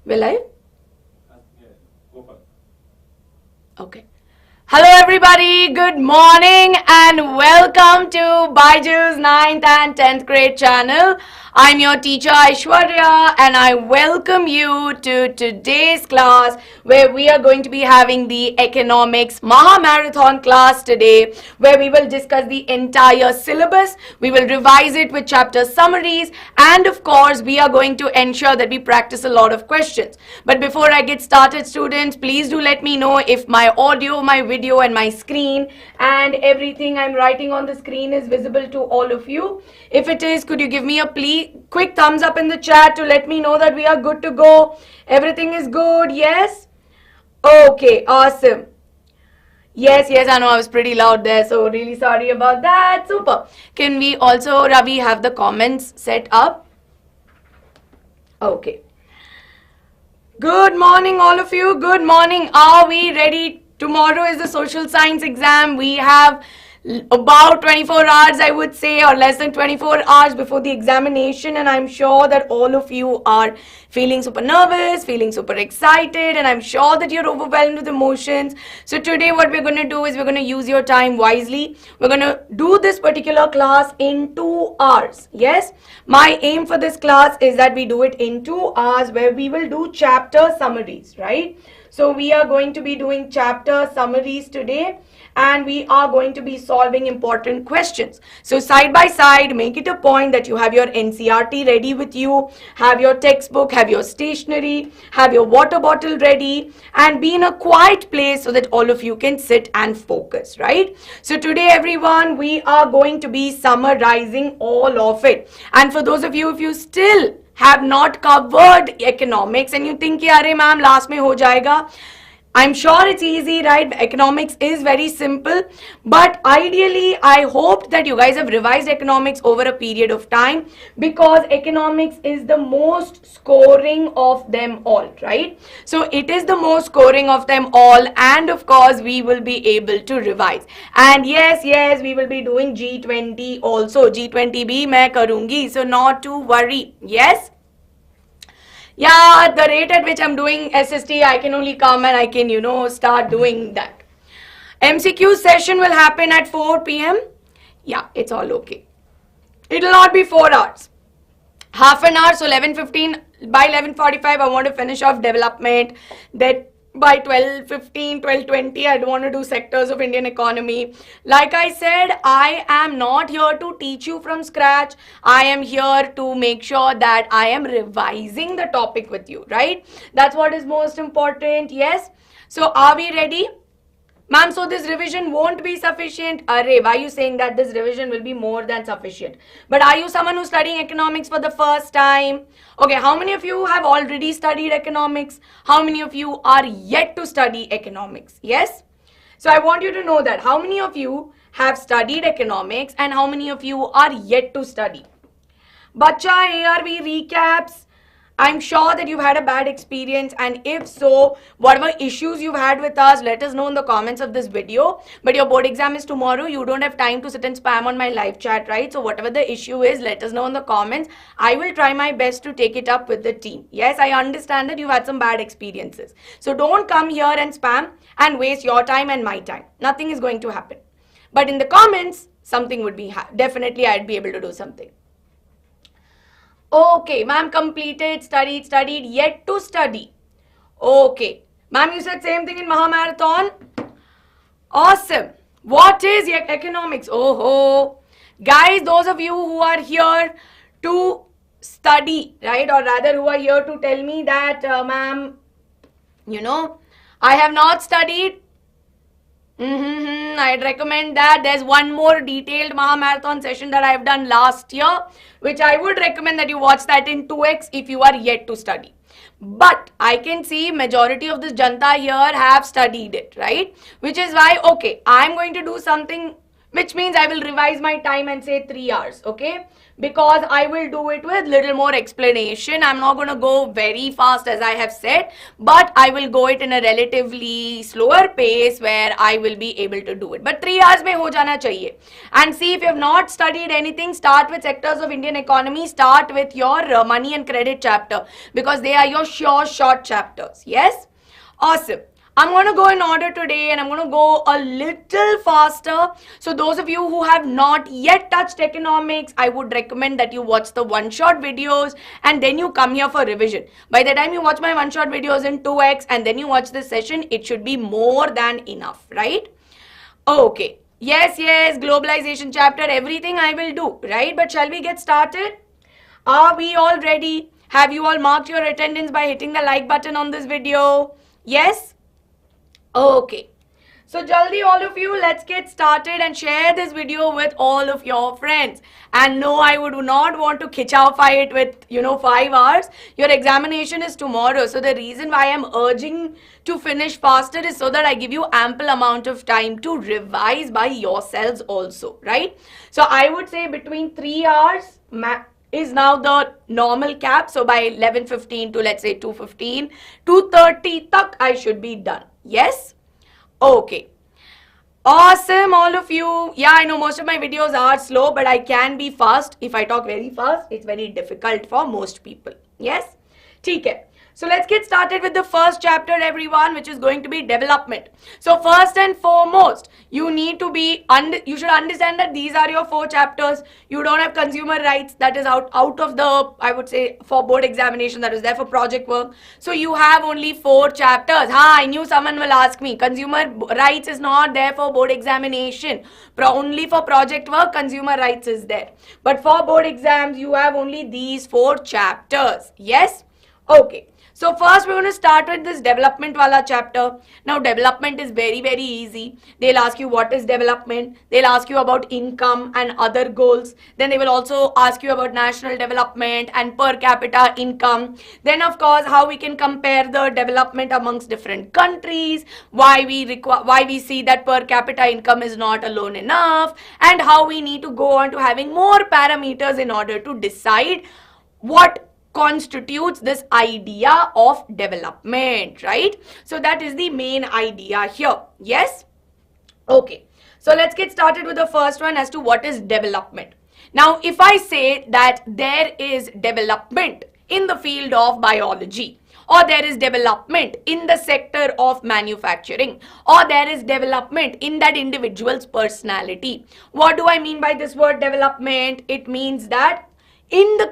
Will I? Okay. Hello everybody, good morning and welcome to BYJU'S 9th and 10th grade channel. I'm your teacher Aishwarya and I welcome you to today's class where we are going to be having the economics Maha marathon class today, where we will discuss the entire syllabus, we will revise it with chapter summaries, and of course we are going to ensure that we practice a lot of questions. But before I get started, students, please do let me know if my audio, my video and my screen and everything I'm writing on the screen is visible to all of you. If it is, could you give me a quick thumbs up in the chat to let me know that we are good to go? Everything is good, yes? Okay, awesome. Yes, I know I was pretty loud there, so really sorry about that. Super. Can we also, Ravi, have the comments set up? Okay. Good morning, all of you. Good morning. Are we ready? Tomorrow is the social science exam. We have about 24 hours, I would say, or less than 24 hours before the examination, and I'm sure that all of you are feeling super nervous, feeling super excited, and I'm sure that you're overwhelmed with emotions. So today what we're going to do is we're going to use your time wisely. We're going to do this particular class in 2 hours. Yes, my aim for this class is that we do it in 2 hours, where we will do chapter summaries, right? So we are going to be doing chapter summaries today, and we are going to be solving important questions. So side by side, make it a point that you have your NCERT ready with you, have your textbook, have your stationery, have your water bottle ready, and be in a quiet place so that all of you can sit and focus, right? So today, everyone, we are going to be summarizing all of it. And for those of you, if you still have not covered economics and you think, "Arey ma'am, last mein ho jayega," I'm sure it's easy, right? Economics is very simple, but ideally, I hope that you guys have revised economics over a period of time, because economics is the most scoring of them all, right? So it is the most scoring of them all, and of course, we will be able to revise. And yes, we will be doing G20 also. G20 bhi main karungi, so not to worry. Yes? Yeah, at the rate at which I'm doing SST, I can only come and I can, start doing that. MCQ session will happen at 4 p.m. Yeah, it's all okay. It'll not be 4 hours. Half an hour, so 11:15. By 11:45, I want to finish off development. That by 12:15, 12:20, I don't want to do sectors of Indian economy. Like I said, I am not here to teach you from scratch. I am here to make sure that I am revising the topic with you, right? That's what is most important, yes? So are we ready? Ma'am, so this revision won't be sufficient. Array, why are you saying that this revision will be more than sufficient? But are you someone who's studying economics for the first time? Okay, how many of you have already studied economics? How many of you are yet to study economics? Yes? So I want you to know that how many of you have studied economics and how many of you are yet to study. Bacha, ARV recaps. I'm sure that you've had a bad experience, and if so, whatever issues you've had with us, let us know in the comments of this video. But your board exam is tomorrow. You don't have time to sit and spam on my live chat, right? So whatever the issue is, let us know in the comments. I will try my best to take it up with the team. Yes, I understand that you've had some bad experiences. So don't come here and spam and waste your time and my time. Nothing is going to happen. But in the comments, something would be, definitely I'd be able to do something. Okay, ma'am, completed, studied, yet to study. Okay. Ma'am, you said same thing in Maha Marathon? Awesome. What is economics? Oh, guys, those of you who are here to study, right? Or rather, who are here to tell me that, ma'am, I have not studied. I'd recommend that. There's one more detailed Maha Marathon session that I've done last year, which I would recommend that you watch that in 2x if you are yet to study. But I can see majority of this Janta here have studied it, right? Which is why, okay, I'm going to do something which means I will revise my time and say 3 hours, okay? because I will do it with little more explanation. I'm not going to go very fast as I have said, but I will go it in a relatively slower pace where I will be able to do it. But 3 hours mein ho jana chahiye. And see, if you have not studied anything, start with sectors of Indian economy, start with your money and credit chapter, because they are your sure short chapters. Yes? Awesome. I'm going to go in order today and I'm going to go a little faster. So those of you who have not yet touched economics, I would recommend that you watch the one-shot videos and then you come here for revision. By the time you watch my one-shot videos in 2x and then you watch this session, it should be more than enough, right? Okay. Yes, globalization chapter, everything I will do, right? But shall we get started? Are we all ready? Have you all marked your attendance by hitting the like button on this video? Yes? Okay. So jaldi all of you, let's get started and share this video with all of your friends. And no, I would not want to kitchify it with, 5 hours. Your examination is tomorrow. So the reason why I'm urging to finish faster is so that I give you ample amount of time to revise by yourselves also, right? So I would say between 3 hours is now the normal cap. So by 11:15 to let's say 2:15, 2:30 tak I should be done. Yes? Okay. Awesome, all of you. Yeah, I know most of my videos are slow, but I can be fast. If I talk very fast, it's very difficult for most people. Yes? ठीक है. So let's get started with the first chapter, everyone, which is going to be development. So first and foremost, you need to be, you should understand that these are your 4 chapters. You don't have consumer rights, that is out of the, I would say, for board examination, that is there for project work. So you have only 4 chapters. I knew someone will ask me, consumer rights is not there for board examination. Only for project work, consumer rights is there. But for board exams, you have only these 4 chapters. Yes? Okay. So first we're going to start with this development wala chapter. Now development is very, very easy. They'll ask you what is development. They'll ask you about income and other goals. Then they will also ask you about national development and per capita income. Then of course how we can compare the development amongst different countries. Why we see that per capita income is not alone enough. And how we need to go on to having more parameters in order to decide what constitutes this idea of development, right? So that is the main idea here. Yes? Okay. So let's get started with the first one as to what is development. Now, if I say that there is development in the field of biology, or there is development in the sector of manufacturing, or there is development in that individual's personality. What do I mean by this word development? It means that in the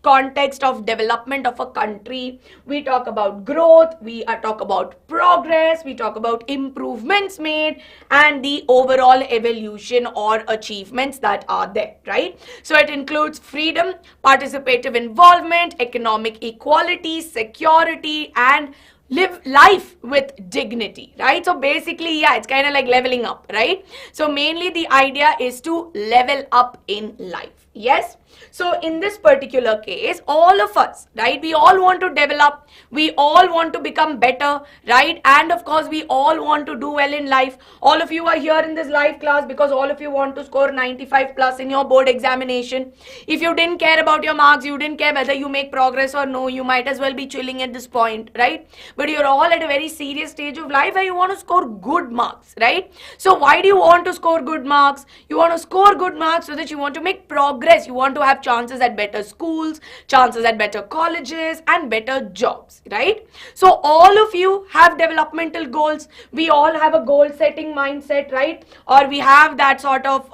context of development of a country, we talk about growth, we talk about progress, we talk about improvements made and the overall evolution or achievements that are there, right? So it includes freedom, participative involvement, economic equality, security, and live life with dignity, right? So basically, yeah, it's kind of like leveling up, right? So mainly the idea is to level up in life. Yes? So in this particular case, all of us, right, we all want to develop, we all want to become better, right? And of course, we all want to do well in life. All of you are here in this live class because all of you want to score 95 plus in your board examination. If you didn't care about your marks, you didn't care whether you make progress or no, you might as well be chilling at this point, right? But you're all at a very serious stage of life where you want to score good marks, right? So why do you want to score good marks? You want to score good marks so that you want to make progress. You want to have chances at better schools, chances at better colleges and better jobs, right? So all of you have developmental goals. We all have a goal setting mindset, right? Or we have that sort of,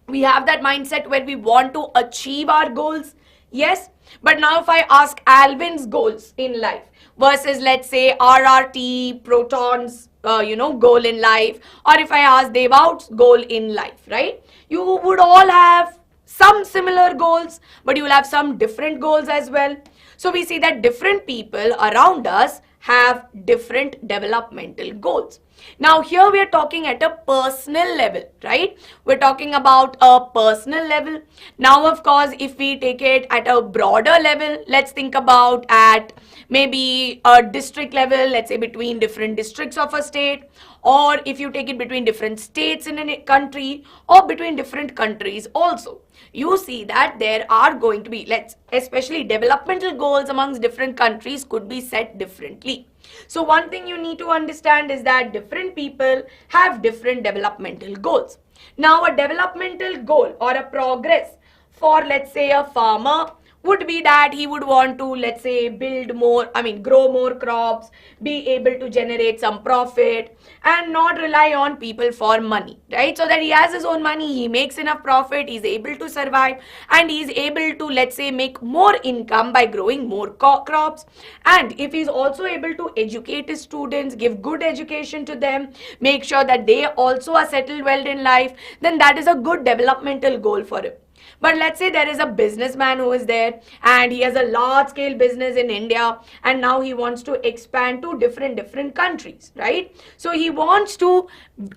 we have that mindset where we want to achieve our goals. Yes? But now if I ask Alvin's goals in life versus let's say RRT, Proton's, goal in life, or if I ask Devout's goal in life, right? You would all have some similar goals, but you will have some different goals as well. So we see that different people around us have different developmental goals. Now here we are talking at a personal level, right? We're talking about a personal level. Now of course, if we take it at a broader level, let's think about at maybe a district level, let's say between different districts of a state, or if you take it between different states in a country, or between different countries also. You see that there are going to be, especially developmental goals amongst different countries could be set differently. So one thing you need to understand is that different people have different developmental goals. Now a developmental goal or a progress for, let's say, a farmer would be that he would want to, let's say, grow more crops, be able to generate some profit and not rely on people for money, right? So that he has his own money, he makes enough profit, he's able to survive and he's able to, let's say, make more income by growing more crops. And if he's also able to educate his students, give good education to them, make sure that they also are settled well in life, then that is a good developmental goal for him. But let's say there is a businessman who is there and he has a large scale business in India and now he wants to expand to different countries, right? So he wants to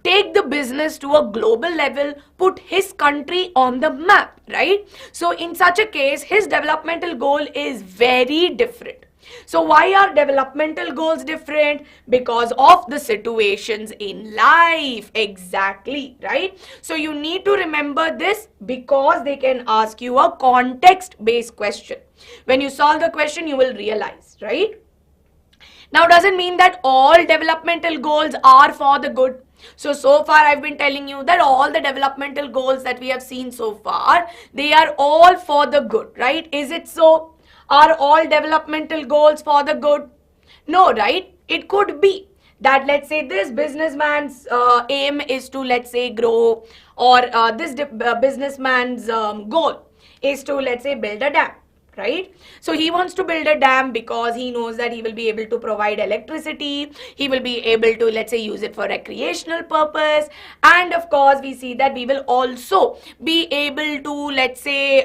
take the business to a global level, put his country on the map, right? So in such a case, his developmental goal is very different. So why are developmental goals different? Because of the situations in life. Exactly, right? So you need to remember this because they can ask you a context-based question. When you solve the question, you will realize, right? Now, doesn't mean that all developmental goals are for the good. So far I've been telling you that all the developmental goals that we have seen so far, they are all for the good, right? Is it so? Are all developmental goals for the good? No, right? It could be that, let's say, this businessman's aim is to, let's say, grow, or this businessman's goal is to, let's say, build a dam, right? So he wants to build a dam because he knows that he will be able to provide electricity, he will be able to, let's say, use it for recreational purpose, and of course we see that we will also be able to, let's say,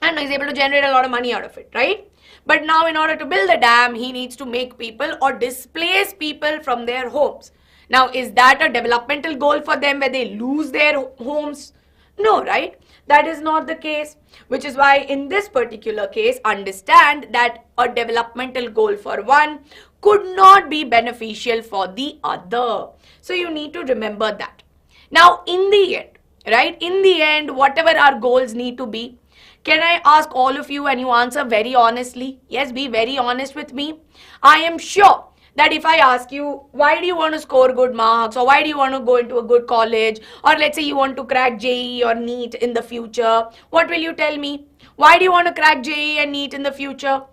and is able to generate a lot of money out of it, right? But now in order to build the dam, he needs to make people or displace people from their homes. Now, is that a developmental goal for them where they lose their homes? No, right? That is not the case, which is why in this particular case, understand that a developmental goal for one could not be beneficial for the other. So you need to remember that. Now, in the end, right? In the end, whatever our goals need to be, can I ask all of you and you answer very honestly? Yes, be very honest with me. I am sure that if I ask you, why do you want to score good marks, or why do you want to go into a good college, or let's say you want to crack JEE or NEET in the future, what will you tell me? Why do you want to crack JEE and NEET in the future?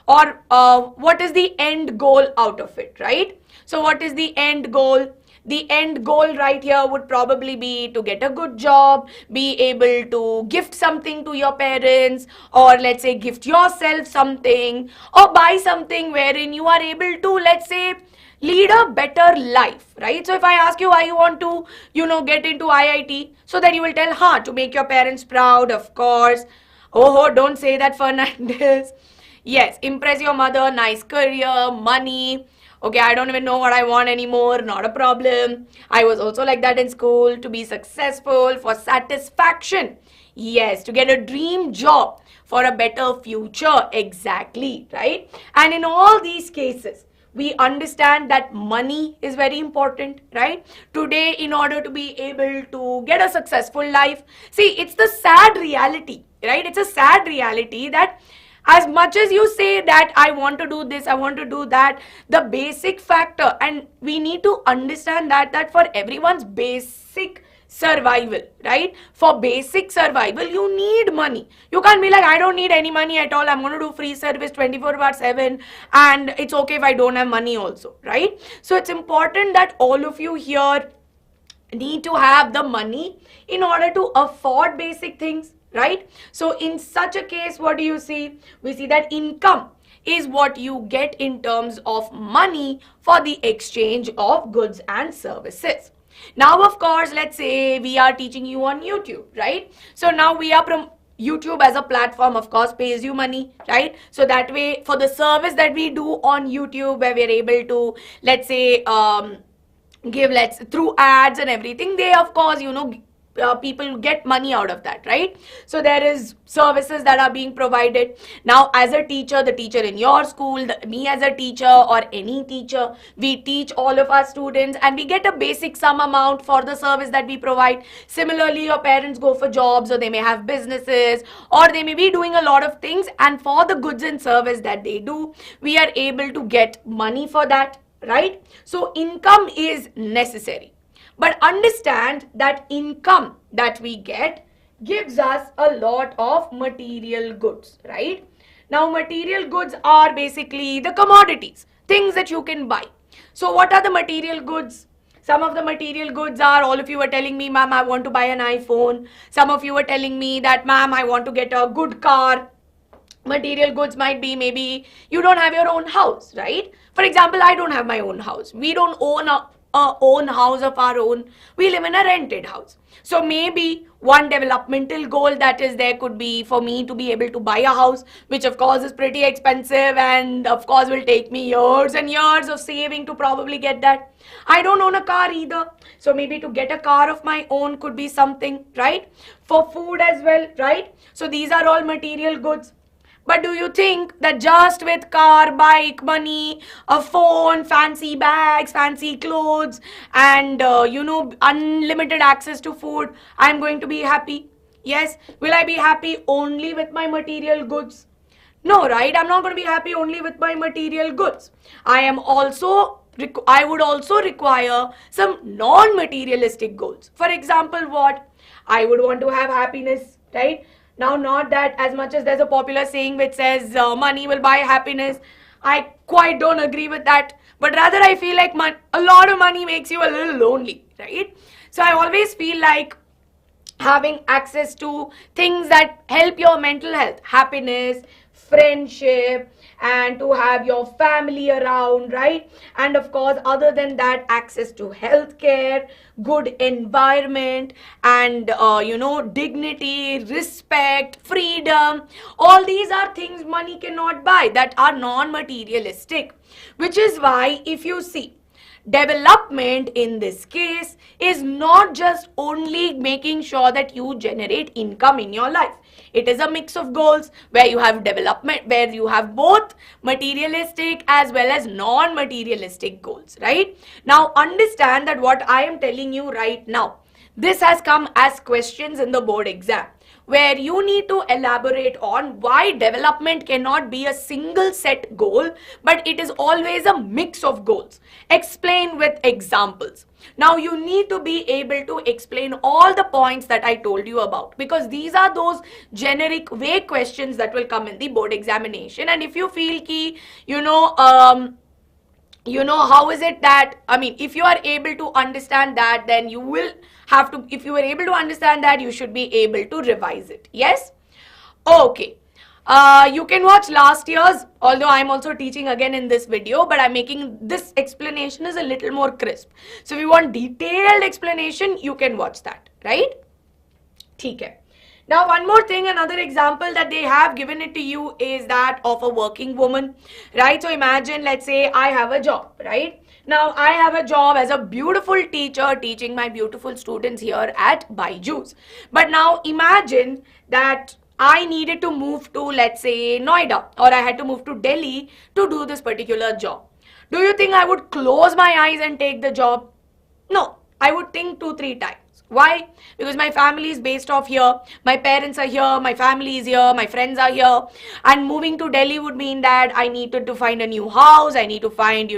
Or what is the end goal out of it, right? So what is the end goal? The end goal right here would probably be to get a good job, be able to gift something to your parents, or let's say gift yourself something, or buy something wherein you are able to, let's say, lead a better life, right? So if I ask you why you want to, get into IIT, so then you will tell, to make your parents proud, of course. Oh, don't say that, Fernandez. Yes, impress your mother, nice career, money. Okay, I don't even know what I want anymore, not a problem. I was also like that in school, to be successful, for satisfaction. Yes, to get a dream job, for a better future, exactly, right? And in all these cases, we understand that money is very important, right? Today, in order to be able to get a successful life, see, it's the sad reality, right? It's a sad reality that as much as you say that I want to do this, I want to do that, the basic factor, and we need to understand that for everyone's basic survival, right? For basic survival, you need money. You can't be like, I don't need any money at all. I'm going to do free service 24/7 and it's okay if I don't have money also, right? So it's important that all of you here need to have the money in order to afford basic things, right? So in such a case, what do you see? We see that income is what you get in terms of money for the exchange of goods and services. Now, of course, let's say we are teaching you on YouTube, right? So now we are YouTube as a platform, of course, pays you money, right? So that way, for the service that we do on YouTube, where we're able to, let's say, give, through ads and everything, they, of course, people get money out of that, right? So there is services that are being provided. Now, as a teacher, the teacher in your school, me as a teacher, or any teacher, we teach all of our students and we get a basic sum amount for the service that we provide. Similarly, your parents go for jobs, or they may have businesses, or they may be doing a lot of things, and for the goods and service that they do, we are able to get money for that, right? So income is necessary. But understand that income that we get gives us a lot of material goods, right? Now, material goods are basically the commodities, things that you can buy. So what are the material goods? Some of the material goods are, all of you were telling me, ma'am, I want to buy an iPhone. Some of you were telling me that, ma'am, I want to get a good car. Material goods might be, maybe you don't have your own house, right? For example, I don't have my own house. We don't own a own house of our own. We live in a rented house. So maybe one developmental goal that is there could be for me to be able to buy a house, which of course is pretty expensive and of course will take me years and years of saving to probably get that. I don't own a car either. So maybe to get a car of my own could be something, right? For food as well, right? So these are all material goods. But do you think that just with car, bike, money, a phone, fancy bags, fancy clothes, and unlimited access to food, I'm going to be happy? Yes. Will I be happy only with my material goods? No, right? I'm not going to be happy only with my material goods. I would also require some non-materialistic goals. For example, what? I would want to have happiness, right? Now, not that as much as there's a popular saying which says money will buy happiness. I quite don't agree with that. But rather, I feel like a lot of money makes you a little lonely, right? So I always feel like having access to things that help your mental health, happiness, friendship, and to have your family around, right? And of course, other than that, access to healthcare, good environment, and dignity, respect, freedom. All these are things money cannot buy, that are non-materialistic. Which is why, if you see, development in this case is not just only making sure that you generate income in your life. It is a mix of goals where you have development, where you have both materialistic as well as non-materialistic goals, right? Now understand that what I am telling you right now, this has come as questions in the board exam, where you need to elaborate on why development cannot be a single set goal, but it is always a mix of goals. Explain with examples. Now you need to be able to explain all the points that I told you about, because these are those generic vague questions that will come in the board examination. And if you feel ki, how is it that, if you are able to understand that, then you will have to, if you are able to understand that, you should be able to revise it. Yes? Okay. You can watch last year's, although I'm also teaching again in this video, but I'm making this explanation is a little more crisp. So if you want detailed explanation, you can watch that, right? Okay. Now, one more thing, another example that they have given it to you is that of a working woman, right? So imagine, let's say I have a job, right? Now, I have a job as a beautiful teacher teaching my beautiful students here at BYJU'S. But now imagine that I needed to move to, let's say, Noida, or I had to move to Delhi to do this particular job. Do you think I would close my eyes and take the job? No, I would think 2-3 times. Why? Because my family is based off here, my parents are here, my family is here, my friends are here, and moving to Delhi would mean that I needed to find a new house, I need to find,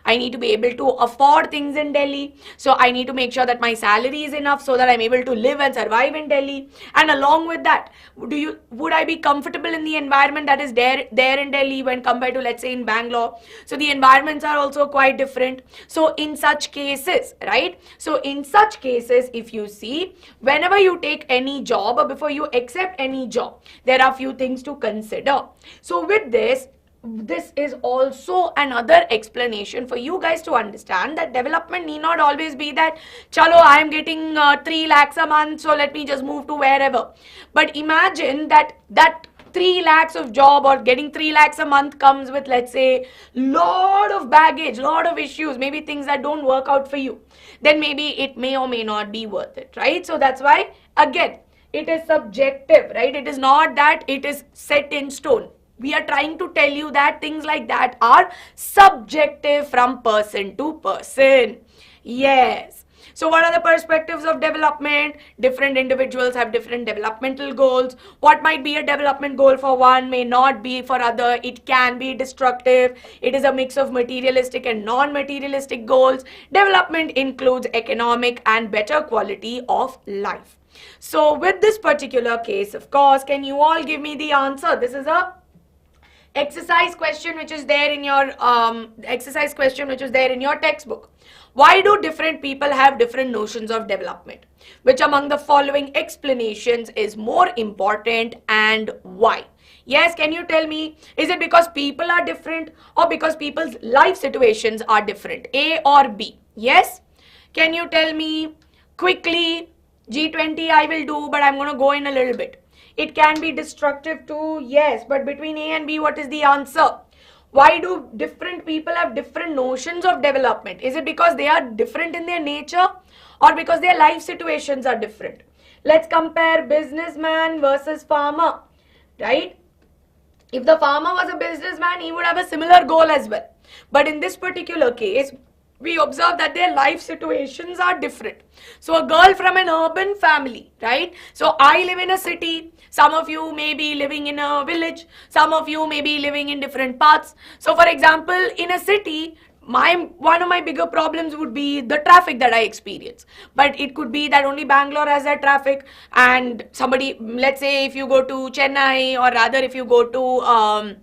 I need to be able to afford things in Delhi, so I need to make sure that my salary is enough so that I'm able to live and survive in Delhi. And along with that, would I be comfortable in the environment that is there in Delhi when compared to, let's say, in Bangalore? So the environments are also quite different. So in such cases, right? So in such cases, if you see, whenever you take any job or before you accept any job, there are few things to consider. So with this, this is also another explanation for you guys to understand that development need not always be that, chalo, I am getting 3 lakhs a month, so let me just move to wherever. But imagine that 3 lakhs of job or getting 3 lakhs a month comes with, let's say, lot of baggage, lot of issues, maybe things that don't work out for you. Then maybe it may or may not be worth it, right? So that's why, again, it is subjective, right? It is not that it is set in stone. We are trying to tell you that things like that are subjective from person to person. Yes. So what are the perspectives of development? Different individuals have different developmental goals. What might be a development goal for one may not be for other. It can be destructive. It is a mix of materialistic and non-materialistic goals. Development includes economic and better quality of life. So with this particular case, of course, can you all give me the answer? This is a exercise question which is there in your textbook. Why do different people have different notions of development? Which among the following explanations is more important and why? Yes, can you tell me, is it because people are different or because people's life situations are different? A or B? Yes? Can you tell me quickly? G20 I will do, but I'm going to go in a little bit. It can be destructive too, yes, but between A and B, what is the answer? Why do different people have different notions of development? Is it because they are different in their nature or because their life situations are different? Let's compare businessman versus farmer, right? If the farmer was a businessman, he would have a similar goal as well. But in this particular case, we observe that their life situations are different. So a girl from an urban family, right? So I live in a city. Some of you may be living in a village. Some of you may be living in different parts. So for example, in a city, one of my bigger problems would be the traffic that I experience. But it could be that only Bangalore has that traffic, and somebody, let's say if you go to Chennai, or rather if you go to,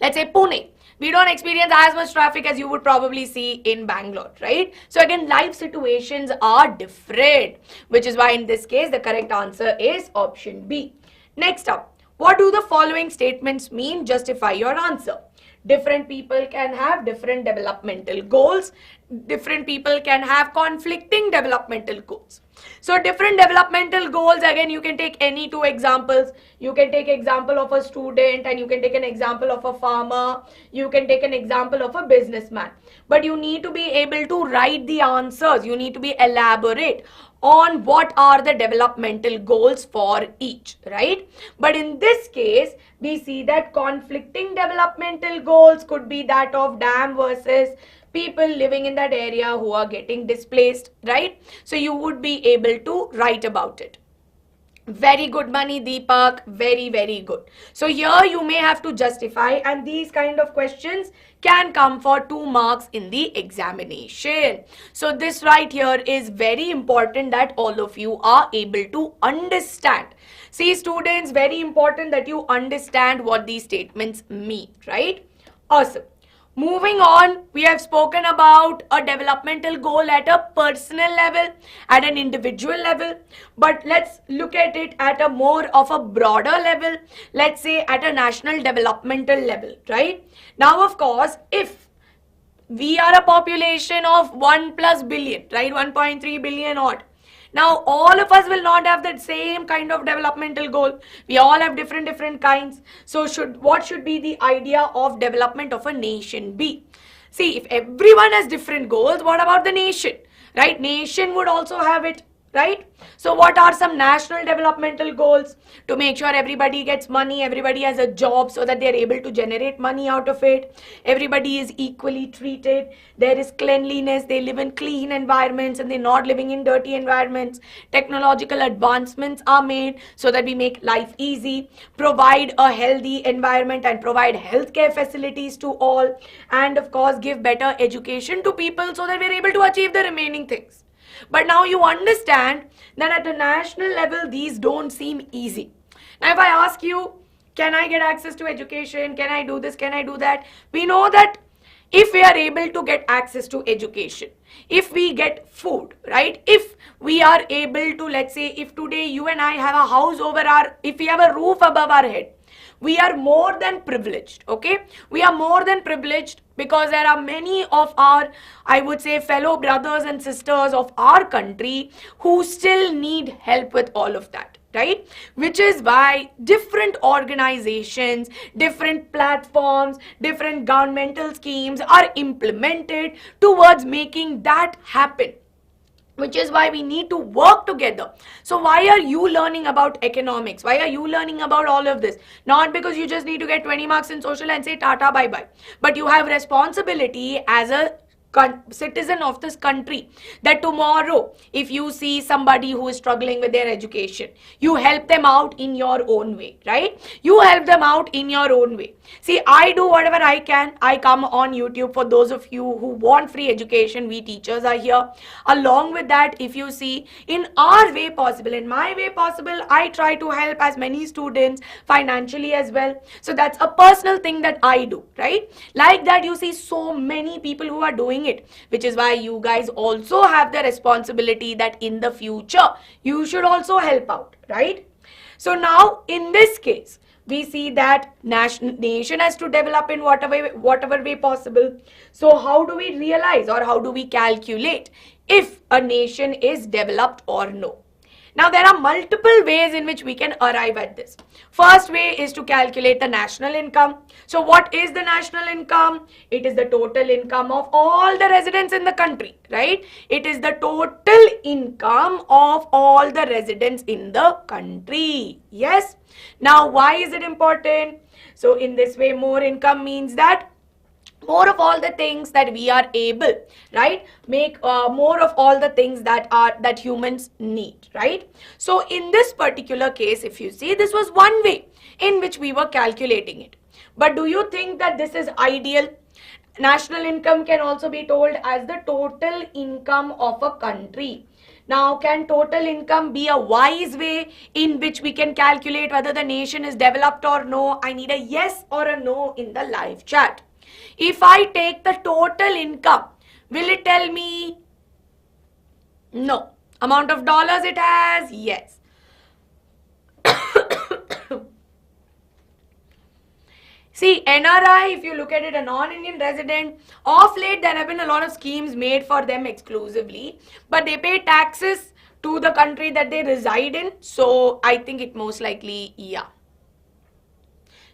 let's say Pune, we don't experience as much traffic as you would probably see in Bangalore, right? So again, life situations are different, which is why in this case, the correct answer is option B. Next up, what do the following statements mean? Justify your answer. Different people can have different developmental goals. Different people can have conflicting developmental goals. So different developmental goals, again, you can take any two examples. You can take example of a student, and you can take an example of a farmer. You can take an example of a businessman. But you need to be able to write the answers. You need to be elaborate on what are the developmental goals for each, right? But in this case, we see that conflicting developmental goals could be that of dam versus people living in that area who are getting displaced, right? So you would be able to write about it. Very good, Mani, Deepak. Very, very good. So here you may have to justify, and these kind of questions can come for 2 marks in the examination. So this right here is very important that all of you are able to understand. See, students, very important that you understand what these statements mean, right? Awesome. Moving on, we have spoken about a developmental goal at a personal level, at an individual level, but let's look at it at a more of a broader level, let's say at a national developmental level, right? Now, of course, if we are a population of 1+ billion, right, 1.3 billion odd, now, all of us will not have that same kind of developmental goal. We all have different kinds. So, what should be the idea of development of a nation be? See, if everyone has different goals, what about the nation? Right? Nation would also have it. Right? So what are some national developmental goals? To make sure everybody gets money, everybody has a job so that they're able to generate money out of it. Everybody is equally treated. There is cleanliness. They live in clean environments and they're not living in dirty environments. Technological advancements are made so that we make life easy. Provide a healthy environment and provide healthcare facilities to all. And of course, give better education to people so that we're able to achieve the remaining things. But now you understand that at a national level, these don't seem easy. Now, if I ask you, can I get access to education? Can I do this? Can I do that? We know that if we are able to get access to education, if we get food, right? If we are able to, let's say, if today you and I have a house over if we have a roof above our head, We are more than privileged, okay? We are more than privileged because there are many of our, I would say, fellow brothers and sisters of our country who still need help with all of that, right? Which is why different organizations, different platforms, different governmental schemes are implemented towards making that happen, which is why we need to work together. So why are you learning about economics? Why are you learning about all of this? Not because you just need to get 20 marks in social and say tata bye bye, but you have responsibility as a citizen of this country, that tomorrow if you see somebody who is struggling with their education, you help them out in your own way, right? You help them out in your own way. See, I do whatever I can. I come on YouTube. For those of you who want free education, we teachers are here. Along with that, if you see, in our way possible, in my way possible, I try to help as many students financially as well. So that's a personal thing that I do, right? Like that, you see so many people who are doing it, which is why you guys also have the responsibility that in the future you should also help out, right? So now in this case, we see that nation has to develop in whatever way possible. So how do we realize, or how do we calculate if a nation is developed or no? Now, there are multiple ways in which we can arrive at this. First way is to calculate the national income. So what is the national income? It is the total income of all the residents in the country, right? It is the total income of all the residents in the country. Yes. Now, why is it important? So in this way, more income means that more of all the things that we are able, right, make more of all the things that humans need, right? So in this particular case, if you see, this was one way in which we were calculating it. But do you think that this is ideal? National income can also be told as the total income of a country. Now, can total income be a wise way in which we can calculate whether the nation is developed or no? I need a yes or a no in the live chat. If I take the total income, will it tell me no? Amount of dollars it has? Yes. See, NRI, if you look at it, a non-Indian resident, of late there have been a lot of schemes made for them exclusively, but they pay taxes to the country that they reside in. So I think it most likely, yeah.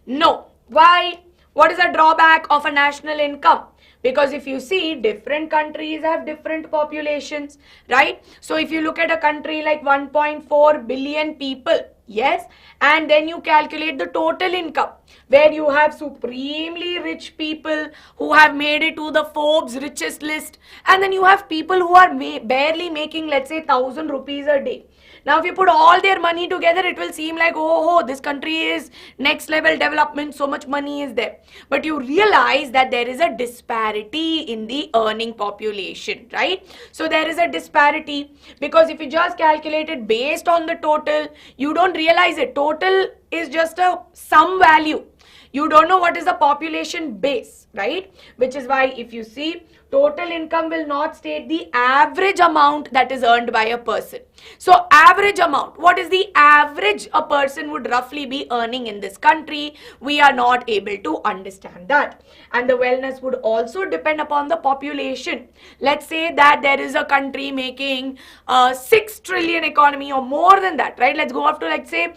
No. Why? What is the drawback of a national income? Because if you see, different countries have different populations, right? So if you look at a country like 1.4 billion people, yes, and then you calculate the total income, where you have supremely rich people who have made it to the Forbes richest list, and then you have people who are barely making, let's say, 1,000 rupees a day. Now, if you put all their money together, it will seem like, oh, this country is next level development, so much money is there. But you realize that there is a disparity in the earning population, right? So there is a disparity because if you just calculate it based on the total, you don't realize it. Total is just a sum value. You don't know what is the population base, right? Which is why if you see, total income will not state the average amount that is earned by a person. So average amount, what is the average a person would roughly be earning in this country? We are not able to understand that. And the wellness would also depend upon the population. Let's say that there is a country making 6 trillion economy or more than that, right? Let's go up to, let's say,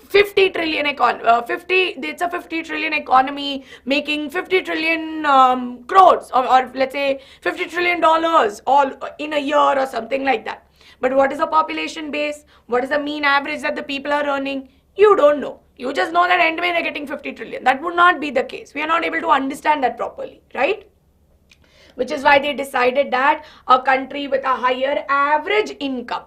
50 trillion it's a 50 trillion economy making 50 trillion crores or let's say 50 trillion dollars all in a year or something like that. But what is the population base? What is the mean average that the people are earning? You don't know. You just know that end way they're getting 50 trillion. That would not be the case. We are not able to understand that properly, right? Which is why they decided that a country with a higher average income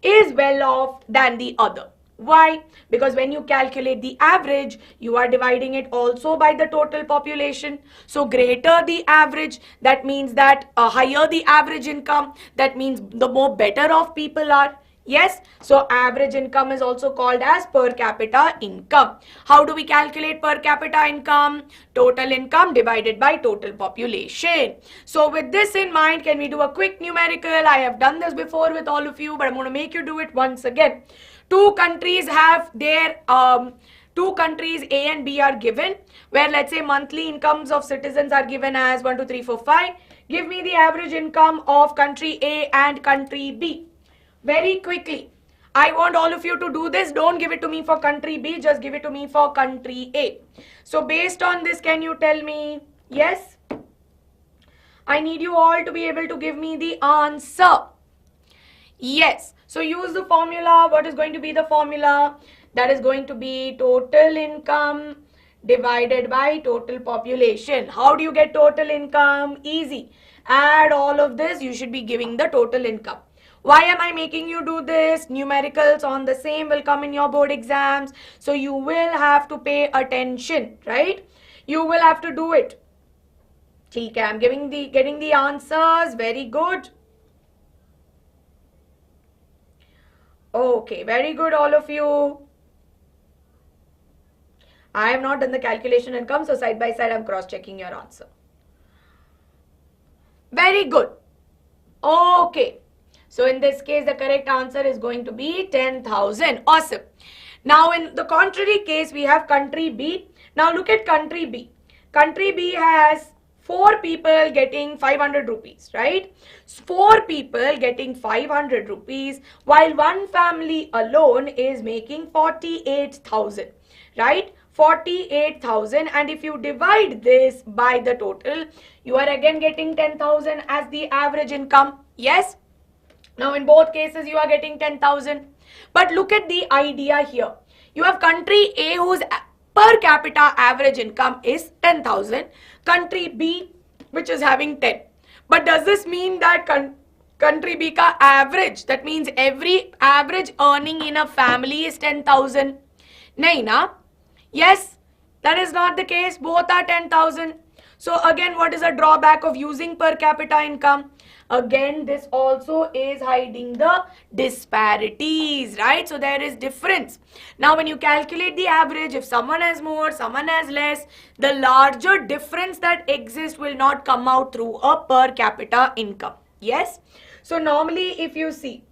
is well off than the other. Why? Because when you calculate the average, you are dividing it also by the total population. So greater the average, that means that higher the average income, that means the more better off people are. Yes, so average income is also called as per capita income. How do we calculate per capita income? Total income divided by total population. So with this in mind, can we do a quick numerical? I have done this before with all of you, but I'm going to make you do it once again. Two countries have their two countries A and B are given, where let's say monthly incomes of citizens are given as 1, 2, 3, 4, 5. Give me the average income of country A and country B. Very quickly, I want all of you to do this. Don't give it to me for country B, just give it to me for country A. So based on this, can you tell me? Yes? I need you all to be able to give me the answer. Yes. So use the formula. What is going to be the formula? That is going to be total income divided by total population. How do you get total income? Easy. Add all of this. You should be giving the total income. Why am I making you do this? Numericals on the same will come in your board exams. So you will have to pay attention, right? You will have to do it. Okay, I'm getting the answers. Very good. Okay, very good, all of you. I have not done the calculation income, so side by side I'm cross-checking your answer. Very good. Okay. So in this case, the correct answer is going to be 10,000. Awesome. Now in the contrary case, we have country B. Now look at country B. Country B has 4 people getting 500 rupees, right? 4 people getting 500 rupees, while one family alone is making 48,000, right? 48,000, and if you divide this by the total, you are again getting 10,000 as the average income. Yes? Now in both cases, you are getting 10,000. But look at the idea here. You have country A whose per capita average income is 10,000. Country B, which is having 10. But does this mean that country B ka average, that means every average earning in a family is 10,000? Nahi na? Yes, that is not the case. Both are 10,000. So again, what is a drawback of using per capita income? Again, this also is hiding the disparities, right? So there is difference. Now, when you calculate the average, if someone has more, someone has less, the larger difference that exists will not come out through a per capita income. Yes? So normally, if you see,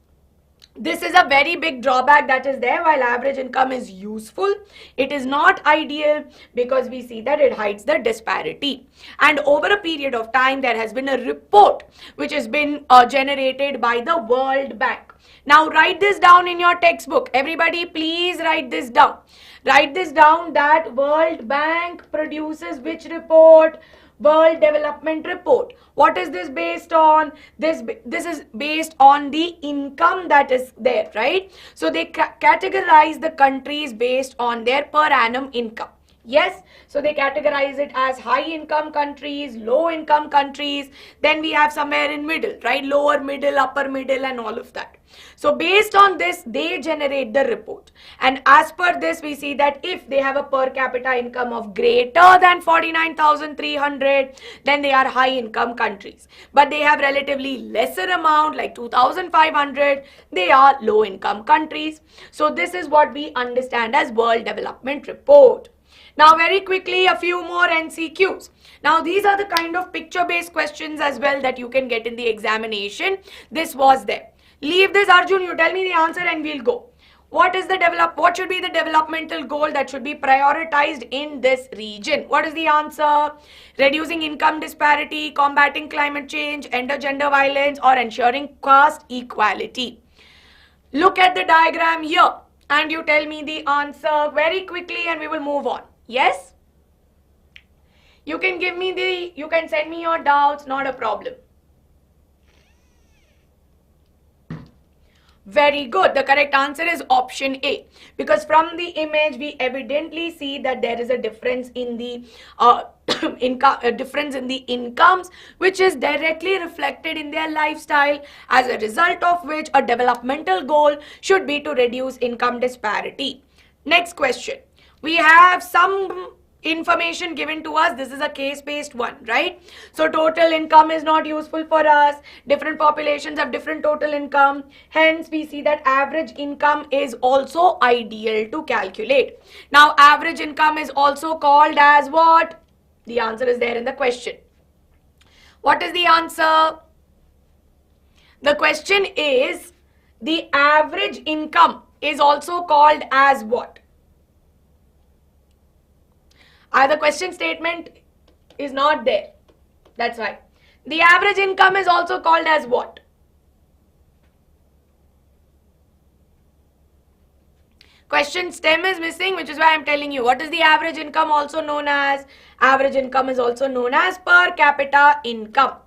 this is a very big drawback that is there. While average income is useful, it is not ideal because we see that it hides the disparity. And over a period of time, there has been a report which has been generated by the World Bank. Now write this down in your textbook. Everybody please write this down. Write this down that World Bank produces which report? World Development Report. What is this based on? This is based on the income that is there, right? So they categorize the countries based on their per annum income. Yes, so they categorize it as high income countries, low income countries, then we have somewhere in middle, right? Lower middle, upper middle and all of that. So based on this, they generate the report. And as per this, we see that if they have a per capita income of greater than 49,300, then they are high income countries. But they have relatively lesser amount like 2,500, they are low income countries. So this is what we understand as World Development Report. Now very quickly, a few more NCQs. Now these are the kind of picture-based questions as well that you can get in the examination. This was there. Leave this, Arjun, you tell me the answer and we'll go. What should be the developmental goal that should be prioritized in this region? What is the answer? Reducing income disparity, combating climate change, end gender violence, or ensuring caste equality. Look at the diagram here and you tell me the answer very quickly and we will move on. Yes? You can send me your doubts, not a problem. Very good. The correct answer is option A. Because from the image, we evidently see that there is a difference in the incomes, which is directly reflected in their lifestyle, as a result of which a developmental goal should be to reduce income disparity. Next question. We have some information given to us. This is a case-based one, right? So total income is not useful for us. Different populations have different total income. Hence, we see that average income is also ideal to calculate. Now, average income is also called as what? The answer is there in the question. What is the answer? The question is, the average income is also called as what? The question statement is not there. That's why. The average income is also called as what? Question stem is missing, which is why I'm telling you. What is the average income also known as? Average income is also known as per capita income.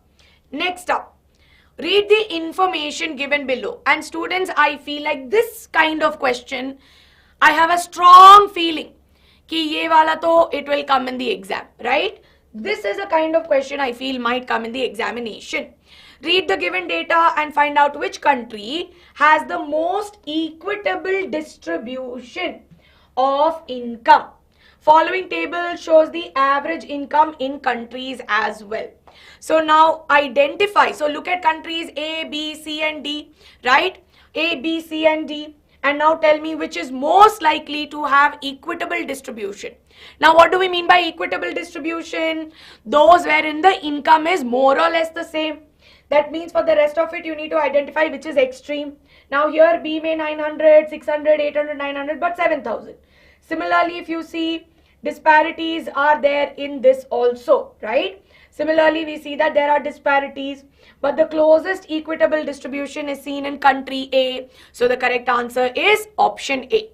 Next up, read the information given below. And students, I feel like this kind of question, I have a strong feeling कि ये वाला तो it will come in the exam, right? This is a kind of question I feel might come in the examination. Read the given data and find out which country has the most equitable distribution of income. Following table shows the average income in countries as well. So now identify. So look at countries A, B, C and D, right? A, B, C and D. And now tell me which is most likely to have equitable distribution. Now what do we mean by equitable distribution? Those wherein the income is more or less the same. That means for the rest of it you need to identify which is extreme. Now here B may 900, 600, 800, 900 but 7,000. Similarly if you see disparities are there in this also, right? Similarly we see that there are disparities, but the closest equitable distribution is seen in country A. So the correct answer is option A.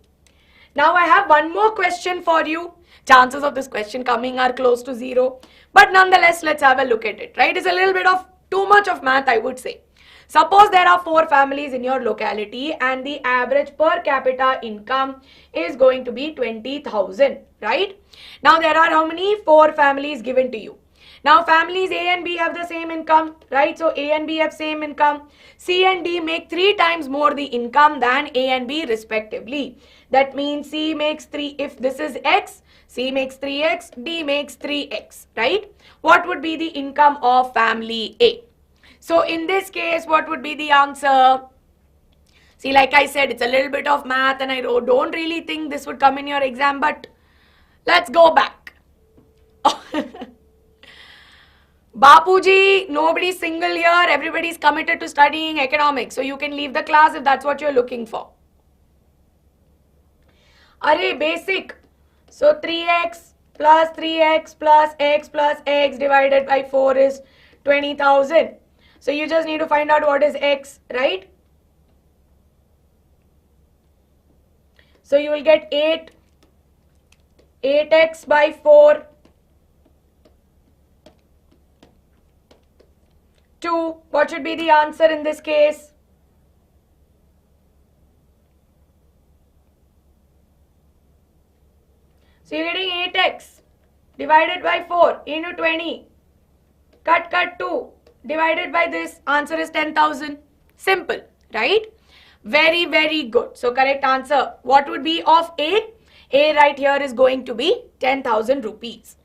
Now I have one more question for you. Chances of this question coming are close to 0. But nonetheless, let's have a look at it, right? It's a little bit of too much of math, I would say. Suppose there are 4 families in your locality and the average per capita income is going to be 20,000, right? Now there are how many? 4 families given to you. Now families A and B have the same income, right? So A and B have same income. C and D make 3 times more the income than A and B respectively. That means C makes 3, if this is X, C makes 3X, D makes 3X, right? What would be the income of family A? So in this case, what would be the answer? See, like I said, it's a little bit of math and I don't really think this would come in your exam, but let's go back. Bapuji, nobody's single here. Everybody's committed to studying economics. So you can leave the class if that's what you're looking for. Array, basic. So 3x plus x plus x divided by 4 is 20,000. So you just need to find out what is x, right? So you will get 8x by 4. 2. What should be the answer in this case? So you're getting 8x divided by 4 into 20. Cut 2 divided by this. Answer is 10,000. Simple, right? Very, very good. So correct answer. What would be of A? A right here is going to be 10,000 rupees.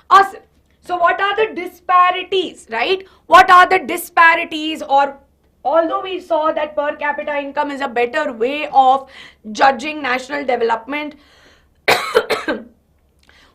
Awesome. So what are the disparities, right? What are the disparities, or although we saw that per capita income is a better way of judging national development,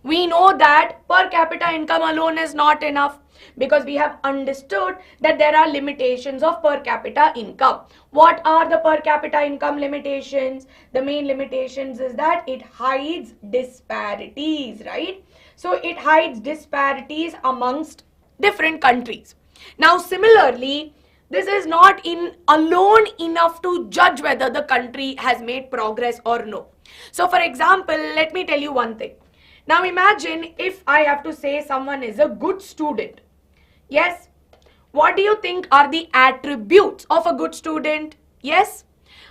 we know that per capita income alone is not enough because we have understood that there are limitations of per capita income. What are the per capita income limitations? The main limitations is that it hides disparities, right? So it hides disparities amongst different countries. Now similarly, this is not alone enough to judge whether the country has made progress or no. So for example, let me tell you one thing. Now imagine if I have to say someone is a good student. Yes. What do you think are the attributes of a good student? Yes.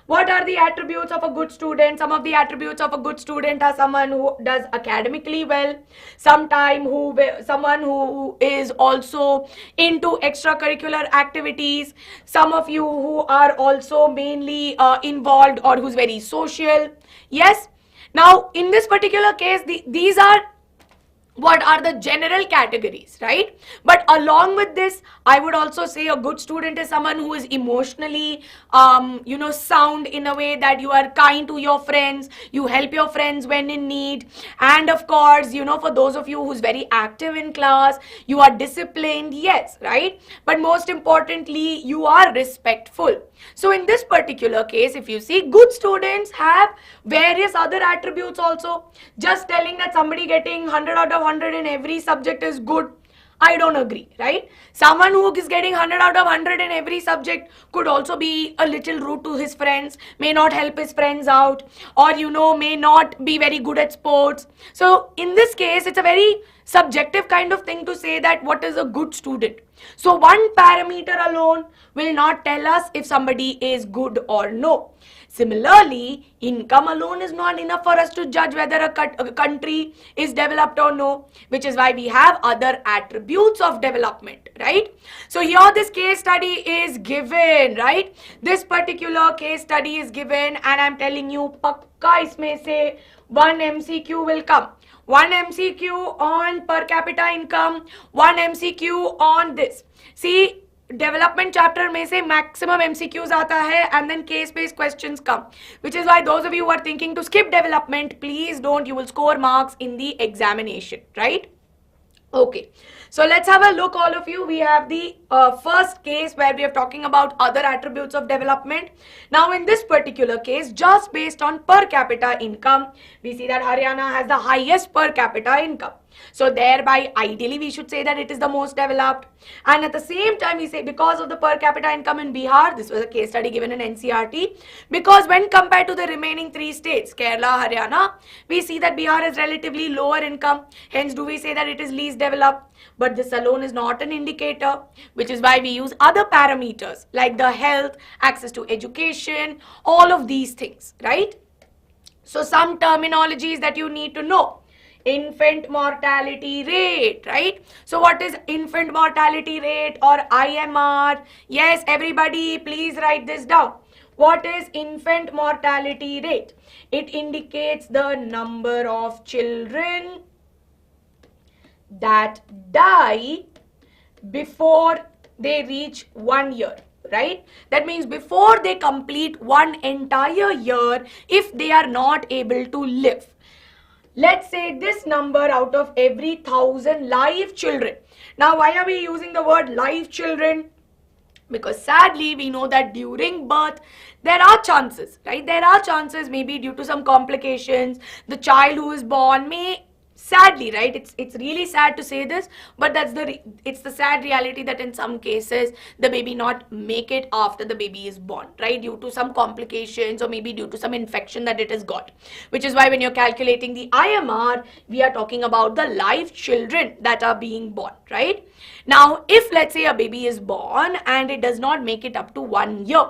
What are the attributes of a good student? Some of the attributes of a good student are someone who does academically well, someone who is also into extracurricular activities, some of you who are also mainly involved or who's very social. Yes. Now, in this particular case, these are what are the general categories, right? But along with this, I would also say a good student is someone who is emotionally, sound in a way that you are kind to your friends, you help your friends when in need. And of course, for those of you who's very active in class, you are disciplined, yes, right? But most importantly, you are respectful. So in this particular case, if you see, good students have various other attributes also. Just telling that somebody getting 100 out of 100 in every subject is good. I don't agree, right? Someone who is getting 100 out of 100 in every subject could also be a little rude to his friends, may not help his friends out, or may not be very good at sports. So in this case, it's a very subjective kind of thing to say that what is a good student. So one parameter alone will not tell us if somebody is good or no. Similarly, income alone is not enough for us to judge whether a country is developed or no, which is why we have other attributes of development, right? So here this case study is given, right? This particular case study is given, and I'm telling you, pakka isme se one MCQ will come. One MCQ on per capita income, one MCQ on this. See, development chapter में से maximum MCQs आता है, and then case based questions come, which is why those of you who are thinking to skip development, please don't, you will score marks in the examination, right? Okay, so let's have a look, all of you. We have the first case where we are talking about other attributes of development. Now in this particular case, just based on per capita income, we see that Haryana has the highest per capita income. So thereby, ideally, we should say that it is the most developed. And at the same time, we say because of the per capita income in Bihar, this was a case study given in NCERT, because when compared to the remaining three states, Kerala, Haryana, we see that Bihar is relatively lower income. Hence, do we say that it is least developed? But this alone is not an indicator, which is why we use other parameters like the health, access to education, all of these things, right? So some terminologies that you need to know. Infant mortality rate, right? So what is infant mortality rate or IMR? Yes, everybody, please write this down. What is infant mortality rate? It indicates the number of children that die before they reach 1 year, right? That means before they complete one entire year, if they are not able to live. Let's say this number out of every 1,000 live children. Now, why are we using the word live children? Because sadly, we know that during birth, there are chances, right? There are chances, maybe due to some complications, the child who is born may, sadly, right? It's really sad to say this, but it's the sad reality that in some cases the baby not make it after the baby is born, right? Due to some complications or maybe due to some infection that it has got. Which is why when you're calculating the IMR, we are talking about the live children that are being born, right? Now, if let's say a baby is born and it does not make it up to 1 year,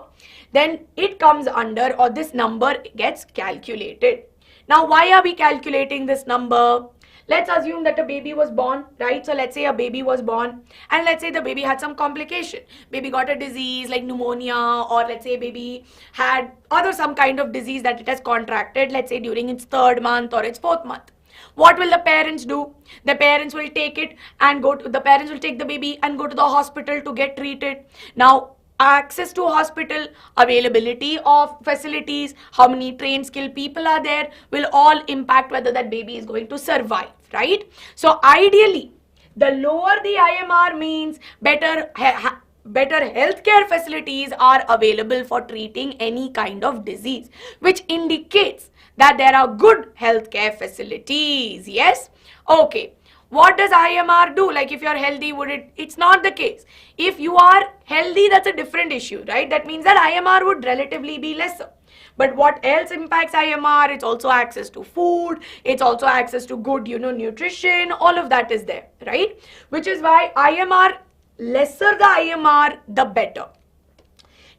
then it comes under, or this number gets calculated. Now, why are we calculating this number? Let's assume that a baby was born, right? So let's say a baby was born and let's say the baby had some complication. Baby got a disease like pneumonia, or let's say baby had some kind of disease that it has contracted, let's say during its 3rd month or its 4th month. What will the parents do? The parents will take it and the parents will take the baby and go to the hospital to get treated. Now, access to hospital, availability of facilities, how many trained skilled people are there will all impact whether that baby is going to survive, right? So ideally, the lower the IMR means better healthcare facilities are available for treating any kind of disease, which indicates that there are good healthcare facilities. Yes? Okay. What does IMR do? Like if you're healthy, it's not the case. If you are healthy, that's a different issue, right? That means that IMR would relatively be lesser. But what else impacts IMR? It's also access to food. It's also access to good, nutrition. All of that is there, right? Which is why IMR, lesser the IMR, the better.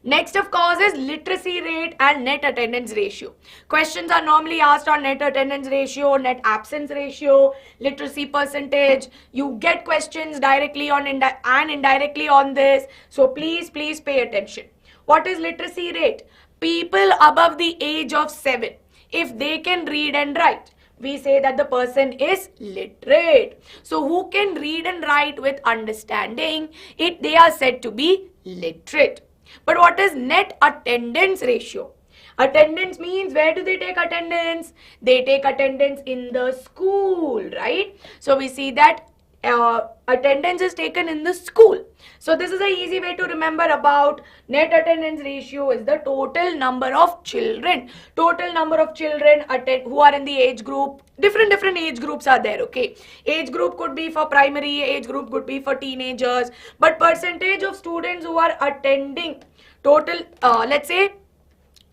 Next, of course, is literacy rate and net attendance ratio. Questions are normally asked on net attendance ratio, net absence ratio, literacy percentage. You get questions directly on and indirectly on this. So please pay attention. What is literacy rate? People above the age of 7, if they can read and write, we say that the person is literate. So who can read and write with understanding, they are said to be literate. But what is net attendance ratio? Attendance means, where do they take attendance? They take attendance in the school, right? So we see that attendance is taken in the school. So this is an easy way to remember about net attendance ratio is the total number of children. Total number of children who are in the age group. Different age groups are there, okay. Age group could be for primary, age group could be for teenagers. But percentage of students who are attending, total, let's say,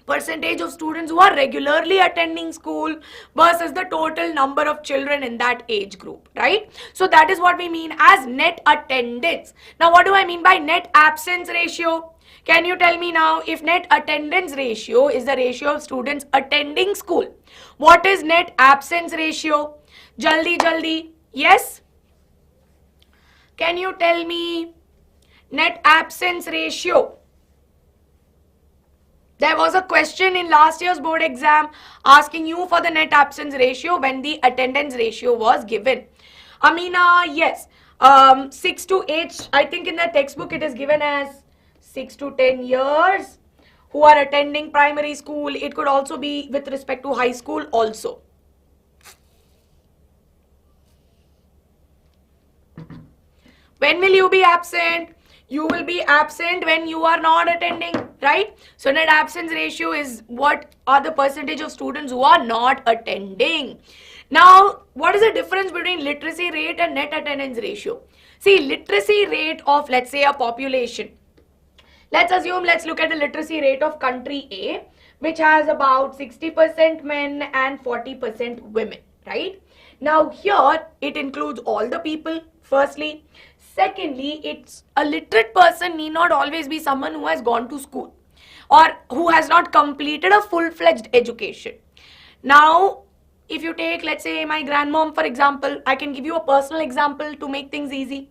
percentage of students who are regularly attending school versus the total number of children in that age group, right? So that is what we mean as net attendance. Now what do I mean by net absence ratio? Can you tell me now, if net attendance ratio is the ratio of students attending school, what is net absence ratio? Jaldi, yes? Can you tell me net absence ratio? There was a question in last year's board exam asking you for the net absence ratio when the attendance ratio was given. Amina, yes. 6 to 8, I think in the textbook it is given as 6 to 10 years who are attending primary school. It could also be with respect to high school also. When will you be absent? You will be absent when you are not attending, right? So net absence ratio is what are the percentage of students who are not attending. Now, what is the difference between literacy rate and net attendance ratio? See, literacy rate of, let's say, a population. Let's look at the literacy rate of country A, which has about 60% men and 40% women, right? Now here, it includes all the people, firstly. Secondly, it's a literate person need not always be someone who has gone to school or who has not completed a full-fledged education. Now, if you take, let's say, my grandmom, for example, I can give you a personal example to make things easy.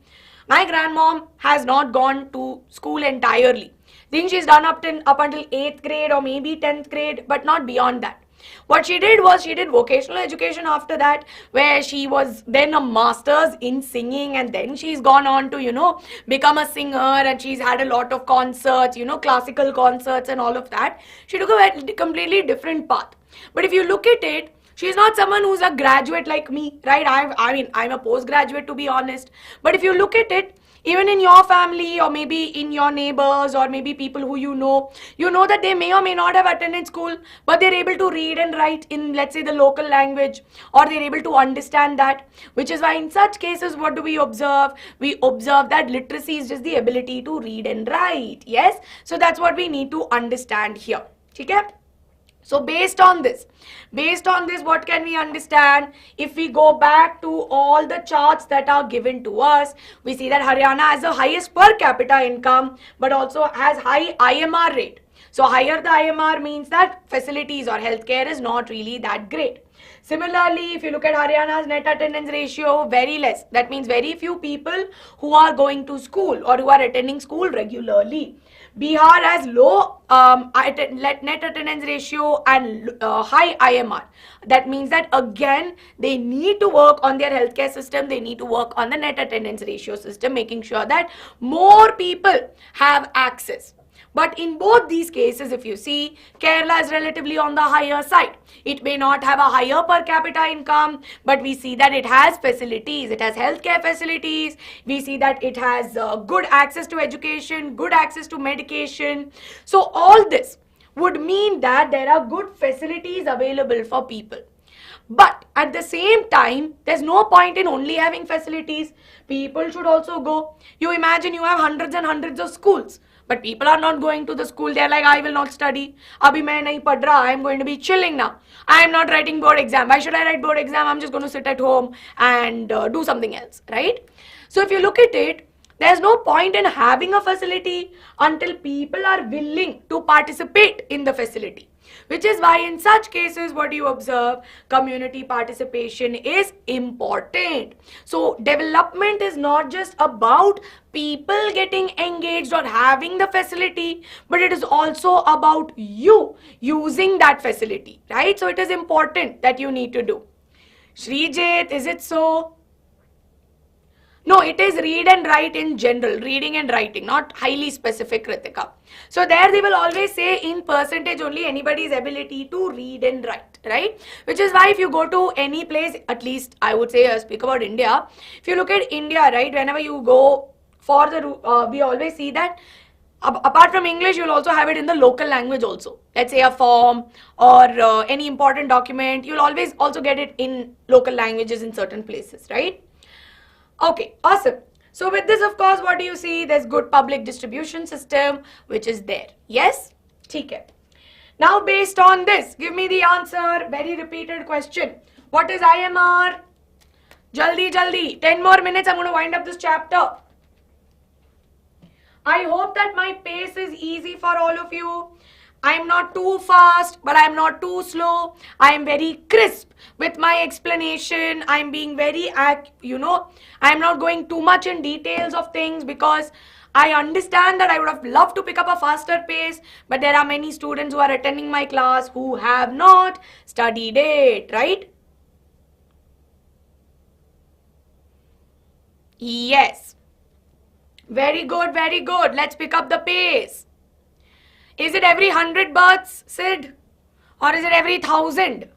My grandmom has not gone to school entirely. I think she's done up until 8th grade or maybe 10th grade, but not beyond that. What she did was she did vocational education after that, where she was then a master's in singing, and then she's gone on to, become a singer, and she's had a lot of concerts, classical concerts and all of that. She took a completely different path. But if you look at it, she's not someone who's a graduate like me, right? I'm a postgraduate, to be honest. But if you look at it, even in your family or maybe in your neighbors or maybe people who you know that they may or may not have attended school, but they're able to read and write in, let's say, the local language, or they're able to understand that, which is why in such cases, what do we observe? We observe that literacy is just the ability to read and write. Yes? So that's what we need to understand here. Okay? So based on this, what can we understand? If we go back to all the charts that are given to us, we see that Haryana has the highest per capita income, but also has high IMR rate. So higher the IMR means that facilities or healthcare is not really that great. Similarly, if you look at Haryana's net attendance ratio, very less. That means very few people who are going to school or who are attending school regularly. Bihar has low net attendance ratio and high IMR. That means that again, they need to work on their healthcare system. They need to work on the net attendance ratio system, making sure that more people have access. But in both these cases, if you see, Kerala is relatively on the higher side. It may not have a higher per capita income, but we see that it has facilities. It has healthcare facilities. We see that it has good access to education, good access to medication. So all this would mean that there are good facilities available for people. But at the same time, there's no point in only having facilities. People should also go. You imagine you have hundreds and hundreds of schools. But people are not going to the school. They're like, I will not study. Abhi main nahi padh raha. I am going to be chilling now. I am not writing board exam. Why should I write board exam? I'm just going to sit at home and do something else, right? So if you look at it, there's no point in having a facility until people are willing to participate in the facility. Which is why in such cases, what you observe, community participation is important. So development is not just about people getting engaged or having the facility, but it is also about you using that facility, right? So it is important that you need to do. Shrijit, is it so? No, it is read and write in general, reading and writing, not highly specific, Kritika. So there they will always say in percentage only anybody's ability to read and write, right? Which is why if you go to any place, at least I would say speak about India, if you look at India, right, whenever you go for the, we always see that apart from English, you'll also have it in the local language also. Let's say a form or any important document, you'll always also get it in local languages in certain places, right? Okay, awesome. So with this, of course, what do you see? There's good public distribution system, which is there. Yes? Okay. Now, based on this, give me the answer. Very repeated question. What is IMR? Jaldi, jaldi. 10 more minutes, I'm going to wind up this chapter. I hope that my pace is easy for all of you. I am not too fast, but I am not too slow. I am very crisp with my explanation. I am being very, I am not going too much in details of things because I understand that I would have loved to pick up a faster pace, but there are many students who are attending my class who have not studied it, right? Yes. Very good, very good. Let's pick up the pace. Is it every 100 births, Sid? Or is it every 1,000?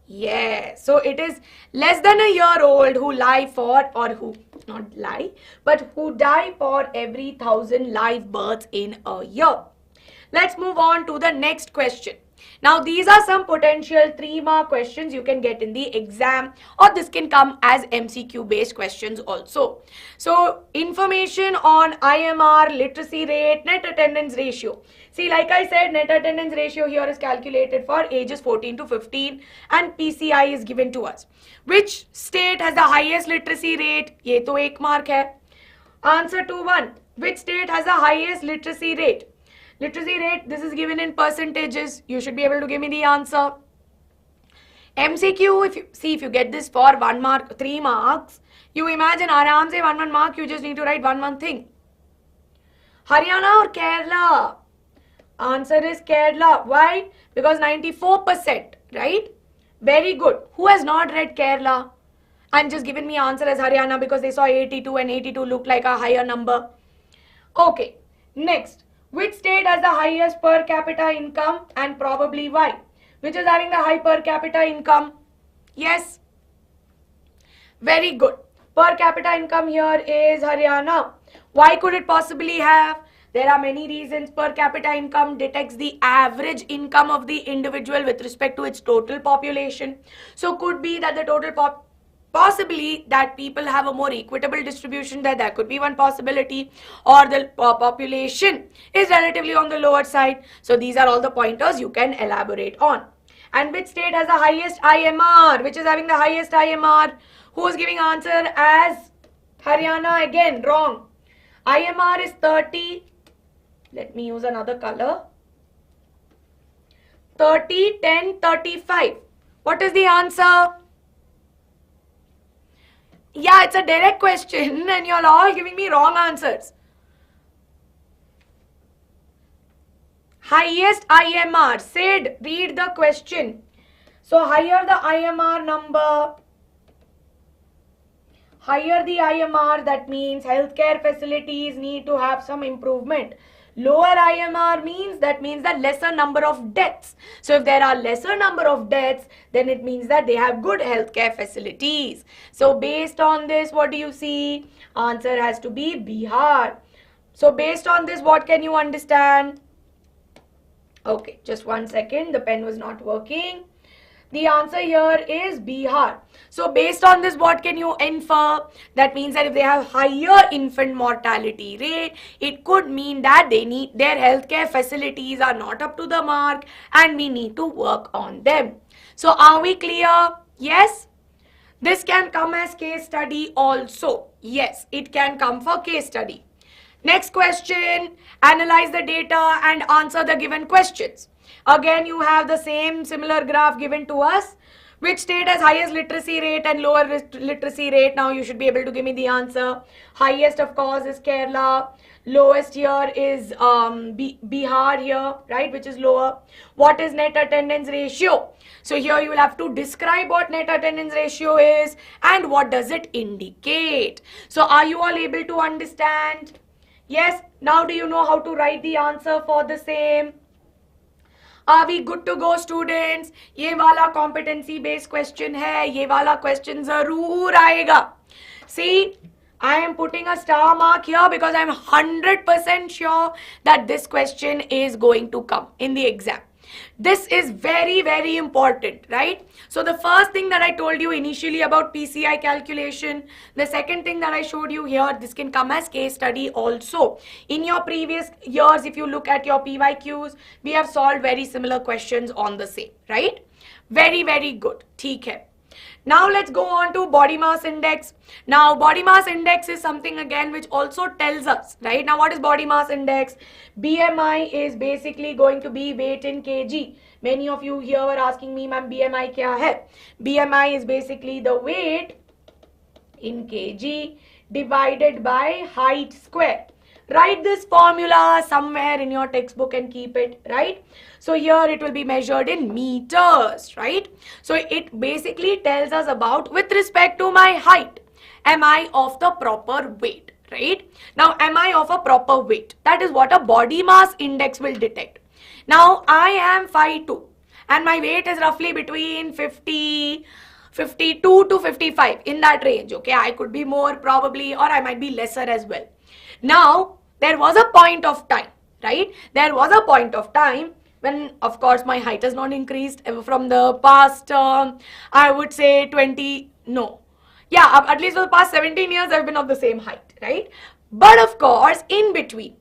Yes. So it is less than a year old who lie for, or who, not lie, but who die for every 1,000 live births in a year. Let's move on to the next question. Now, these are some potential 3-mark questions you can get in the exam, or this can come as MCQ based questions also. So, information on IMR, literacy rate, net attendance ratio. See, like I said, net attendance ratio here is calculated for ages 14 to 15 and PCI is given to us. Which state has the highest literacy rate? Ye to 1 mark hai. Answer to 1. Which state has the highest literacy rate? Literacy rate, this is given in percentages. You should be able to give me the answer. MCQ, if you get this for 1 mark, 3 marks, you imagine aram se 1 mark, you just need to write one thing. Haryana or Kerala? Answer is Kerala. Why? Because 94%, right? Very good. Who has not read Kerala? And just given me answer as Haryana because they saw 82 and 82 looked like a higher number. Okay, next. Which state has the highest per capita income and probably why? Which is having the high per capita income? Yes. Very good. Per capita income here is Haryana. Why could it possibly have? There are many reasons. Per capita income detects the average income of the individual with respect to its total population. So could be that the total possibly that people have a more equitable distribution, that could be one possibility, or the population is relatively on the lower side. So these are all the pointers you can elaborate on. And which state has the highest IMR? Which is having the highest IMR? Who is giving answer as Haryana? Again, wrong. IMR is 30. Let me use another color. 30, 10, 35. What is the answer? Yeah, it's a direct question and you're all giving me wrong answers. Highest IMR. Sid, read the question. So higher the IMR number, higher the IMR, that means healthcare facilities need to have some improvement. Lower IMR means that lesser number of deaths. So if there are lesser number of deaths, then it means that they have good healthcare facilities. So based on this, what do you see? Answer has to be Bihar. So based on this, what can you understand? Okay, just 1 second. The pen was not working. The answer here is Bihar. So based on this, what can you infer? That means that if they have higher infant mortality rate, it could mean that their healthcare facilities are not up to the mark and we need to work on them. So are we clear? Yes? This can come as case study also. Yes, it can come for case study. Next question, analyze the data and answer the given questions. Again, you have the same similar graph given to us Which state has highest literacy rate and lower literacy rate? Now you should be able to give me the answer. Highest, of course, is Kerala. Lowest here is Bihar here, right, which is lower. What is net attendance ratio? So here you will have to describe what net attendance ratio is and what does it indicate. So are you all able to understand? Yes. Now do you know how to write the answer for the same? Are we good to go, students? ये वाला competency based question है, ये वाला question जरूर आएगा. See, I am putting a star mark here because I am 100% sure that this question is going to come in the exam. This is very, very important, right? So the first thing that I told you initially about PCI calculation, the second thing that I showed you here, this can come as case study also. In your previous years, if you look at your PYQs, we have solved very similar questions on the same, right? Very, very good. ठीक है. Now let's go on to body mass index. Now body mass index is something again which also tells us, right? Now what is body mass index? BMI is basically going to be weight in kg. Many of you here were asking me, ma'am, BMI kya hai? BMI is basically the weight in kg divided by height square. Write this formula somewhere in your textbook and keep it, right? So here it will be measured in meters, right? So it basically tells us about, with respect to my height, am I of the proper weight, right? Now, am I of a proper weight? That is what a body mass index will detect. Now, I am 5'2" and my weight is roughly between 52 to 55, in that range, okay? I could be more probably, or I might be lesser as well. Now, there was a point of time, right? There was a point of time when, of course, my height has not increased from the past, I would say at least for the past 17 years, I've been of the same height, right? But of course, in between,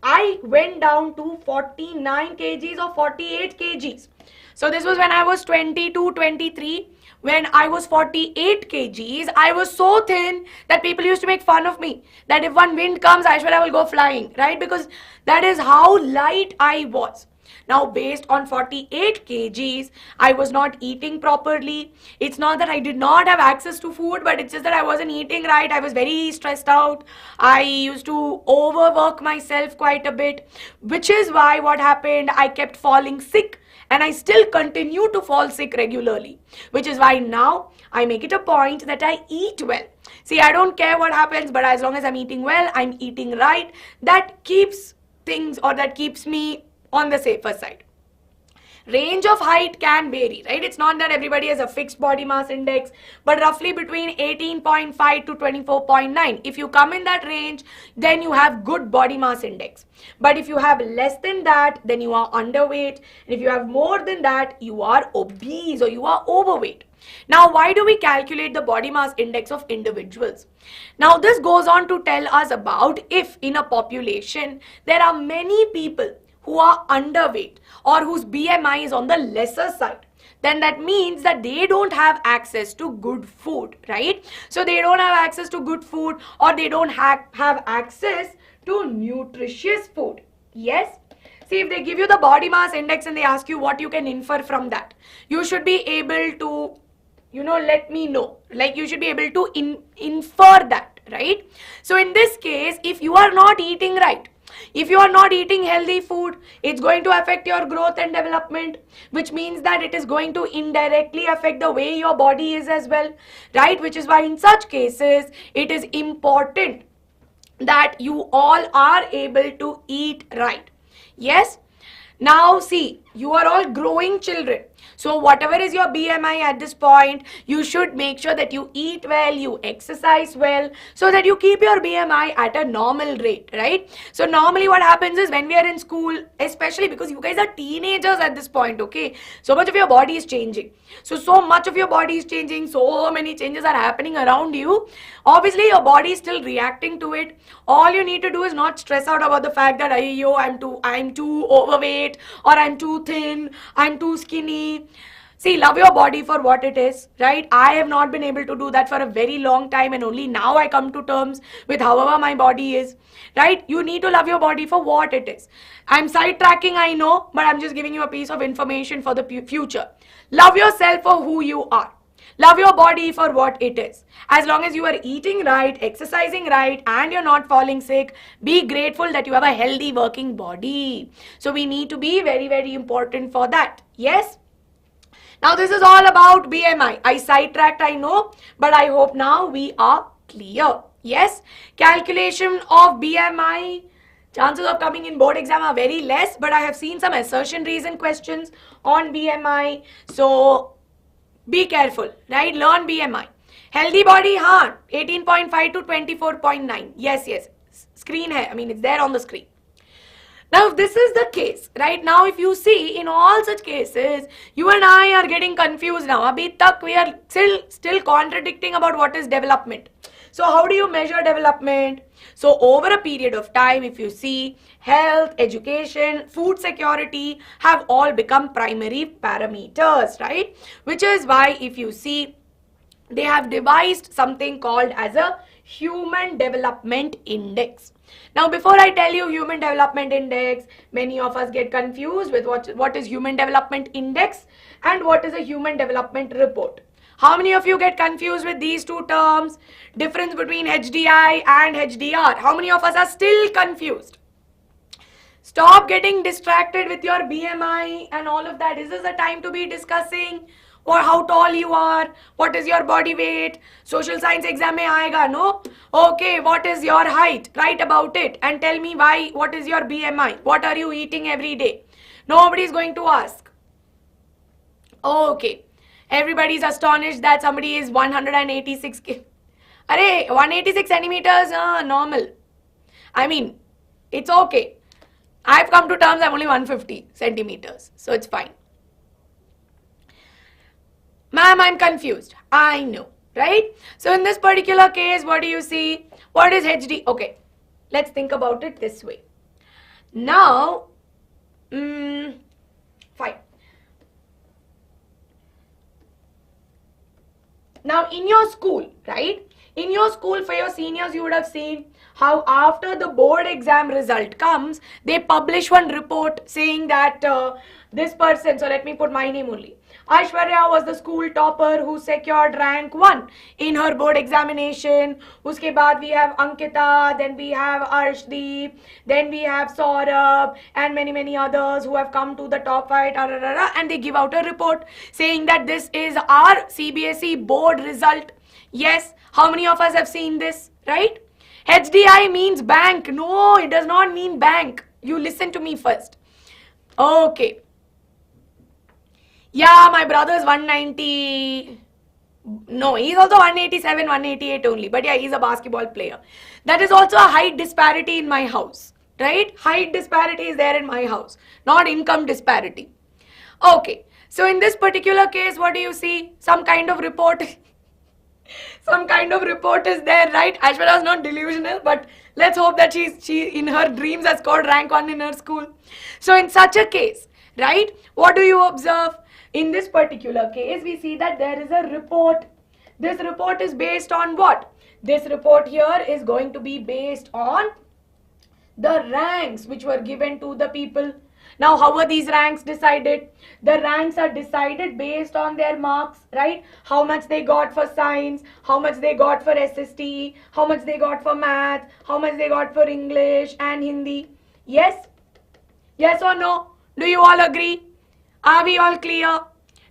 I went down to 49 kgs or 48 kgs. So this was when I was 22, 23. When I was 48 kgs, I was so thin that people used to make fun of me. That if one wind comes, I will go flying, right? Because that is how light I was. Now, based on 48 kgs, I was not eating properly. It's not that I did not have access to food, but it's just that I wasn't eating right. I was very stressed out. I used to overwork myself quite a bit, which is why what happened, I kept falling sick. And I still continue to fall sick regularly, which is why now I make it a point that I eat well. See, I don't care what happens, but as long as I'm eating well, I'm eating right, that keeps things, or that keeps me on the safer side. Range of height can vary, right? It's not that everybody has a fixed body mass index, but roughly between 18.5 to 24.9. If you come in that range, then you have good body mass index. But if you have less than that, then you are underweight. And if you have more than that, you are obese or you are overweight. Now, why do we calculate the body mass index of individuals? Now, this goes on to tell us about if in a population, there are many people who are underweight or whose BMI is on the lesser side, then that means that they don't have access to good food, right? So they don't have access to good food, or they don't have access to nutritious food. Yes? See, if they give you the body mass index and they ask you what you can infer from that, you should be able to, let me know. Like, you should be able to infer that, right? So in this case, if you are not eating right, if you are not eating healthy food, it's going to affect your growth and development, which means that it is going to indirectly affect the way your body is as well, right? Which is why in such cases, it is important that you all are able to eat right. Yes? Now see, you are all growing children. So whatever is your BMI at this point, you should make sure that you eat well, you exercise well, so that you keep your BMI at a normal rate, right? So normally what happens is when we are in school, especially because you guys are teenagers at this point, okay? So much of your body is changing. So much of your body is changing, so many changes are happening around you. Obviously, your body is still reacting to it. All you need to do is not stress out about the fact that I'm too overweight, or I'm too thin, I'm too skinny. See, love your body for what it is, right? I have not been able to do that for a very long time, and only now I come to terms with however my body is, right? You need to love your body for what it is. I'm sidetracking, I know, but I'm just giving you a piece of information for the future. Love yourself for who you are. Love your body for what it is. As long as you are eating right, exercising right, and you're not falling sick, be grateful that you have a healthy working body. So we need to be very, very important for that. Yes? Now this is all about BMI. I sidetracked, I know, but I hope now we are clear. Yes? Calculation of BMI. Chances of coming in board exam are very less, but I have seen some assertion reason questions on BMI. So be careful, right? Learn BMI. Healthy body, 18.5 to 24.9. Yes, yes. Screen hai. I mean, it's there on the screen. Now, if this is the case, right now, if you see in all such cases, you and I are getting confused now. Abhi tak we are still contradicting about what is development. So, how do you measure development? So, over a period of time, if you see, health, education, food security have all become primary parameters, right? Which is why if you see, they have devised something called as a Human Development Index. Now, before I tell you Human Development Index, many of us get confused with what is Human Development Index and what is a Human Development Report. How many of you get confused with these two terms? Difference between HDI and HDR. How many of us are still confused? Stop getting distracted with your BMI and all of that. This is the time to be discussing or how tall you are, what is your body weight. Social science exam mein aayega, no? Okay, what is your height? Write about it and tell me why, what is your BMI? What are you eating every day? Nobody is going to ask. Okay, everybody is astonished that somebody is 186 kg. Arey, 186 centimeters, normal. I mean, it's okay. I've come to terms I'm only 150 centimeters, so it's fine. Ma'am, I'm confused. I know, right? So in this particular case, what do you see? What is HD? Okay, let's think about it this way. Now, fine. Now in your school, right? In your school for your seniors, you would have seen how after the board exam result comes, they publish one report saying that this person, so let me put my name only. Aishwarya was the school topper who secured rank 1 in her board examination. Uske baad we have Ankita, then we have Arshdeep, then we have Saurabh and many others who have come to the top 5 and they give out a report saying that this is our CBSE board result. Yes, how many of us have seen this, right? HDI means bank. No, it does not mean bank. You listen to me first. Okay. Yeah, my brother is 190. No, he's also 187, 188 only. But yeah, he's a basketball player. That is also a height disparity in my house, right? Height disparity is there in my house, not income disparity. Okay, so in this particular case, what do you see? Some kind of report. Some kind of report is there, right? Aishwarya is not delusional, but let's hope that she in her dreams has scored rank 1 in her school. So in such a case, right, what do you observe? In this particular case, we see that there is a report. This report is based on what? This report here is going to be based on the ranks which were given to the people. Now, how are these ranks decided? The ranks are decided based on their marks, right? How much they got for science, how much they got for SST, how much they got for math, how much they got for English and Hindi. Yes? Yes or no? Do you all agree? Are we all clear?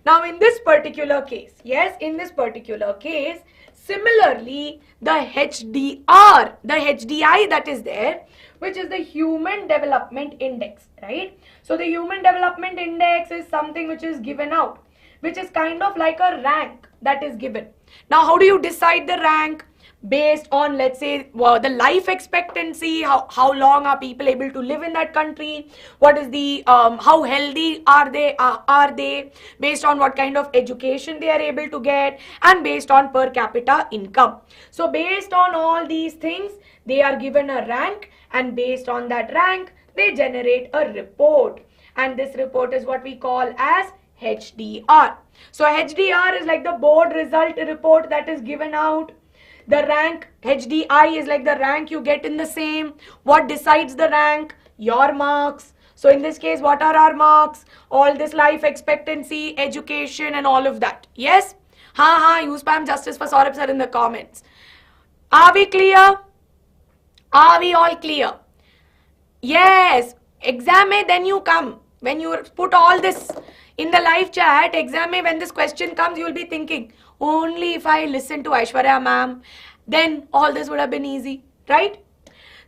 Now, in this particular case, yes, in this particular case, similarly, the HDR, the HDI that is there, which is the Human Development Index, right? So the Human Development Index is something which is given out, which is kind of like a rank that is given. Now, how do you decide the rank? Based on, let's say, the life expectancy, how long are people able to live in that country, what is the, how healthy are they, based on what kind of education they are able to get, and based on per capita income. So based on all these things, they are given a rank, and based on that rank, they generate a report. And this report is what we call as HDR. So HDR is like the board result report that is given out. The rank, HDI is like the rank you get in the same. What decides the rank? Your marks. So in this case, what are our marks? All this life expectancy, education and all of that. Yes? You spam justice for Saurabh sir in the comments. Are we clear? Are we all clear? Yes. Exam mein then you come. When you put all this in the live chat, exam mein when this question comes, you will be thinking, only if I listen to Aishwarya ma'am, then all this would have been easy, right?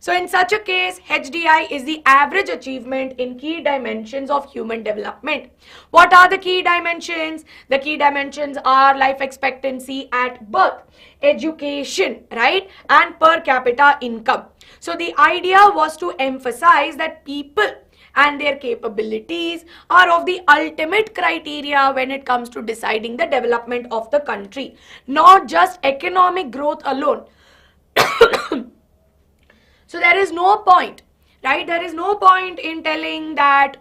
So in such a case, HDI is the average achievement in key dimensions of human development. What are the key dimensions? The key dimensions are life expectancy at birth, education, right? And per capita income. So the idea was to emphasize that people and their capabilities are of the ultimate criteria when it comes to deciding the development of the country, not just economic growth alone. So there is no point, right? There is no point in telling that,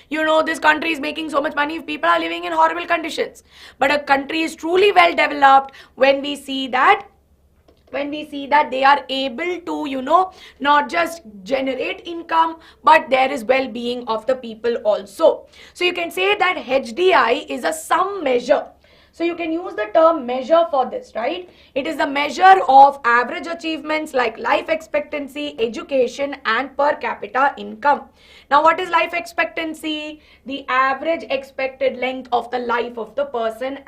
you know, this country is making so much money if people are living in horrible conditions. But a country is truly well developed when we see that they are able to, you know, not just generate income, but there is well-being of the people also. So you can say that HDI is a sum measure. So you can use the term measure for this, right? It is the measure of average achievements like life expectancy, education and per capita income. Now what is life expectancy? The average expected length of the life of the person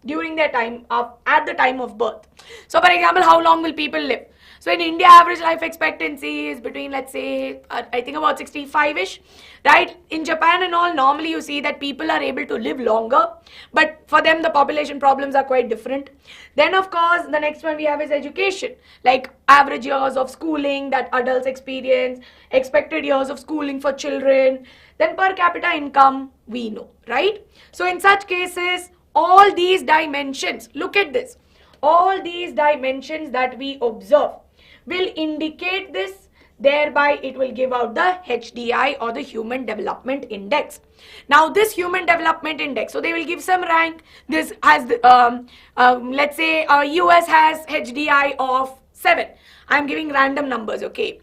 during their time at the time of birth. So for example, how long will people live? So in India, average life expectancy is between, let's say, I think about 65-ish, right? In Japan and all, normally you see that people are able to live longer, but for them, the population problems are quite different. Then, of course, the next one we have is education, like average years of schooling that adults experience, expected years of schooling for children, then per capita income, we know, right? So in such cases, all these dimensions, look at this, all these dimensions that we observe will indicate this, thereby it will give out the HDI or the Human Development Index. Now this Human Development Index, so they will give some rank. This has, let's say US has HDI of 7. I'm giving random numbers, okay.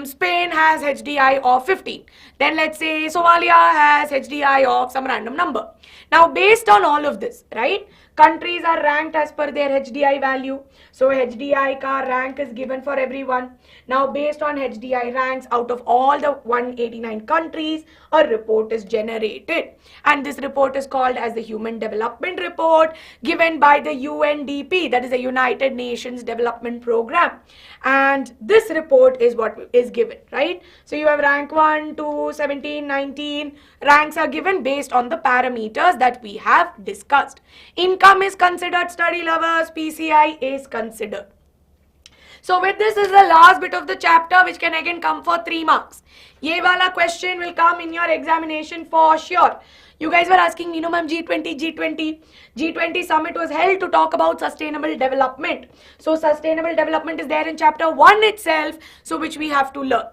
Spain has HDI of 15. Then let's say Somalia has HDI of some random number. Now based on all of this, right, countries are ranked as per their HDI value. So HDI ka rank is given for everyone. Now based on HDI ranks, out of all the 189 countries, a report is generated. And this report is called as the Human Development Report, given by the UNDP, that is the United Nations Development Program. And this report is what is given, right? So you have rank 1, 2, 17, 19. Ranks are given based on the parameters that we have discussed. Income is considered, study lovers, PCI is considered. So with this is the last bit of the chapter, which can again come for 3 marks. Ye wala question will come in your examination for sure. You guys were asking, you know, ma'am, G20 summit was held to talk about sustainable development. So sustainable development is there in chapter 1 itself, so which we have to learn.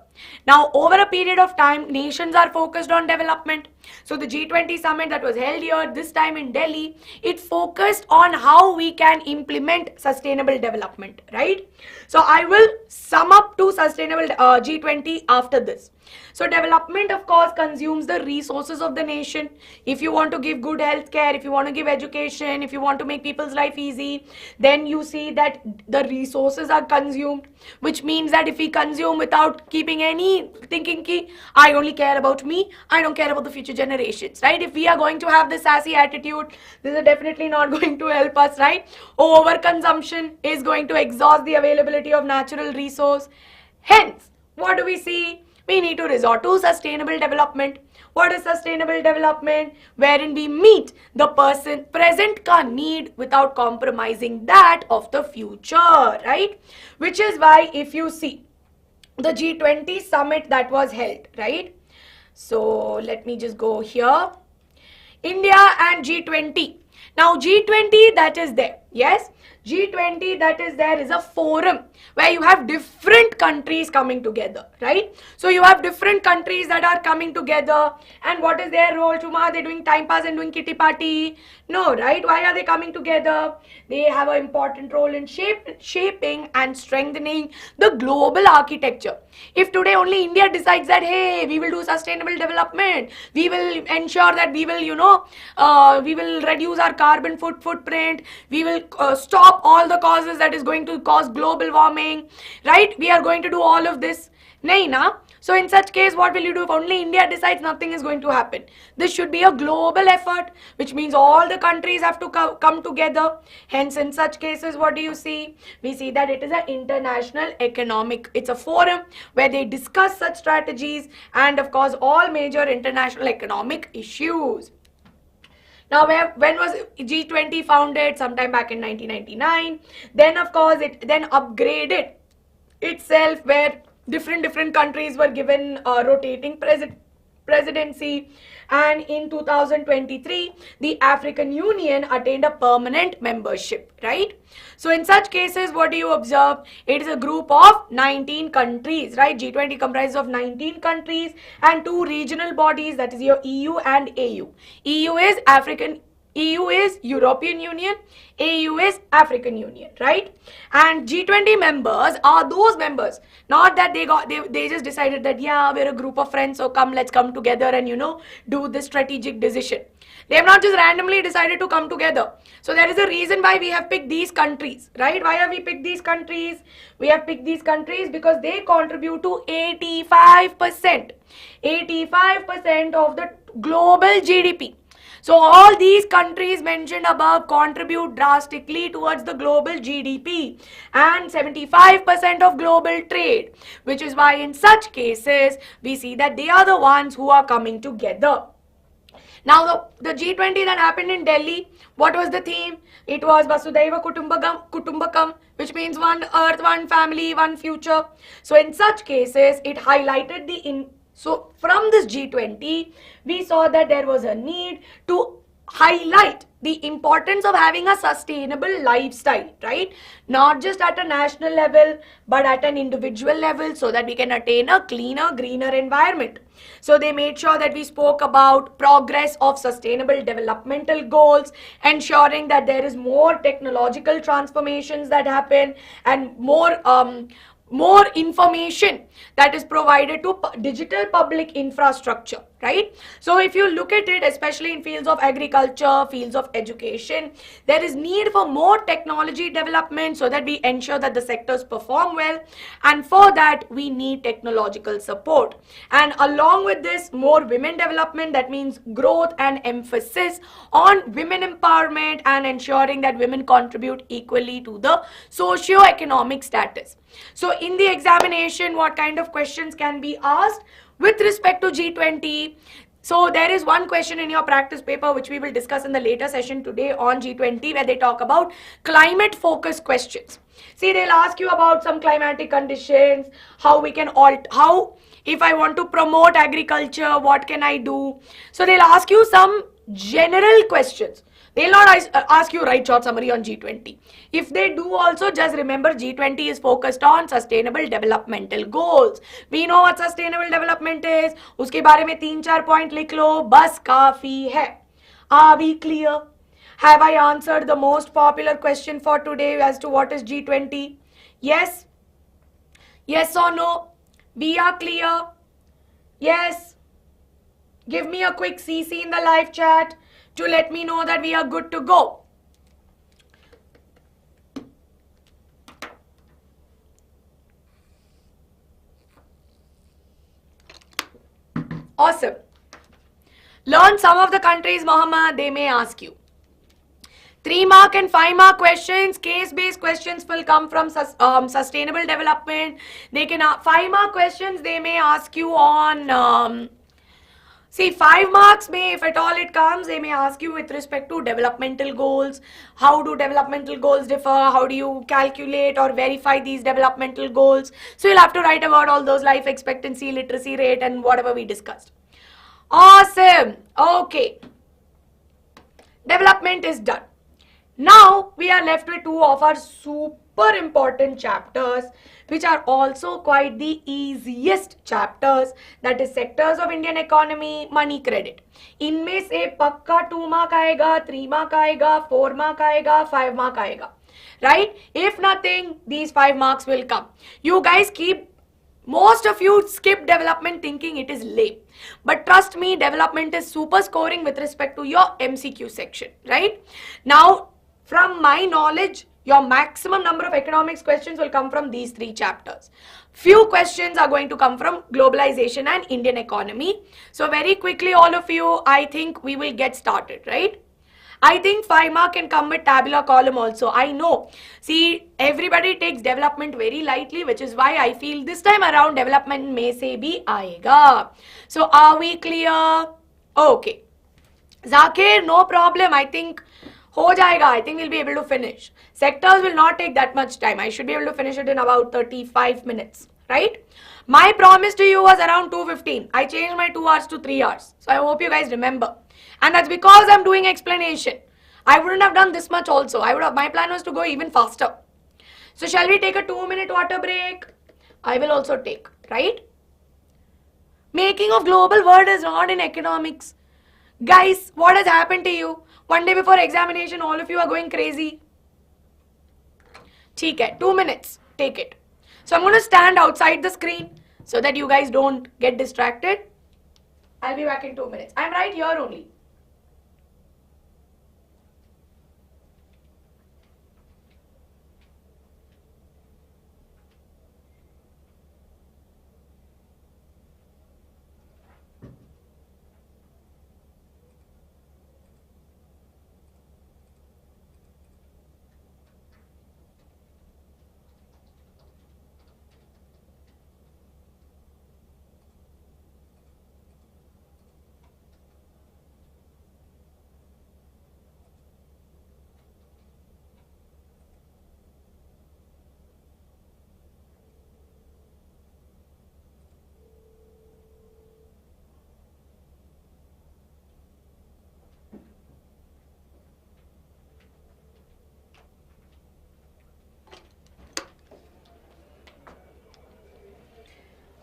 Now, over a period of time, nations are focused on development. So the G20 summit that was held here this time in Delhi, it focused on how we can implement sustainable development, right? So I will sum up to sustainable G20 after this. So development, of course, consumes the resources of the nation. If you want to give good health care, if you want to give education, if you want to make people's life easy, then you see that the resources are consumed, which means that if we consume without keeping any thinking ki, I only care about me, I don't care about the future generations, right? If we are going to have this sassy attitude, this is definitely not going to help us, right? Overconsumption is going to exhaust the availability of natural resource. Hence, what do we see? We need to resort to sustainable development. What is sustainable development? Wherein we meet the present ka need without compromising that of the future, right? Which is why if you see the G20 summit that was held, right? So let me just go here. India and G20. Now G20 that is there. Yes, G20, that is, there is a forum where you have different countries coming together, right? So you have different countries that are coming together, and what is their role? Chuma, they're doing time pass and doing kitty party? No, right? Why are they coming together? They have an important role in shaping and strengthening the global architecture. If today only India decides that, hey, we will do sustainable development, we will ensure that we will, we will reduce our carbon footprint, we will stop all the causes that is going to cause global warming, right? We are going to do all of this. Nahi na? So in such case, what will you do? If only India decides, nothing is going to happen. This should be a global effort, which means all the countries have to come together. Hence, in such cases, what do you see? We see that it is an international economic, it's a forum where they discuss such strategies and, of course, all major international economic issues. Now, when was G20 founded? Sometime back in 1999. Then, of course, it then upgraded itself, where different countries were given rotating presidency, and in 2023 the African Union attained a permanent membership, right? So in such cases, what do you observe? It is a group of 19 countries, right? G20 comprises of 19 countries and 2 regional bodies, that is your EU and AU. EU is European Union, AU is African Union, right? And G20 members are those members, not that they just decided that, yeah, we're a group of friends, so let's come together and, do this strategic decision. They have not just randomly decided to come together. So there is a reason why we have picked these countries, right? Why have we picked these countries? We have picked these countries because they contribute to 85% of the global GDP. So all these countries mentioned above contribute drastically towards the global GDP and 75% of global trade, which is why in such cases we see that they are the ones who are coming together. Now the G20 that happened in Delhi, what was the theme? It was Vasudhaiva Kutumbakam, which means one earth, one family, one future. So in such cases, it highlighted so from this G20, we saw that there was a need to highlight the importance of having a sustainable lifestyle, right? Not just at a national level, but at an individual level, so that we can attain a cleaner, greener environment. So they made sure that we spoke about progress of sustainable developmental goals, ensuring that there is more technological transformations that happen and more information that is provided to digital public infrastructure, right? So if you look at it, especially in fields of agriculture, fields of education, there is need for more technology development so that we ensure that the sectors perform well, and for that we need technological support. And along with this, more women development, that means growth and emphasis on women empowerment and ensuring that women contribute equally to the socio-economic status. So in the examination, what kind of questions can be asked with respect to G20? So there is one question in your practice paper which we will discuss in the later session today on G20, where they talk about climate focused questions. See, they'll ask you about some climatic conditions, how we can if I want to promote agriculture, what can I do? So they'll ask you some general questions. They'll not ask you write short summary on G20. If they do also, just remember G20 is focused on sustainable developmental goals. We know what sustainable development is. उसके बारे में 3-4 point लिख लो, बस काफी है. Are we clear? Have I answered the most popular question for today as to what is G20? Yes? Yes or no? We are clear? Yes? Give me a quick CC in the live chat to let me know that we are good to go. Awesome. Learn some of the countries, Maha, they may ask you. 3-mark and 5-mark questions, case-based questions will come from sustainable development. They can 5-mark questions, they may ask you on see, 5 marks may, if at all it comes, they may ask you with respect to developmental goals. How do developmental goals differ? How do you calculate or verify these developmental goals? So you'll have to write about all those: life expectancy, literacy rate, and whatever we discussed. Awesome. Okay. Development is done. Now we are left with two of our super important chapters, which are also quite the easiest chapters, that is sectors of Indian economy, money credit. इनमें से पक्का 2 mark आएगा, 3 mark आएगा, 4 mark आएगा, 5 mark आएगा, right? If nothing, these 5 marks will come. You guys most of you skip development thinking it is lame. But trust me, development is super scoring with respect to your MCQ section, right? Now, from my knowledge, your maximum number of economics questions will come from these 3 chapters. Few questions are going to come from globalization and Indian economy. So very quickly, all of you, I think we will get started, right? I think 5 mark can come with tabular column also. I know. See, everybody takes development very lightly, which is why I feel this time around development may say bhi aayega. So are we clear? Okay. Zakir, no problem. I think ho jayega. I think we'll be able to finish. Sectors will not take that much time. I should be able to finish it in about 35 minutes, right? My promise to you was around 2:15. I changed my 2 hours to 3 hours. So I hope you guys remember. And that's because I'm doing explanation. I wouldn't have done this much also. My plan was to go even faster. So shall we take a 2-minute water break? I will also take, right? Making of global world is not in economics. Guys, what has happened to you? One day before examination, all of you are going crazy. ठीक है, 2 minutes. Take it. So I'm going to stand outside the screen so that you guys don't get distracted. I'll be back in 2 minutes. I'm right here only.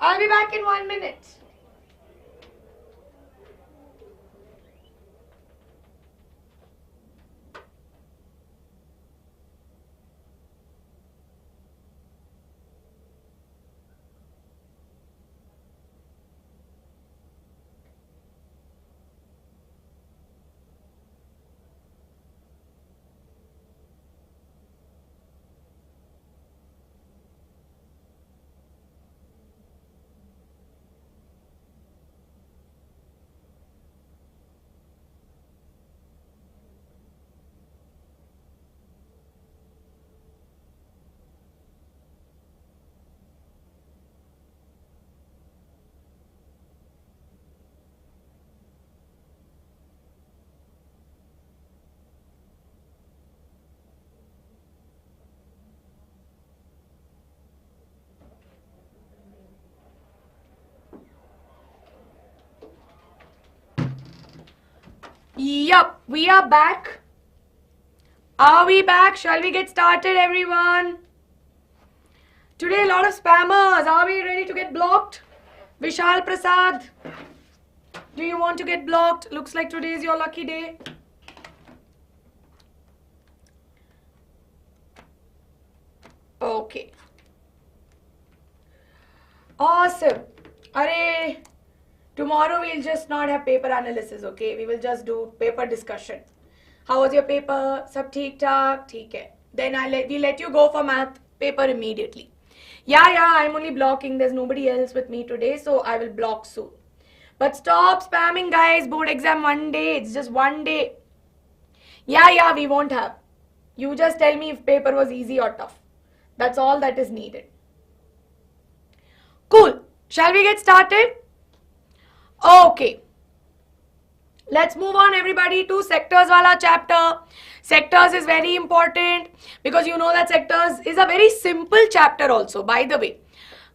I'll be back in 1 minute. Yup, we are back. Are we back? Shall we get started, everyone? Today, a lot of spammers. Are we ready to get blocked? Vishal Prasad, do you want to get blocked? Looks like today is your lucky day. Okay. Awesome. Array. Tomorrow we'll just not have paper analysis, okay? We will just do paper discussion. How was your paper? Sab theek thak? Theek hai. Then we let you go for math paper immediately. Yeah, I'm only blocking. There's nobody else with me today, so I will block soon. But stop spamming, guys. Board exam one day. It's just one day. Yeah, we won't have. You just tell me if paper was easy or tough. That's all that is needed. Cool. Shall we get started? Okay. Let's move on, everybody, to sectors wala chapter. Sectors is very important because you know that sectors is a very simple chapter also, by the way.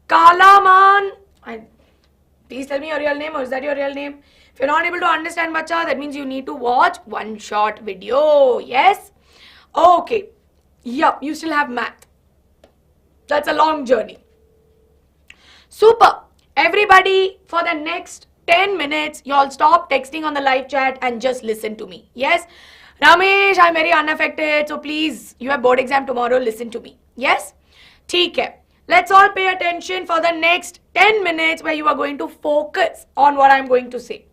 Kalaman, please tell me your real name, or is that your real name? If you're not able to understand bacha, that means you need to watch one short video. Yes? Okay. Yup, you still have math. That's a long journey. Super. Everybody, for the next 10 minutes, you all stop texting on the live chat and just listen to me. Yes? Ramesh, I'm very unaffected, so please, you have board exam tomorrow, listen to me. Yes? ठीक है. Let's all pay attention for the next 10 minutes where you are going to focus on what I'm going to say.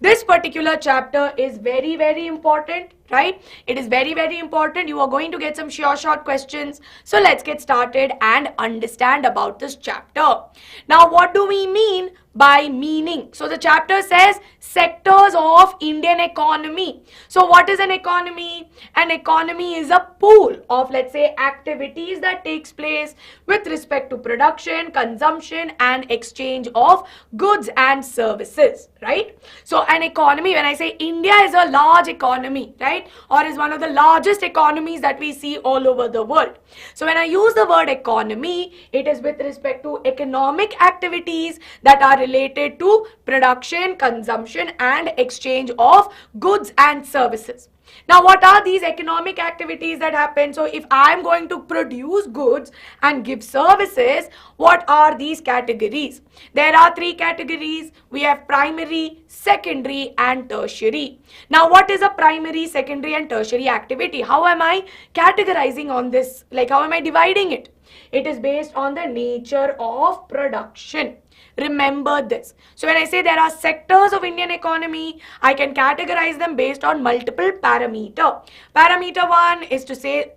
This particular chapter is very, very important, right? It is very, very important. You are going to get some short questions. So let's get started and understand about this chapter. Now, what do we mean by meaning? So the chapter says sectors of Indian economy. So what is an economy? An economy is a pool of, let's say, activities that takes place with respect to production, consumption and exchange of goods and services, right? So an economy, when I say India is a large economy, right? Or is one of the largest economies that we see all over the world. So when I use the word economy, it is with respect to economic activities that are related to production, consumption and exchange of goods and services. Now, what are these economic activities that happen? So, if I am going to produce goods and give services, what are these categories? There are three categories. We have primary, secondary and tertiary. Now, what is a primary, secondary and tertiary activity? How am I categorizing on this? Like, how am I dividing it? It is based on the nature of production. Remember this. So when I say there are sectors of Indian economy, I can categorize them based on multiple parameter. Parameter 1 is to say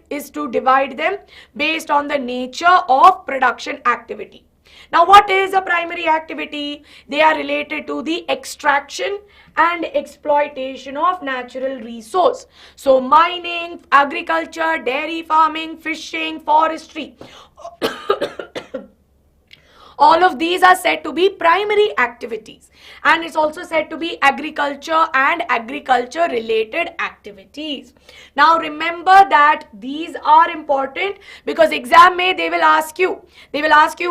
is to divide them based on the nature of production activity. Now, what is a primary activity? They are related to the extraction and exploitation of natural resource. So, mining, agriculture, dairy farming, fishing, forestry. All of these are said to be primary activities, and it's also said to be agriculture and agriculture related activities. Now remember that these are important because exam may they will ask you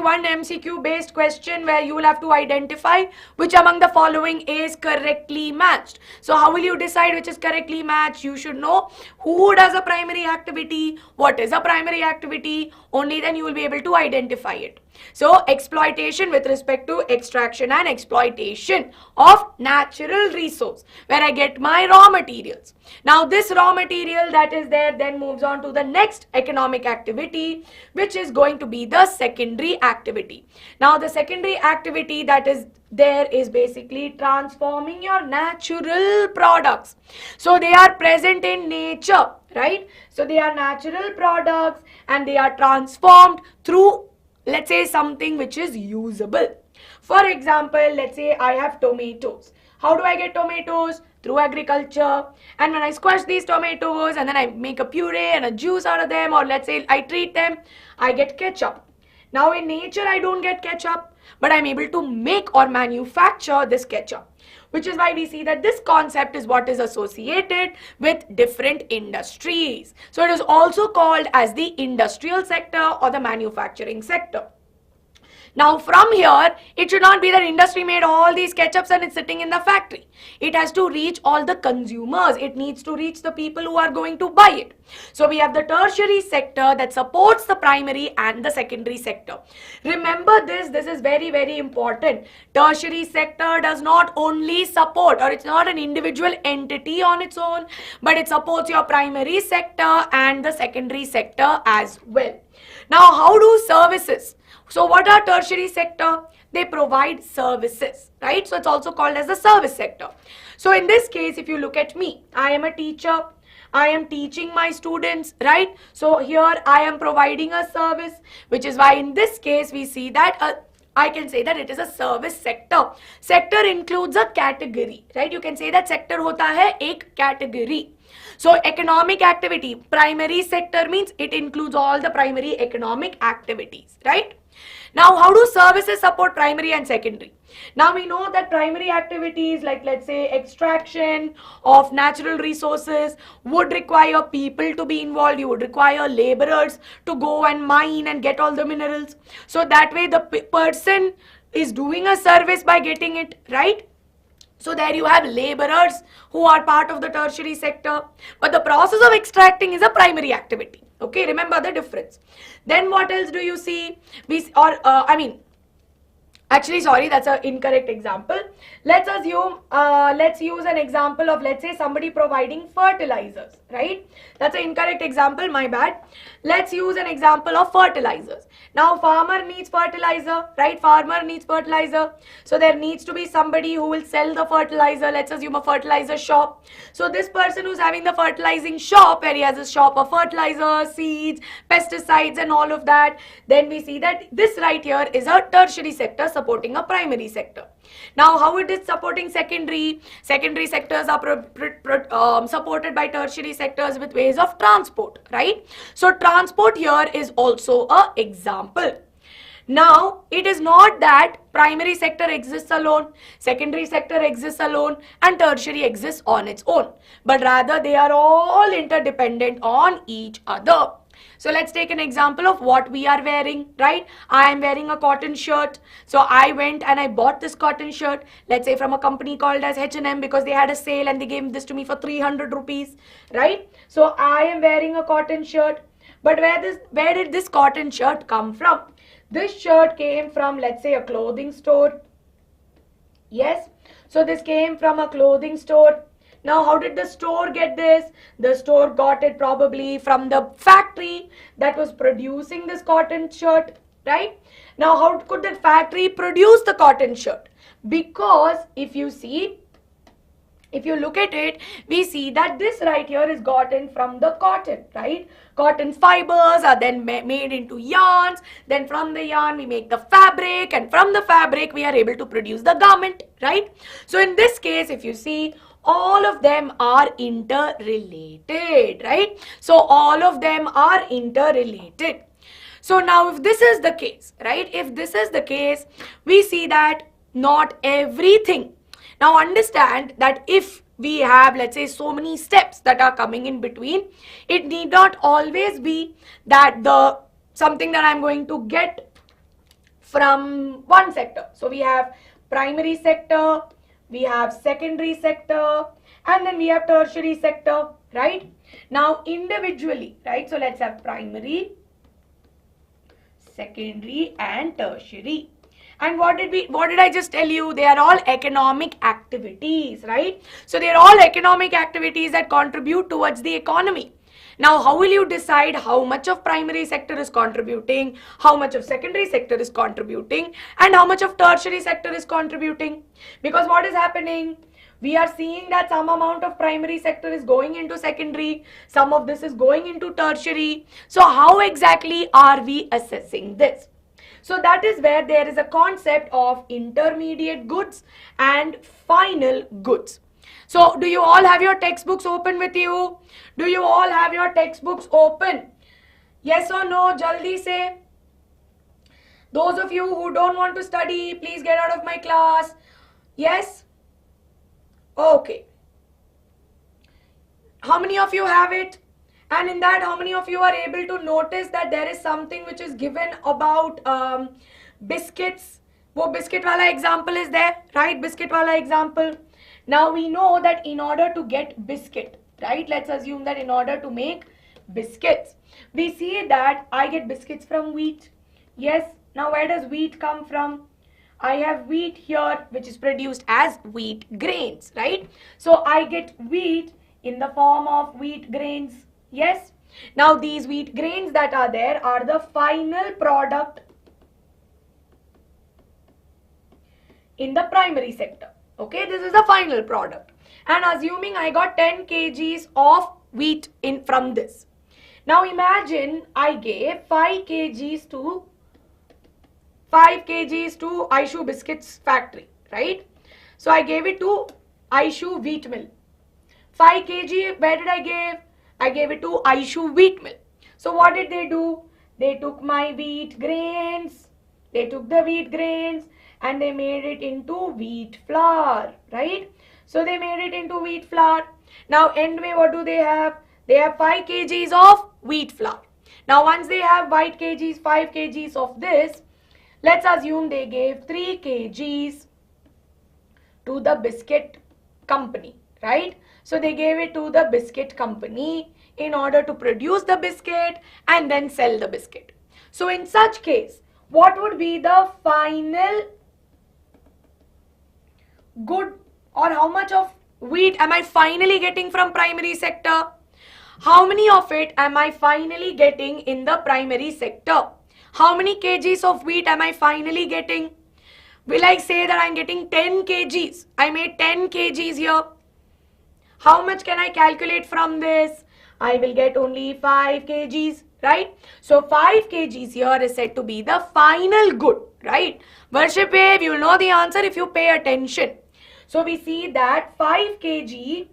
one MCQ based question where you will have to identify which among the following is correctly matched. So how will you decide which is correctly matched? You should know who does a primary activity, what is a primary activity, only then you will be able to identify it. So exploitation with respect to extraction and exploitation of natural resource, where I get my raw materials. Now this raw material that is there then moves on to the next economic activity, which is going to be the secondary activity. Now the secondary activity that is there is basically transforming your natural products. So they are present in nature, right? So they are natural products and they are transformed through, let's say, something which is usable. For example, let's say I have tomatoes. How do I get tomatoes? Through agriculture. And when I squash these tomatoes and then I make a puree and a juice out of them, or let's say I treat them, I get ketchup. Now in nature I don't get ketchup, but I'm able to make or manufacture this ketchup, which is why we see that this concept is what is associated with different industries. So it is also called as the industrial sector or the manufacturing sector. Now from here, it should not be that industry made all these ketchups and it's sitting in the factory. It has to reach all the consumers. It needs to reach the people who are going to buy it. So we have the tertiary sector that supports the primary and the secondary sector. Remember this is very, very important. Tertiary sector does not only support, or it's not an individual entity on its own, but it supports your primary sector and the secondary sector as well. Now, how do services? So what are tertiary sector? They provide services, right? So it's also called as the service sector. So in this case, if you look at me, I am a teacher. I am teaching my students, right? So here I am providing a service, which is why in this case we see that I can say that it is a service sector. Sector includes a category, right? You can say that sector hota hai ek category. So economic activity, primary sector means it includes all the primary economic activities, right? Now, how do services support primary and secondary? Now, we know that primary activities like, let's say, extraction of natural resources would require people to be involved. You would require laborers to go and mine and get all the minerals. So that way the person is doing a service by getting it, right? So there you have laborers who are part of the tertiary sector, but the process of extracting is a primary activity. Okay, remember the difference. Then what else do you see? Actually, sorry, that's an incorrect example. Let's assume, let's use an example of, let's say, somebody providing fertilizers, right? That's an incorrect example, my bad. Let's use an example of fertilizers. Now, farmer needs fertilizer, right? Farmer needs fertilizer. So there needs to be somebody who will sell the fertilizer. Let's assume a fertilizer shop. So this person who's having the fertilizing shop, where he has a shop of fertilizer, seeds, pesticides and all of that, then we see that this right here is a tertiary sector supporting a primary sector. Now, how it is supporting secondary? Secondary sectors are supported by tertiary sectors with ways of transport, right? So transport here is also a example. Now, it is not that primary sector exists alone, secondary sector exists alone, and tertiary exists on its own, but rather they are all interdependent on each other. So let's take an example of what we are wearing, right? I am wearing a cotton shirt. So I went and I bought this cotton shirt, let's say from a company called as H&M, because they had a sale and they gave this to me for 300 rupees, right? So I am wearing a cotton shirt. But where did this cotton shirt come from? This shirt came from, let's say, a clothing store. Yes. So this came from a clothing store. Now, how did the store get this? The store got it probably from the factory that was producing this cotton shirt, right? Now, how could that factory produce the cotton shirt? Because if you see, if you look at it, we see that this right here is gotten from the cotton, right? Cotton fibers are then made into yarns. Then from the yarn, we make the fabric. And from the fabric, we are able to produce the garment, right? So in this case, if you see, all of them are interrelated, right? So all of them are interrelated. So now if this is the case, right? If this is the case, we see that not everything. Now understand that if we have, let's say, so many steps that are coming in between, it need not always be that something that I'm going to get from one sector. So we have primary sector, we have secondary sector, and then we have tertiary sector, right? Now individually, right? So let's have primary, secondary and tertiary. And what did I just tell you? They are all economic activities, right? So they are all economic activities that contribute towards the economy. Now, how will you decide how much of primary sector is contributing, how much of secondary sector is contributing, and how much of tertiary sector is contributing? Because what is happening? We are seeing that some amount of primary sector is going into secondary, some of this is going into tertiary. So how exactly are we assessing this? So that is where there is a concept of intermediate goods and final goods. So do you all have your textbooks open with you? Do you all have your textbooks open? Yes or no? Jaldi say. Those of you who don't want to study, please get out of my class. Yes? Okay. How many of you have it? And in that, how many of you are able to notice that there is something which is given about biscuits? Wo biscuit wala example is there, right? Biscuit wala example. Now we know that in order to get biscuit, right? Let's assume that in order to make biscuits, we see that I get biscuits from wheat. Yes. Now where does wheat come from? I have wheat here, which is produced as wheat grains, right? So I get wheat in the form of wheat grains. Yes. Now these wheat grains that are there are the final product in the primary sector. Okay, this is the final product. And assuming I got 10 kgs of wheat from this. Now imagine I gave 5 kgs to Aishu Biscuits factory, right? So I gave it to Aishu wheat mill. 5 kg, where did I give? I gave it to Aishu wheat mill. So what did they do? They took my wheat grains. They took the wheat grains and they made it into wheat flour, right? So they made it into wheat flour. Now end में what do they have? They have 5 kgs of wheat flour. Now once they have 5 kgs of this, let's assume they gave 3 kgs to the biscuit company, right? So they gave it to the biscuit company in order to produce the biscuit and then sell the biscuit. So in such case, what would be the final good, or how much of wheat am I finally getting from primary sector? How many of it am I finally getting in the primary sector? How many kgs of wheat am I finally getting? Will I say that I'm getting 10 kgs? I made 10 kgs here. How much can I calculate from this? I will get only 5 kgs, right? So 5 kgs here is said to be the final good, right? Worship wave, you will know the answer if you pay attention. So we see that 5 kg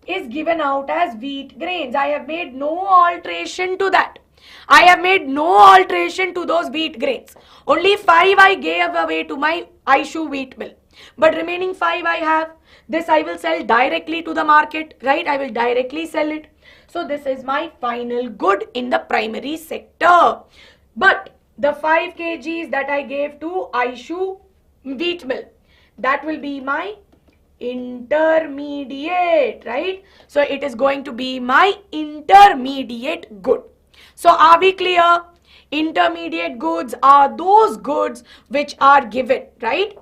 is given out as wheat grains. I have made no alteration to that. I have made no alteration to those wheat grains. Only 5 I gave away to my Aishu wheat mill. But remaining 5 I have. This I will sell directly to the market, right? I will directly sell it. So this is my final good in the primary sector. But the 5 kgs that I gave to Aishu wheat mill, that will be my intermediate, right? So it is going to be my intermediate good. So are we clear? Intermediate goods are those goods which are given, right?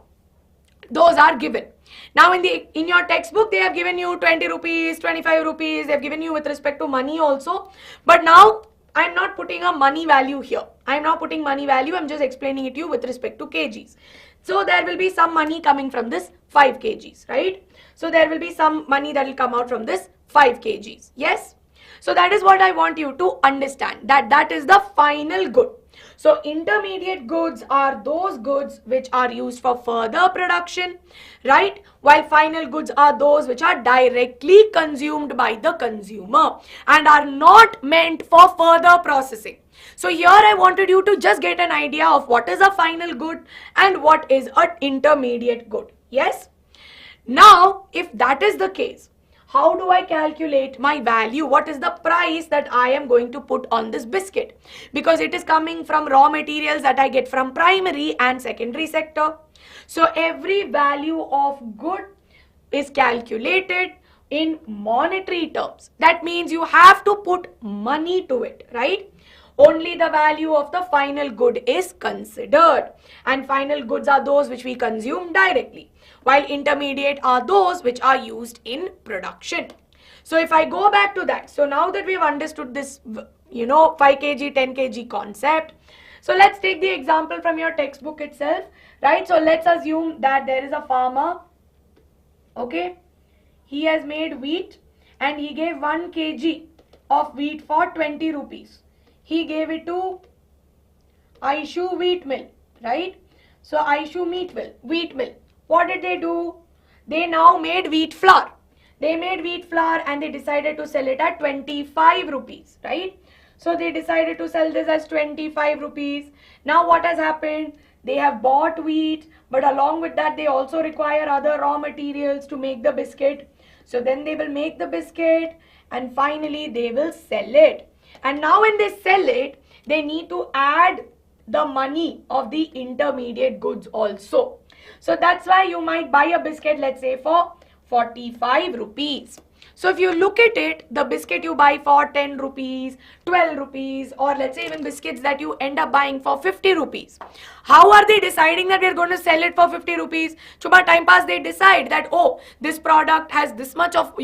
Those are given. Now in your textbook they have given you 20 rupees, 25 rupees, they have given you with respect to money also. But now I am not putting a money value here. I am not putting money value, I am just explaining it to you with respect to kgs. So there will be some money coming from this 5 kgs, right? So there will be some money that will come out from this 5 kgs. Yes? So that is what I want you to understand, that that is the final good. So intermediate goods are those goods which are used for further production, right? While final goods are those which are directly consumed by the consumer and are not meant for further processing. So here I wanted you to just get an idea of what is a final good and what is an intermediate good. Yes? Now, if that is the case, how do I calculate my value? What is the price that I am going to put on this biscuit? Because it is coming from raw materials that I get from primary and secondary sector. So every value of good is calculated in monetary terms. That means you have to put money to it, right? Only the value of the final good is considered, and final goods are those which we consume directly, while intermediate are those which are used in production. So if I go back to that, so now that we have understood this, 5 kg, 10 kg concept, so let's take the example from your textbook itself, right? So let's assume that there is a farmer, okay, he has made wheat and he gave 1 kg of wheat for 20 rupees. He gave it to Aishu wheat mill, right? So Aishu wheat mill. What did they do? They now made wheat flour. They made wheat flour and they decided to sell it at 25 rupees, right? So they decided to sell this as 25 rupees. Now what has happened? They have bought wheat, but along with that they also require other raw materials to make the biscuit. So then they will make the biscuit and finally they will sell it. And now when they sell it, they need to add the money of the intermediate goods also. So that's why you might buy a biscuit, let's say for 45 rupees. So if you look at it, the biscuit you buy for 10 rupees, 12 rupees, or let's say even biscuits that you end up buying for 50 rupees. How are they deciding that we're going to sell it for 50 rupees? Chuba time pass, they decide that, oh, this product has this much of,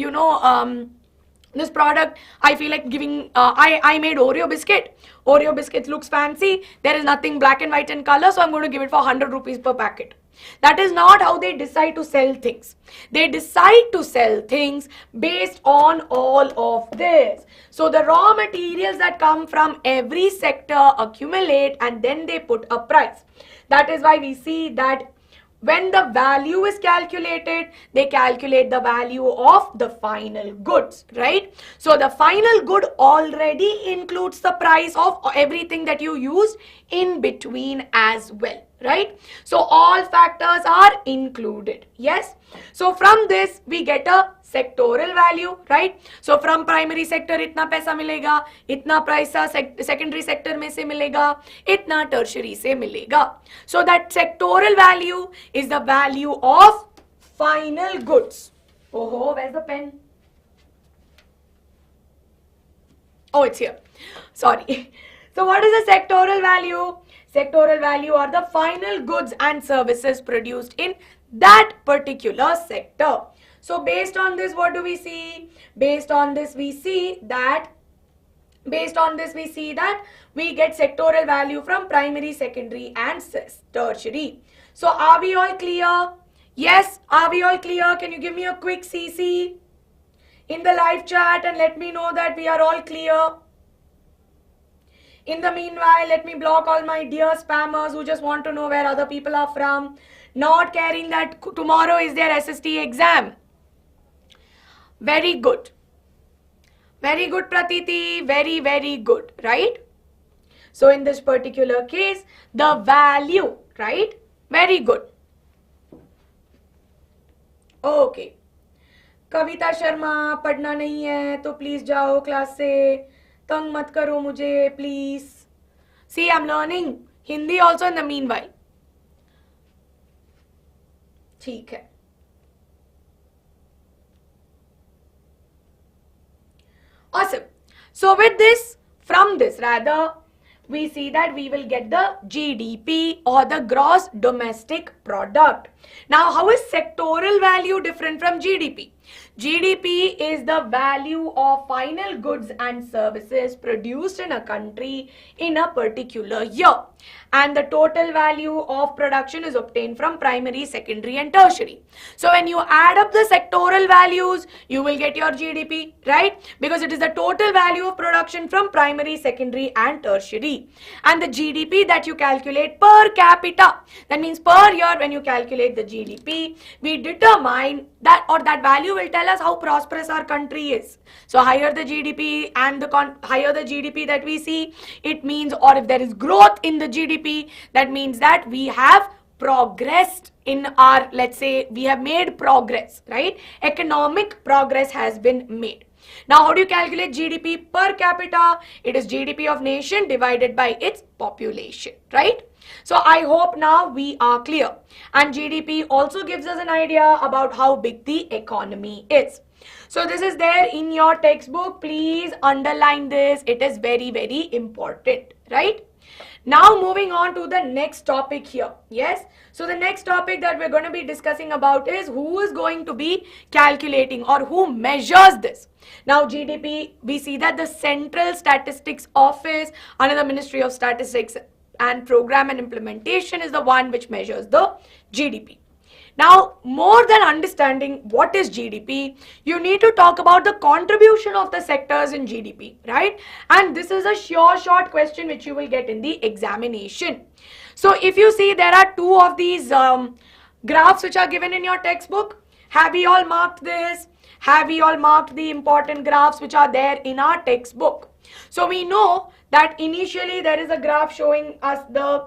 this product, I feel like giving, I made Oreo biscuit. Oreo biscuit looks fancy. There is nothing black and white in color, so I'm going to give it for 100 rupees per packet. That is not how they decide to sell things. They decide to sell things based on all of this. So the raw materials that come from every sector accumulate and then they put a price. That is why we see that when the value is calculated, they calculate the value of the final goods, right? So the final good already includes the price of everything that you used in between as well, right? So all factors are included, yes? So from this, we get a sectoral value, right? So from primary sector, itna paisa milega, itna paisa secondary sector mein se milega, itna tertiary se milega. So that sectoral value is the value of final goods. Oh, where's the pen? Oh, it's here. Sorry. So what is the sectoral value? Sectoral value are the final goods and services produced in that particular sector. So based on this, what do we see? Based on this, we see that we get sectoral value from primary, secondary and tertiary. So are we all clear? Yes, are we all clear? Can you give me a quick CC in the live chat and let me know that we are all clear? In the meanwhile, let me block all my dear spammers who just want to know where other people are from, not caring that tomorrow is their SST exam. Very good. Very good, Pratiti. Very, very good, right? So in this particular case, the value, right? Very good. Okay. Kavita Sharma, पढ़ना नहीं है तो please जाओ class से, तंग मत करो मुझे please. See, I'm learning Hindi also in the meanwhile. ठीक है. Awesome. So with this, from this rather, we see that we will get the GDP or the gross domestic product. Now, how is sectoral value different from GDP? GDP is the value of final goods and services produced in a country in a particular year. And the total value of production is obtained from primary, secondary and tertiary. So when you add up the sectoral values, you will get your GDP, right? Because it is the total value of production from primary, secondary and tertiary. And the GDP that you calculate per capita, that means per year when you calculate the GDP, we determine that, or that value will tell us how prosperous our country is. So higher the GDP and higher the GDP that we see, it means, or if there is growth in the GDP, that means that we have progressed in our, let's say, we have made progress, right? Economic progress has been made. Now, how do you calculate GDP per capita? It is GDP of nation divided by its population, right? So I hope now we are clear. And GDP also gives us an idea about how big the economy is. So this is there in your textbook. Please underline this. It is very, very important, right? Now moving on to the next topic here. Yes. So the next topic that we're going to be discussing about is who is going to be calculating or who measures this. Now GDP, we see that the Central Statistics Office under the Ministry of Statistics and Program and Implementation is the one which measures the GDP. Now, more than understanding what is GDP, you need to talk about the contribution of the sectors in GDP, right? And this is a sure short question which you will get in the examination. So, if you see, there are two of these graphs which are given in your textbook. Have we all marked this? Have we all marked the important graphs which are there in our textbook? So, we know that initially there is a graph showing us the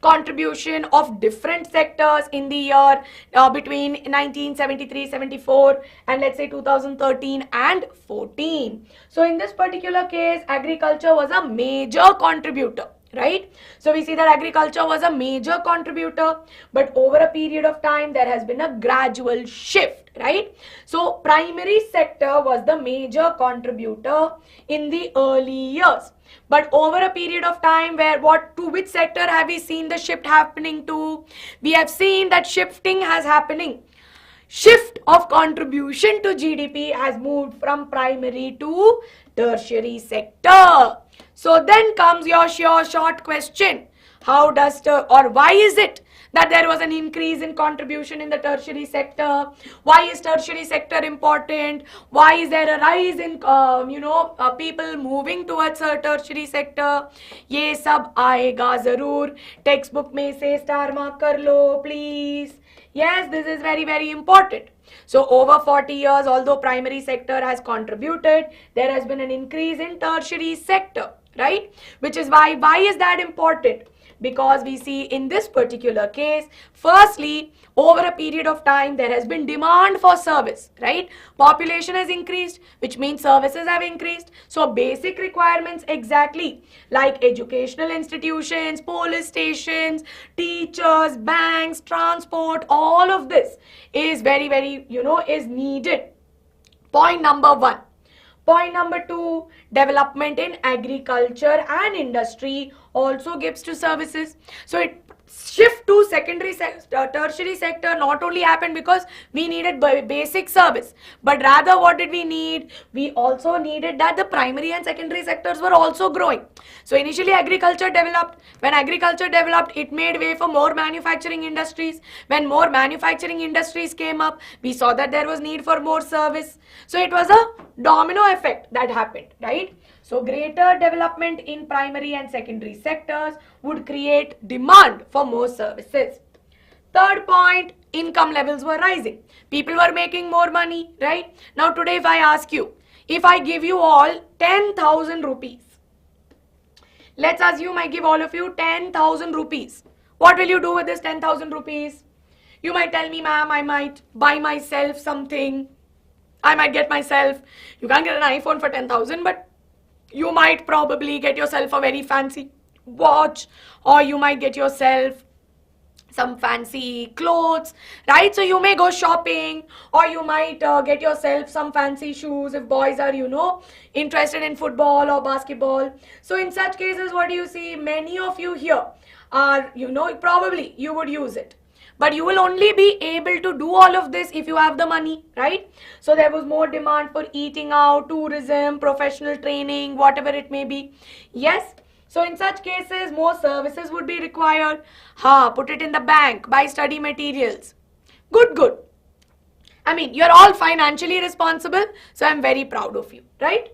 contribution of different sectors in the year between 1973-74 and let's say 2013 and 14. So in this particular case, agriculture was a major contributor, right? So we see that agriculture was a major contributor, but over a period of time there has been a gradual shift, right? So primary sector was the major contributor in the early years. But over a period of time, to which sector have we seen the shift happening to? We have seen that shifting has happening. Shift of contribution to GDP has moved from primary to tertiary sector. So then comes your sure short question. How does or why is it that there was an increase in contribution in the tertiary sector? Why is tertiary sector important? Why is there a rise in people moving towards a tertiary sector? ये सब आएगा जरूर. Textbook में से star mark कर लो, please. Yes, this is very, very important. So over 40 years, although primary sector has contributed, there has been an increase in tertiary sector, right? Which is why is that important? Because we see in this particular case, firstly, over a period of time, there has been demand for service, right? Population has increased, which means services have increased. So basic requirements exactly like educational institutions, police stations, teachers, banks, transport, all of this is very, very, is needed. Point number one. Point number two, development in agriculture and industry also gives to services. So it shift to tertiary sector not only happened because we needed basic service, but rather what did we need? We also needed that the primary and secondary sectors were also growing. So initially agriculture developed. When agriculture developed, it made way for more manufacturing industries. When more manufacturing industries came up, we saw that there was need for more service. So it was a domino effect that happened, right? So greater development in primary and secondary sectors would create demand for more services. Third point, income levels were rising. People were making more money, right? Now today if I ask you, if I give you all 10,000 rupees, let's assume I give all of you 10,000 rupees. What will you do with this 10,000 rupees? You might tell me, ma'am, I might buy myself something. I might get myself, you can't get an iPhone for 10,000, but you might probably get yourself a very fancy watch, or you might get yourself some fancy clothes, right? So you may go shopping, or you might get yourself some fancy shoes if boys are, interested in football or basketball. So in such cases, what do you see? Many of you here are, probably you would use it. But you will only be able to do all of this if you have the money, right? So there was more demand for eating out, tourism, professional training, whatever it may be. Yes. So in such cases, more services would be required. Put it in the bank, buy study materials. Good. I mean, you're all financially responsible, so I'm very proud of you, right?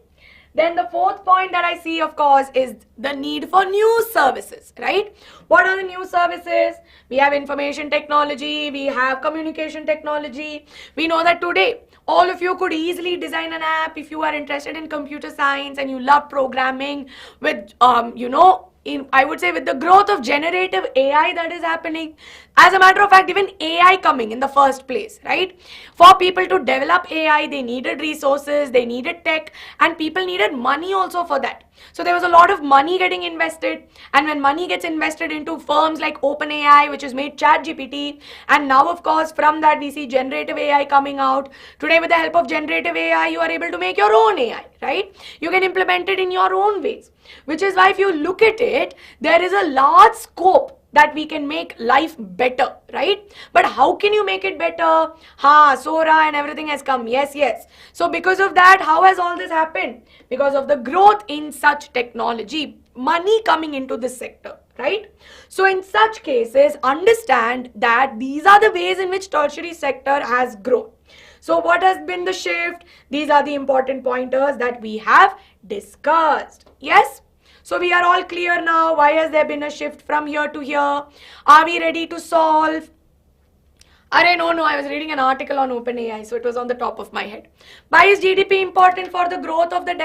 Then the fourth point that I see, of course, is the need for new services, right? What are the new services? We have information technology, we have communication technology. We know that today, all of you could easily design an app if you are interested in computer science and you love programming with, I would say with the growth of generative AI that is happening. As a matter of fact, even AI coming in the first place, right? For people to develop AI, they needed resources, they needed tech, and people needed money also for that. So there was a lot of money getting invested, and when money gets invested into firms like OpenAI, which has made ChatGPT, and now of course from that we see generative AI coming out. Today with the help of generative AI, you are able to make your own AI, right? You can implement it in your own ways, which is why if you look at it, there is a large scope that we can make life better, right? But how can you make it better? Sora and everything has come. Yes. So because of that, how has all this happened? Because of the growth in such technology, money coming into this sector, right? So in such cases, understand that these are the ways in which tertiary sector has grown. So what has been the shift? These are the important pointers that we have discussed. Yes? So we are all clear now. Why has there been a shift from here to here? Are we ready to solve? No, I was reading an article on OpenAI, so it was on the top of my head. Why is GDP important for the growth of the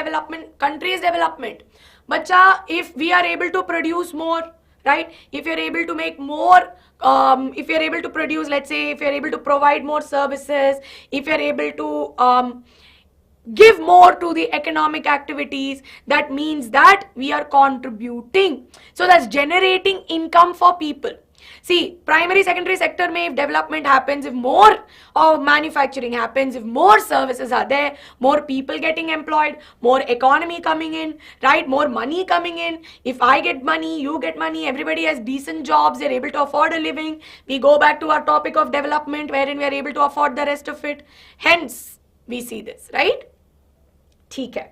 country's development? Bacha, if we are able to produce more, right? If you're able to make more, if you're able to produce, let's say, if you're able to provide more services, if you're able to give more to the economic activities, that means that we are contributing. So that's generating income for people. See, primary, secondary sector may, if development happens, if more of manufacturing happens, if more services are there, more people getting employed, more economy coming in, right? More money coming in. If I get money, you get money, everybody has decent jobs, they're able to afford a living. We go back to our topic of development wherein we are able to afford the rest of it. Hence, we see this, right? Okay.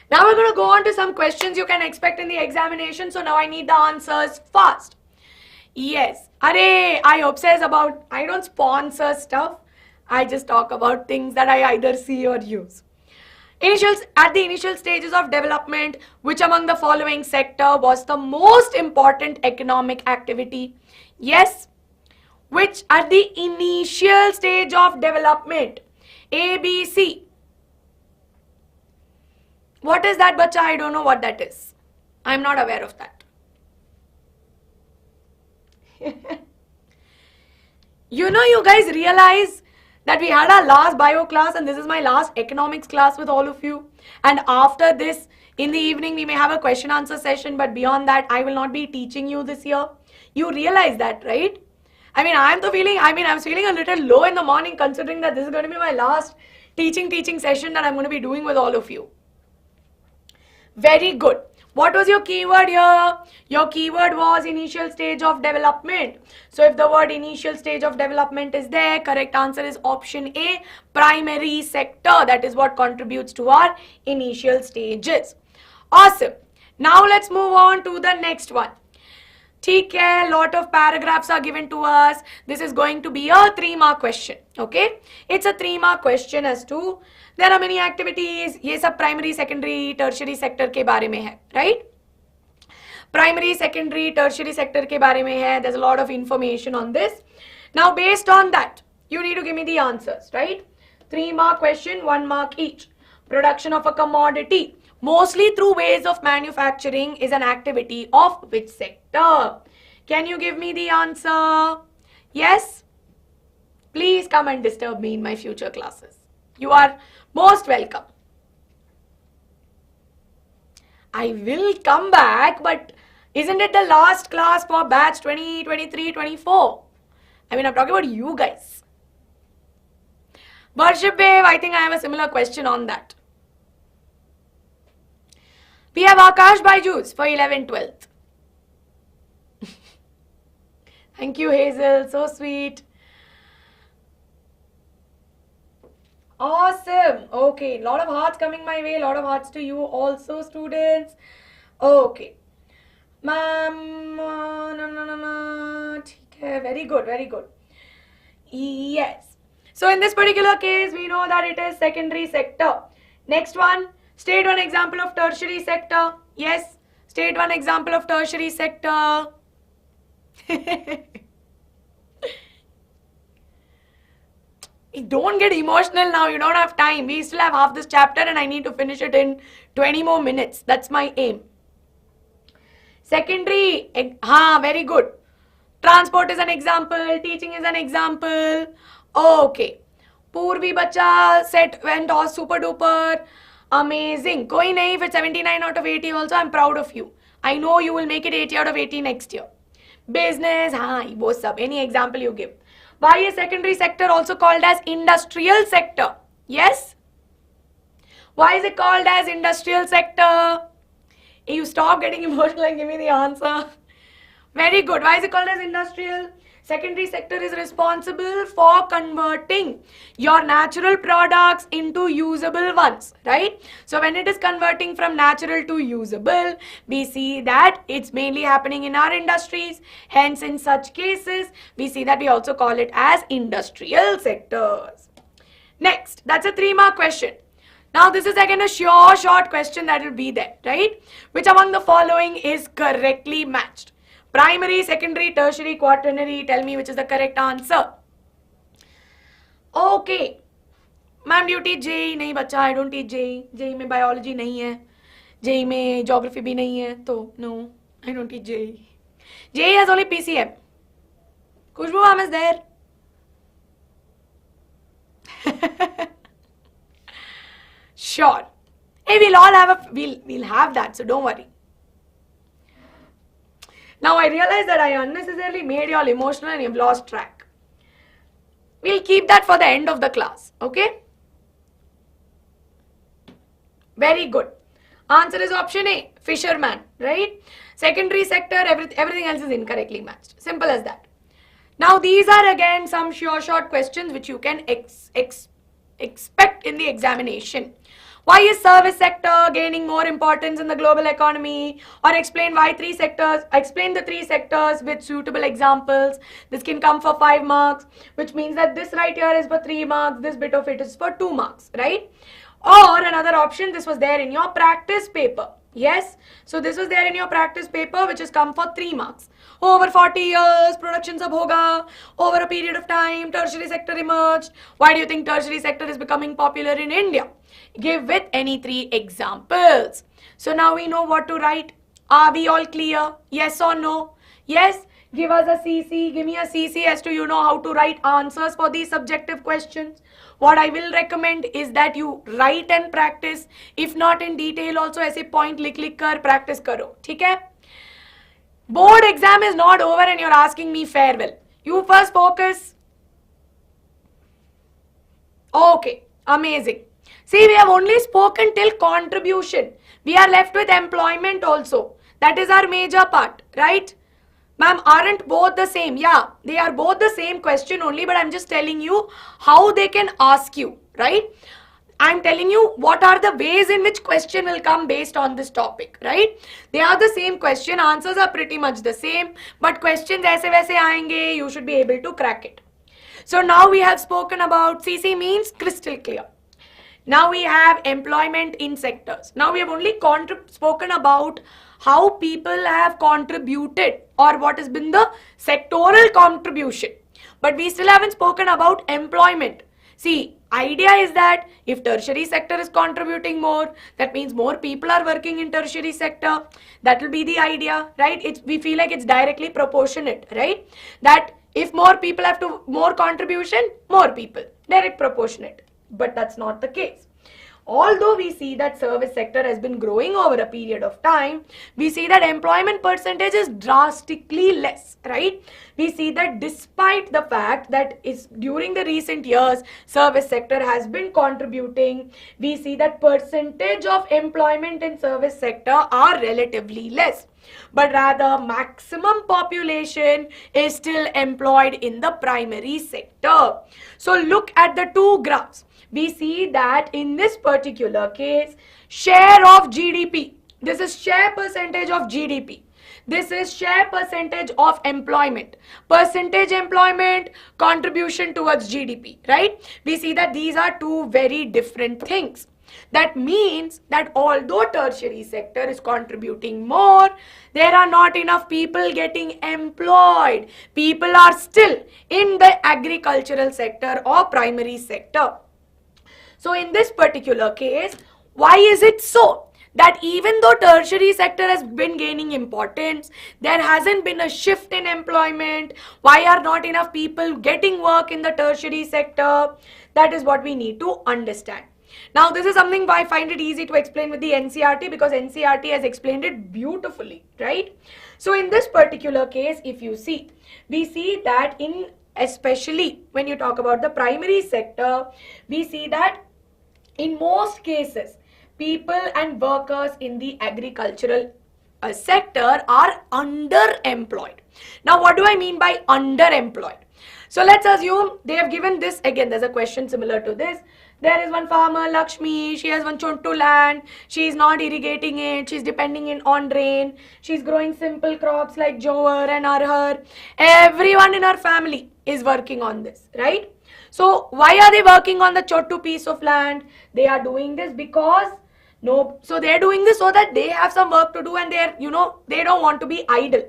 Now we're going to go on to some questions you can expect in the examination. So now I need the answers fast. Yes. I obsess about, I don't sponsor stuff. I just talk about things that I either see or use. At the initial stages of development, which among the following sector was the most important economic activity? Yes. Which at the initial stage of development? A, B, C. What is that, bacha? I don't know what that is. I'm not aware of that. You guys realize that we had our last bio class and this is my last economics class with all of you. And after this, in the evening, we may have a question answer session, but beyond that, I will not be teaching you this year. You realize that, right? I mean, I was feeling a little low in the morning considering that this is going to be my last teaching session that I'm going to be doing with all of you. Very good. What was your keyword here? Your keyword was initial stage of development. So if the word initial stage of development is there, correct answer is option A, primary sector. That is what contributes to our initial stages. Awesome. Now let's move on to the next one. ठीक है, lot of paragraphs are given to us. This is going to be a 3-mark question. Okay, it's a 3-mark question as to there are many activities. ये सब primary, secondary, tertiary sector के बारे में है, right? Primary, secondary, tertiary sector के बारे में है. There's a lot of information on this. Now based on that, you need to give me the answers, right? 3-mark question, 1 mark each. Production of a commodity, mostly through ways of manufacturing, is an activity of which sector? Can you give me the answer? Yes? Please come and disturb me in my future classes. You are most welcome. I will come back, but isn't it the last class for batch 2023, 24? I mean, I'm talking about you guys. Worship Wave, I think I have a similar question on that. We have Akash BYJU'S for 11th, 12th. Thank you, Hazel. So sweet. Awesome. Okay, lot of hearts coming my way. Lot of hearts to you also, students. Okay. Ma'am, no. Very good, very good. Yes. So in this particular case, we know that it is secondary sector. Next one. State one example of tertiary sector. Yes, state one example of tertiary sector. Don't get emotional now. You don't have time. We still have half this chapter and I need to finish it in 20 more minutes. That's my aim. Secondary. Very good. Transport is an example. Teaching is an example. Okay. Purvi bacha set went all super duper. Amazing. Koi nahi, if it's 79 out of 80 also, I'm proud of you. I know you will make it 80 out of 80 next year. Business, wo sab. Any example you give. Why is secondary sector also called as industrial sector? Yes? Why is it called as industrial sector? You stop getting emotional and give me the answer. Very good. Why is it called as industrial? Secondary sector is responsible for converting your natural products into usable ones, right? So when it is converting from natural to usable, we see that it's mainly happening in our industries. Hence, in such cases, we see that we also call it as industrial sectors. Next, that's a 3-mark question. Now, this is again a sure short question that will be there, right? Which among the following is correctly matched? Primary, secondary, tertiary, quaternary. Tell me which is the correct answer. Okay. Ma'am, do you teach JEE? नहीं बच्चा, I don't teach JEE. JEE में biology नहीं है. JEE में geography भी नहीं है. तो no, I don't teach JEE. JEE has only PCM. Kushbu ma'am is there. Sure. Hey, we'll all have we'll have that, so don't worry. Now I realize that I unnecessarily made you all emotional and you've lost track. We'll keep that for the end of the class, okay? Very good. Answer is option A, fisherman, right? Secondary sector, everything else is incorrectly matched. Simple as that. Now these are again some sure short questions which you can expect in the examination. Why is service sector gaining more importance in the global economy? Or explain the 3 sectors with suitable examples. This can come for 5 marks, which means that this right here is for 3 marks, this bit of it is for 2 marks, right? Or another option, this was there in your practice paper. Yes, so this was there in your practice paper, which has come for 3 marks. Over 40 years, production sab hoga. Over a period of time, tertiary sector emerged. Why do you think tertiary sector is becoming popular in India? Give with any 3 examples. So now we know what to write. Are we all clear? Yes or no? Yes? Give us a CC, give me a CC as to how to write answers for these subjective questions. What I will recommend is that you write and practice. If not in detail also, ऐसे point लिख कर practice करो, ठीक है? Board exam is not over and you're asking me farewell. You first focus. Okay, amazing. See, we have only spoken till contribution. We are left with employment also. That is our major part, right? Ma'am, aren't both the same? Yeah, they are both the same question only, but I'm just telling you how they can ask you, right? I'm telling you what are the ways in which question will come based on this topic, right? They are the same question, answers are pretty much the same, but questions aise waise aayenge, you should be able to crack it. So now we have spoken about CC means crystal clear. Now we have employment in sectors. Now we have only spoken about how people have contributed or what has been the sectoral contribution. But we still haven't spoken about employment. See, idea is that if tertiary sector is contributing more, that means more people are working in tertiary sector. That will be the idea, right? We feel like it's directly proportionate, right? That if more people have more contribution, more people, direct proportionate. But that's not the case. Although we see that service sector has been growing over a period of time, we see that employment percentage is drastically less, right? We see that despite the fact that during the recent years, service sector has been contributing, we see that percentage of employment in service sector are relatively less. But rather maximum population is still employed in the primary sector. So look at the two graphs. We see that in this particular case, share of GDP, this is share percentage of GDP. This is share percentage of employment. Percentage employment, contribution towards GDP, right? We see that these are two very different things. That means that although tertiary sector is contributing more, there are not enough people getting employed. People are still in the agricultural sector or primary sector. So in this particular case, why is it so that even though tertiary sector has been gaining importance, there hasn't been a shift in employment? Why are not enough people getting work in the tertiary sector? That is what we need to understand. Now, this is something I find it easy to explain with the NCERT because NCERT has explained it beautifully, right? So in this particular case, if you see, we see that especially when you talk about the primary sector, we see that in most cases, people and workers in the agricultural sector are underemployed. Now, what do I mean by underemployed? So let's assume they have given this, again, there's a question similar to this. There is one farmer, Lakshmi, she has one chontu land, she is not irrigating it, she is depending on rain, she is growing simple crops like jowar and arhar. Everyone in her family is working on this, right? So why are they working on the chottu piece of land? They are doing this because so they're doing this so that they have some work to do and they don't want to be idle.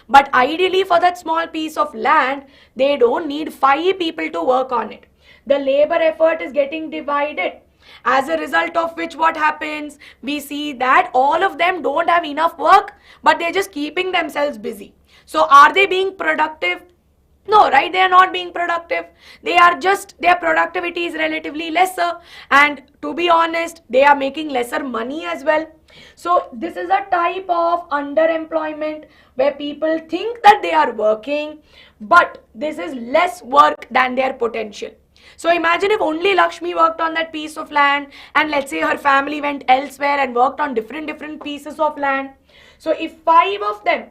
But ideally for that small piece of land, they don't need 5 people to work on it. The labor effort is getting divided. As a result of which what happens? We see that all of them don't have enough work, but they're just keeping themselves busy. So are they being productive? No, right? They are not being productive. Their productivity is relatively lesser, and to be honest, they are making lesser money as well. So this is a type of underemployment where people think that they are working, but this is less work than their potential. So imagine if only Lakshmi worked on that piece of land and let's say her family went elsewhere and worked on different pieces of land. So if 5 of them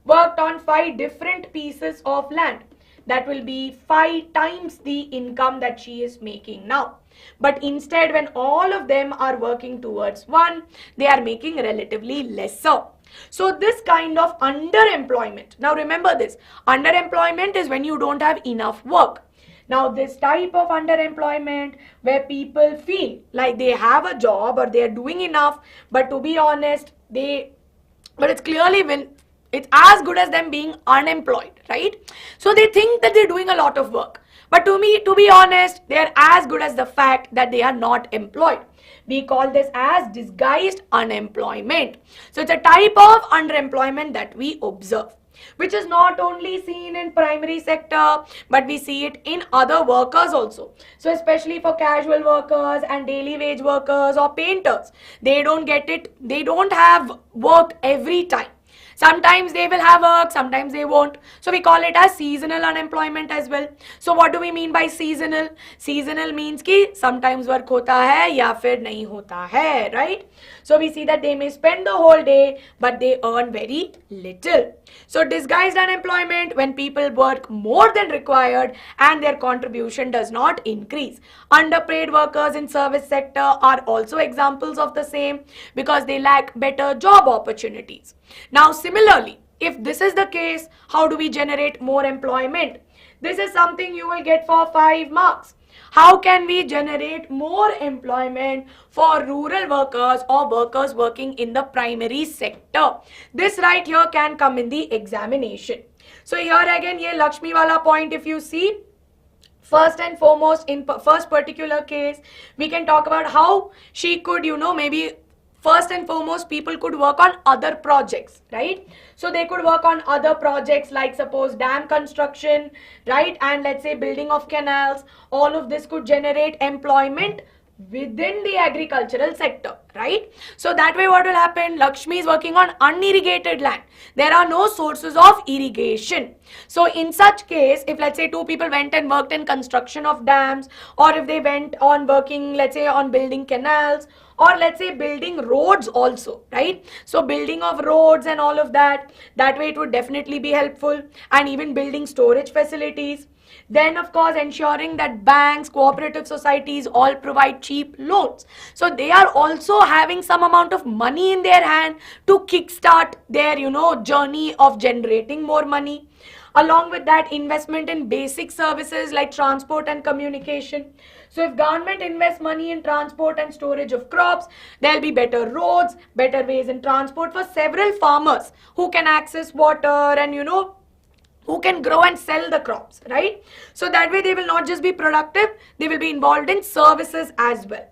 worked on 5 different pieces of land, that will be 5 times the income that she is making now. But instead, when all of them are working towards one, they are making relatively lesser. So this kind of underemployment, now remember this, underemployment is when you don't have enough work. Now this type of underemployment where people feel like they have a job or they are doing enough, but to be honest, but it's clearly when it's as good as them being unemployed, right? So they think that they're doing a lot of work. But to be honest, they are as good as the fact that they are not employed. We call this as disguised unemployment. So it's a type of underemployment that we observe. which is not only seen in primary sector, but we see it in other workers also. So especially for casual workers and daily wage workers or painters, they don't get it, they don't have work every time. Sometimes they will have work, sometimes they won't. So we call it as seasonal unemployment as well. So what do we mean by seasonal? Seasonal means कि sometimes work होता है या फिर नहीं होता है, right? So we see that they may spend the whole day, but they earn very little. So disguised unemployment, when people work more than required and their contribution does not increase. Underpaid workers in service sector are also examples of the same because they lack better job opportunities. Now similarly, if this is the case, how do we generate more employment? This is something you will get for 5 marks. How can we generate more employment for rural workers or workers working in the primary sector? This right here can come in the examination. So here again, ye Lakshmi wala point, if you see, first and foremost, in first particular case, we can talk about how she could, maybe first and foremost, people could work on other projects, right? So they could work on other projects like suppose dam construction, right? And let's say building of canals. All of this could generate employment within the agricultural sector, right? So that way what will happen? Lakshmi is working on unirrigated land. There are no sources of irrigation. So in such case, if let's say 2 people went and worked in construction of dams, or if they went on working, let's say on building canals, or let's say building roads also, right? So building of roads and all of that, that way it would definitely be helpful, and even building storage facilities. Then of course ensuring that banks, cooperative societies all provide cheap loans. So they are also having some amount of money in their hand to kickstart their, journey of generating more money. Along with that, investment in basic services like transport and communication. So if government invests money in transport and storage of crops, there'll be better roads, better ways in transport for several farmers who can access water and, who can grow and sell the crops, right? So that way they will not just be productive, they will be involved in services as well.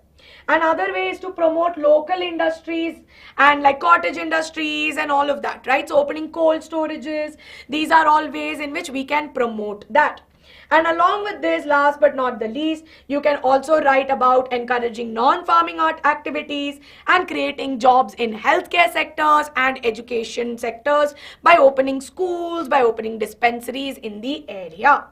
And other ways to promote local industries and like cottage industries and all of that, right? So opening cold storages, these are all ways in which we can promote that. And along with this, last but not the least, you can also write about encouraging non-farming art activities and creating jobs in healthcare sectors and education sectors by opening schools, by opening dispensaries in the area.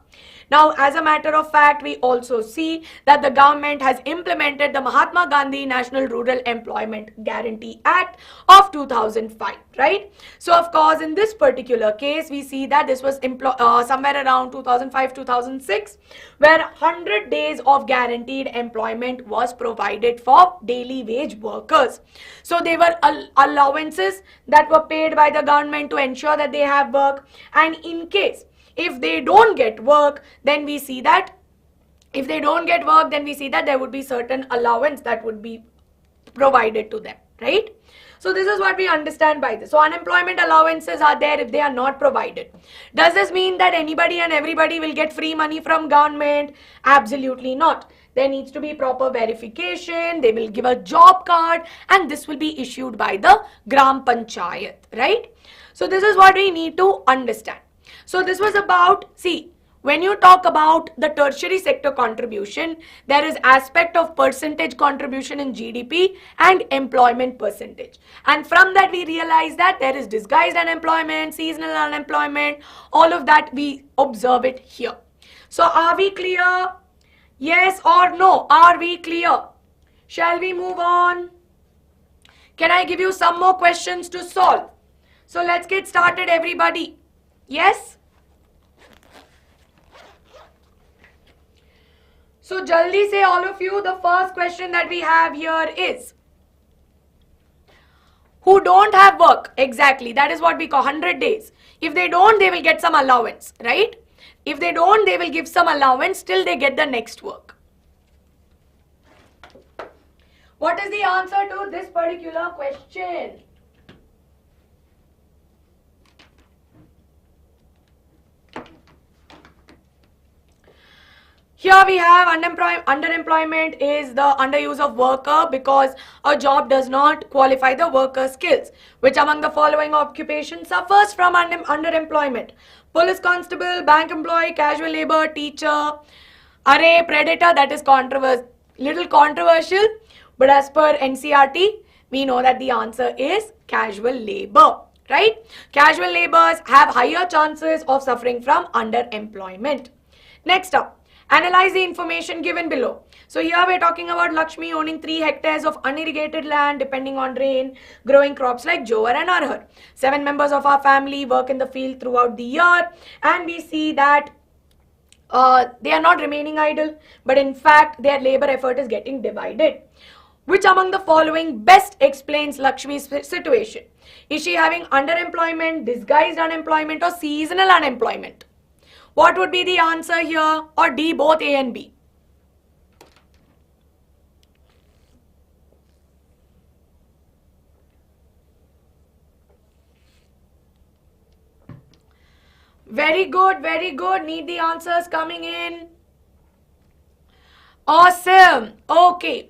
Now, as a matter of fact, we also see that the government has implemented the Mahatma Gandhi National Rural Employment Guarantee Act of 2005, right? So, of course, in this particular case, we see that this was somewhere around 2005-2006, where 100 days of guaranteed employment was provided for daily wage workers. So, they were allowances that were paid by the government to ensure that they have work, and in case if they don't get work, then we see that there would be certain allowance that would be provided to them, right? So this is what we understand by this. So unemployment allowances are there if they are not provided. Does this mean that anybody and everybody will get free money from government? Absolutely not. There needs to be proper verification, they will give a job card, and this will be issued by the Gram Panchayat, right? So this is what we need to understand. So this was about, see, when you talk about the tertiary sector contribution, there is aspect of percentage contribution in GDP and employment percentage. And from that we realize that there is disguised unemployment, seasonal unemployment, all of that we observe it here. So are we clear? Yes or no? Are we clear? Shall we move on? Can I give you some more questions to solve? So let's get started, everybody. Yes? So jaldi say all of you, the first question that we have here is, who don't have work? Exactly, that is what we call 100 days. If they don't, they will get some allowance, right? If they don't, they will give some allowance till they get the next work. What is the answer to this particular question? Here we have underemployment is the underuse of worker because a job does not qualify the worker skills. Which among the following occupations suffers from underemployment? Police constable, bank employee, casual labor, teacher. Array, predator, that is little controversial, but as per NCERT, we know that the answer is casual labor, right? Casual laborers have higher chances of suffering from underemployment. Next up, analyze the information given below. So here we're talking about Lakshmi owning 3 hectares of unirrigated land depending on rain, growing crops like jowar and arhar. 7 members of our family work in the field throughout the year, and we see that they are not remaining idle, but in fact their labor effort is getting divided. Which among the following best explains Lakshmi's situation? Is she having underemployment, disguised unemployment, or seasonal unemployment? What would be the answer here? Or D, both A and B? Very good, very good. Need the answers coming in. Awesome. Okay.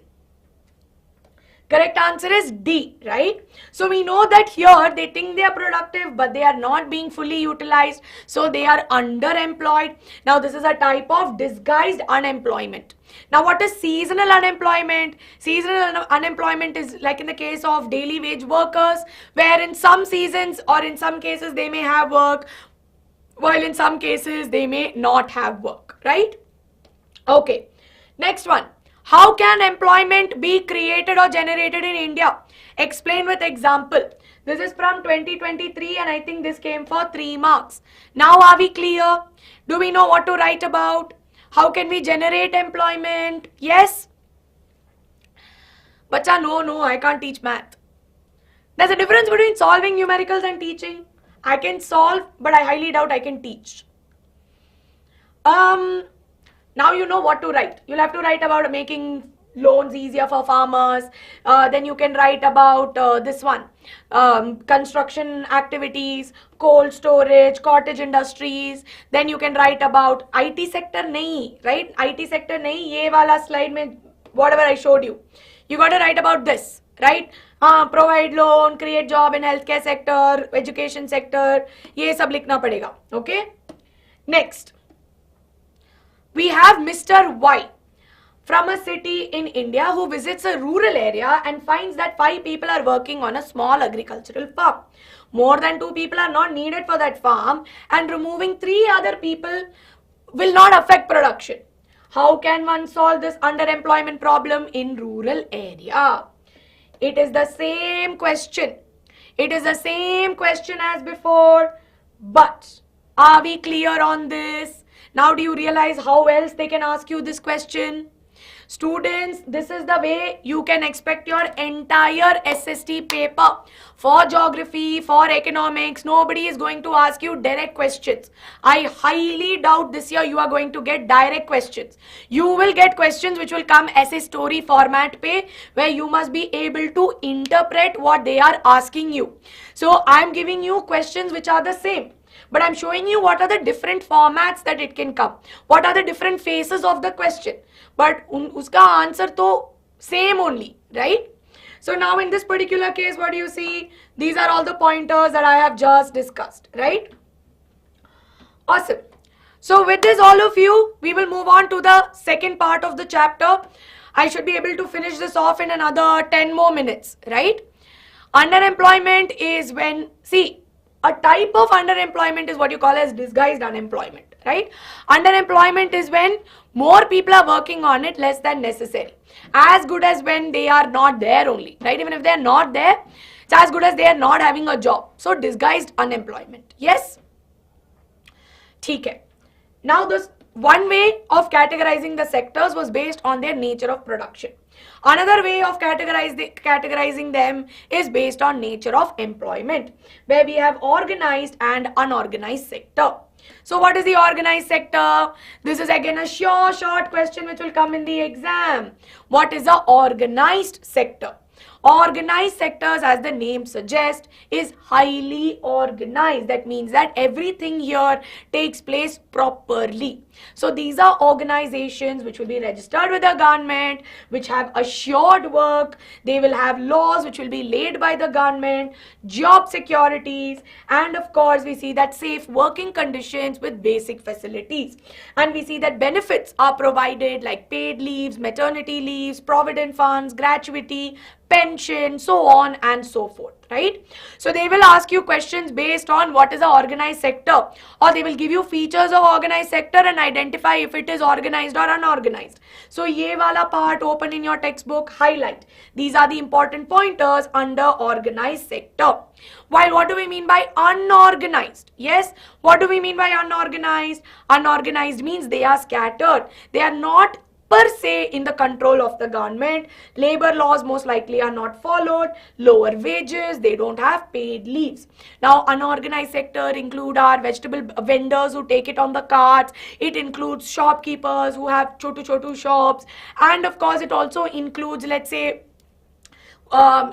Correct answer is D, right? So we know that here they think they are productive, but they are not being fully utilized. So they are underemployed. Now this is a type of disguised unemployment. Now what is seasonal unemployment? Seasonal unemployment is like in the case of daily wage workers, where in some seasons or in some cases they may have work, while in some cases they may not have work, right? Okay. Next one. How can employment be created or generated in India? Explain with example. This is from 2023 and I think this came for 3 marks. Now are we clear? Do we know what to write about? How can we generate employment? Yes? Bacha, no, I can't teach math. There's a difference between solving numericals and teaching. I can solve, but I highly doubt I can teach. Now you know what to write. You'll have to write about making loans easier for farmers. Then you can write about this one. Construction activities, cold storage, cottage industries. Then you can write about IT sector nahi, right? IT sector nahi, ye wala slide mein, whatever I showed you. You got to write about this, right? Provide loan, create job in healthcare sector, education sector. Ye sab likhna padega, okay? Next. We have Mr. Y from a city in India who visits a rural area and finds that 5 people are working on a small agricultural farm. More than 2 people are not needed for that farm, and removing 3 other people will not affect production. How can one solve this underemployment problem in rural area? It is the same question. It is the same question as before, but are we clear on this? Now do you realize how else they can ask you this question? Students, this is the way you can expect your entire SST paper. For geography, for economics, nobody is going to ask you direct questions. I highly doubt this year you are going to get direct questions. You will get questions which will come as a story format pe, where you must be able to interpret what they are asking you. So I am giving you questions which are the same, but I'm showing you what are the different formats that it can come. What are the different phases of the question. But uska answer to same only, right? So now in this particular case, what do you see? These are all the pointers that I have just discussed, right? Awesome. So with this, all of you, we will move on to the second part of the chapter. I should be able to finish this off in another 10 more minutes, right? Underemployment is when, see, a type of underemployment is what you call as disguised unemployment, right? Underemployment is when more people are working on it less than necessary. As good as when they are not there only, right? Even if they are not there, it's as good as they are not having a job. So disguised unemployment, yes? ठीक है. Now this one way of categorizing the sectors was based on their nature of production. Another way of categorizing them is based on nature of employment, where we have organized and unorganized sector. So what is the organized sector? This is again a short question which will come in the exam. What is the organized sector? Organized sectors, as the name suggests, is highly organized. That means that everything here takes place properly. So these are organizations which will be registered with the government, which have assured work. They will have laws which will be laid by the government, job securities, and of course we see that safe working conditions with basic facilities. And we see that benefits are provided like paid leaves, maternity leaves, provident funds, gratuity, pension, so on and so forth, right? So they will ask you questions based on what is the organized sector, or they will give you features of organized sector and identify if it is organized or unorganized. So ye wala part open in your textbook, highlight. These are the important pointers under organized sector. While what do we mean by unorganized? Yes, what do we mean by unorganized? Unorganized means they are scattered. They are not per se in the control of the government. Labor laws most likely are not followed, lower wages, they don't have paid leaves. Now unorganized sector include our vegetable vendors who take it on the carts, it includes shopkeepers who have chotu shops, and of course it also includes, let's say,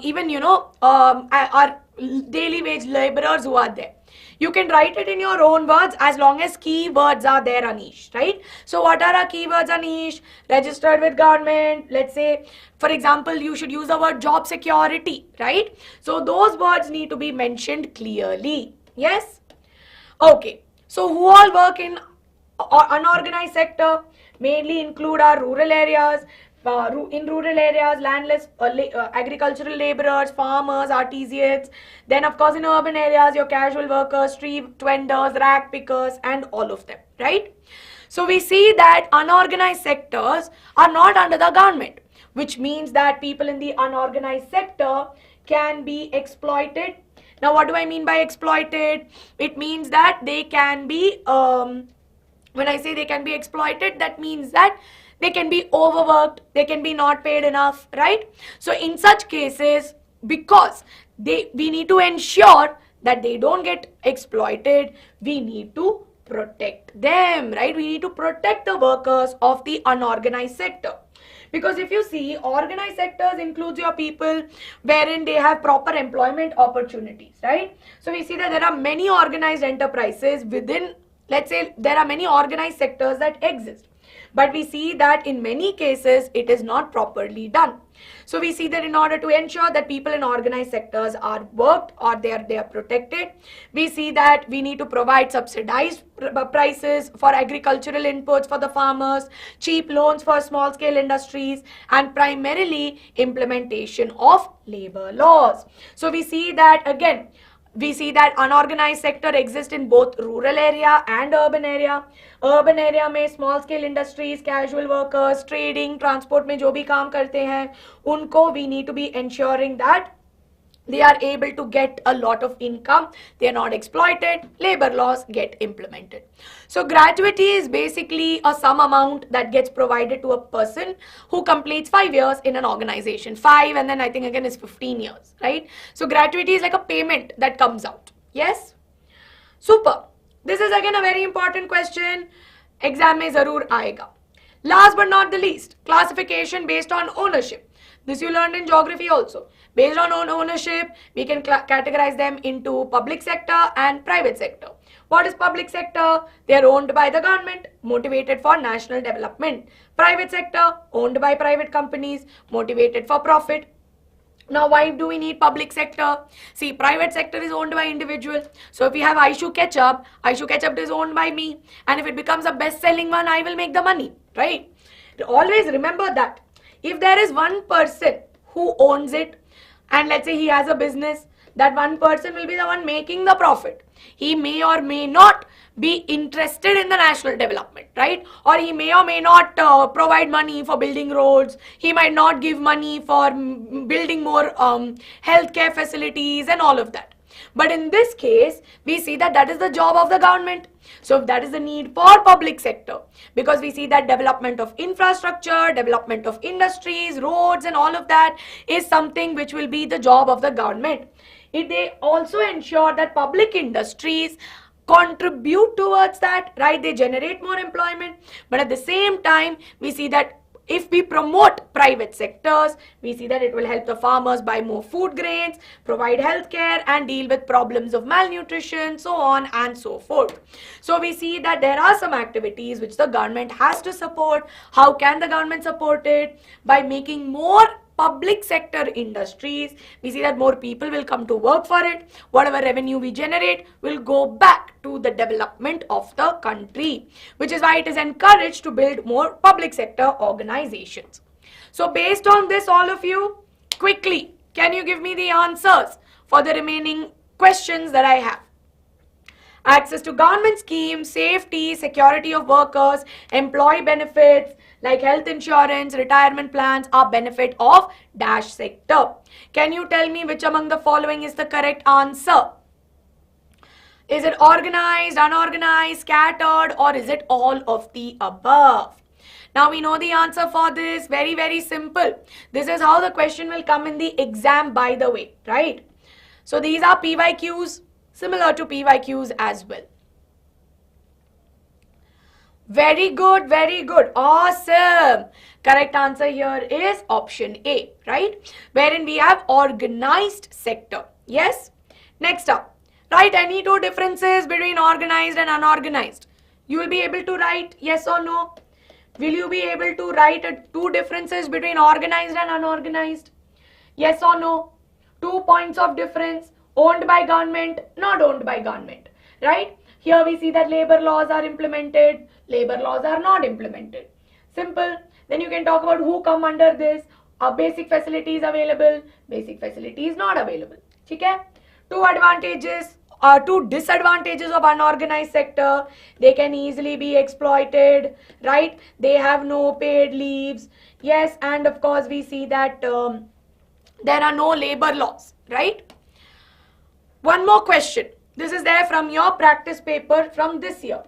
even our daily wage laborers who are there. You can write it in your own words as long as keywords are there, Anish, right? So what are our keywords, Anish? Registered with government. Let's say, for example, you should use the word job security, right? So those words need to be mentioned clearly. Yes? Okay. So who all work in unorganized sector? Mainly include our rural areas. In rural areas, landless agricultural laborers, farmers, artisans. Then of course in urban areas, your casual workers, street vendors, rag pickers, and all of them, right? So we see that unorganized sectors are not under the government, which means that people in the unorganized sector can be exploited. Now what do I mean by exploited? It means that they can be, when I say they can be exploited, that means that they can be overworked, they can be not paid enough, right? So in such cases, because we need to ensure that they don't get exploited, we need to protect them, right? We need to protect the workers of the unorganized sector. Because if you see, organized sectors includes your people wherein they have proper employment opportunities, right? So we see that there are many organized enterprises within, let's say, there are many organized sectors that exist. But we see that in many cases, it is not properly done. So we see that in order to ensure that people in organized sectors are worked or they are protected, we see that we need to provide subsidized prices for agricultural inputs for the farmers, cheap loans for small scale industries, and primarily implementation of labor laws. So we see that again, we see that unorganized sector exists in both rural area and urban area. Urban area में small scale industries, casual workers, trading, transport में जो भी काम करते हैं, उनको we need to be ensuring that they are able to get a lot of income, they are not exploited, labor laws get implemented. So gratuity is basically a sum amount that gets provided to a person who completes 5 years in an organization. 5 and then I think again is 15 years, right? So gratuity is like a payment that comes out. Yes? Super. This is again a very important question. Exam mein zarur aayega. Last but not the least, classification based on ownership. This you learned in geography also. Based on ownership, we can categorize them into public sector and private sector. What is public sector? They are owned by the government, motivated for national development. Private sector, owned by private companies, motivated for profit. Now, why do we need public sector? See, private sector is owned by individuals. So if we have Aishu Ketchup is owned by me. And if it becomes a best-selling one, I will make the money, right? Always remember that. If there is one person who owns it, and let's say he has a business, that one person will be the one making the profit. He may or may not be interested in the national development, right? Or he may or may not provide money for building roads. He might not give money for building more healthcare facilities and all of that. But in this case, we see that that is the job of the government. So that is the need for public sector, because we see that development of infrastructure, development of industries, roads and all of that is something which will be the job of the government. They also ensure that public industries contribute towards that, right? They generate more employment, but at the same time, we see that If we promote private sectors, we see that it will help the farmers buy more food grains, provide healthcare, and deal with problems of malnutrition, so on and so forth. So we see that there are some activities which the government has to support. How can the government support it? By making more public sector industries. We see that more people will come to work for it. Whatever revenue we generate will go back to the development of the country, which is why it is encouraged to build more public sector organizations. So based on this, all of you, quickly, can you give me the answers for the remaining questions that I have? Access to government schemes, safety, security of workers, employee benefits like health insurance, retirement plans are benefit of dash sector. Can you tell me which among the following is the correct answer? Is it organized, unorganized, scattered, or is it all of the above? Now we know the answer for this. Very, very simple. This is how the question will come in the exam, by the way, right? So these are PYQs, similar to PYQs as well. Very good, very good. Awesome. Correct answer here is option A, right? Wherein we have organized sector. Yes? Next up, write any two differences between organized and unorganized. You will be able to write yes or no. Will you be able to write two differences between organized and unorganized? Yes or no? 2 points of difference. Owned by government, not owned by government, right? Here we see that labor laws are implemented, labor laws are not implemented. Simple. Then you can talk about who come under this. Are basic facilities available? Basic facilities not available. Okay? Two disadvantages of unorganized sector. They can easily be exploited, right? They have no paid leaves. Yes, and of course we see that there are no labor laws, right? One more question. This is there from your practice paper from this year.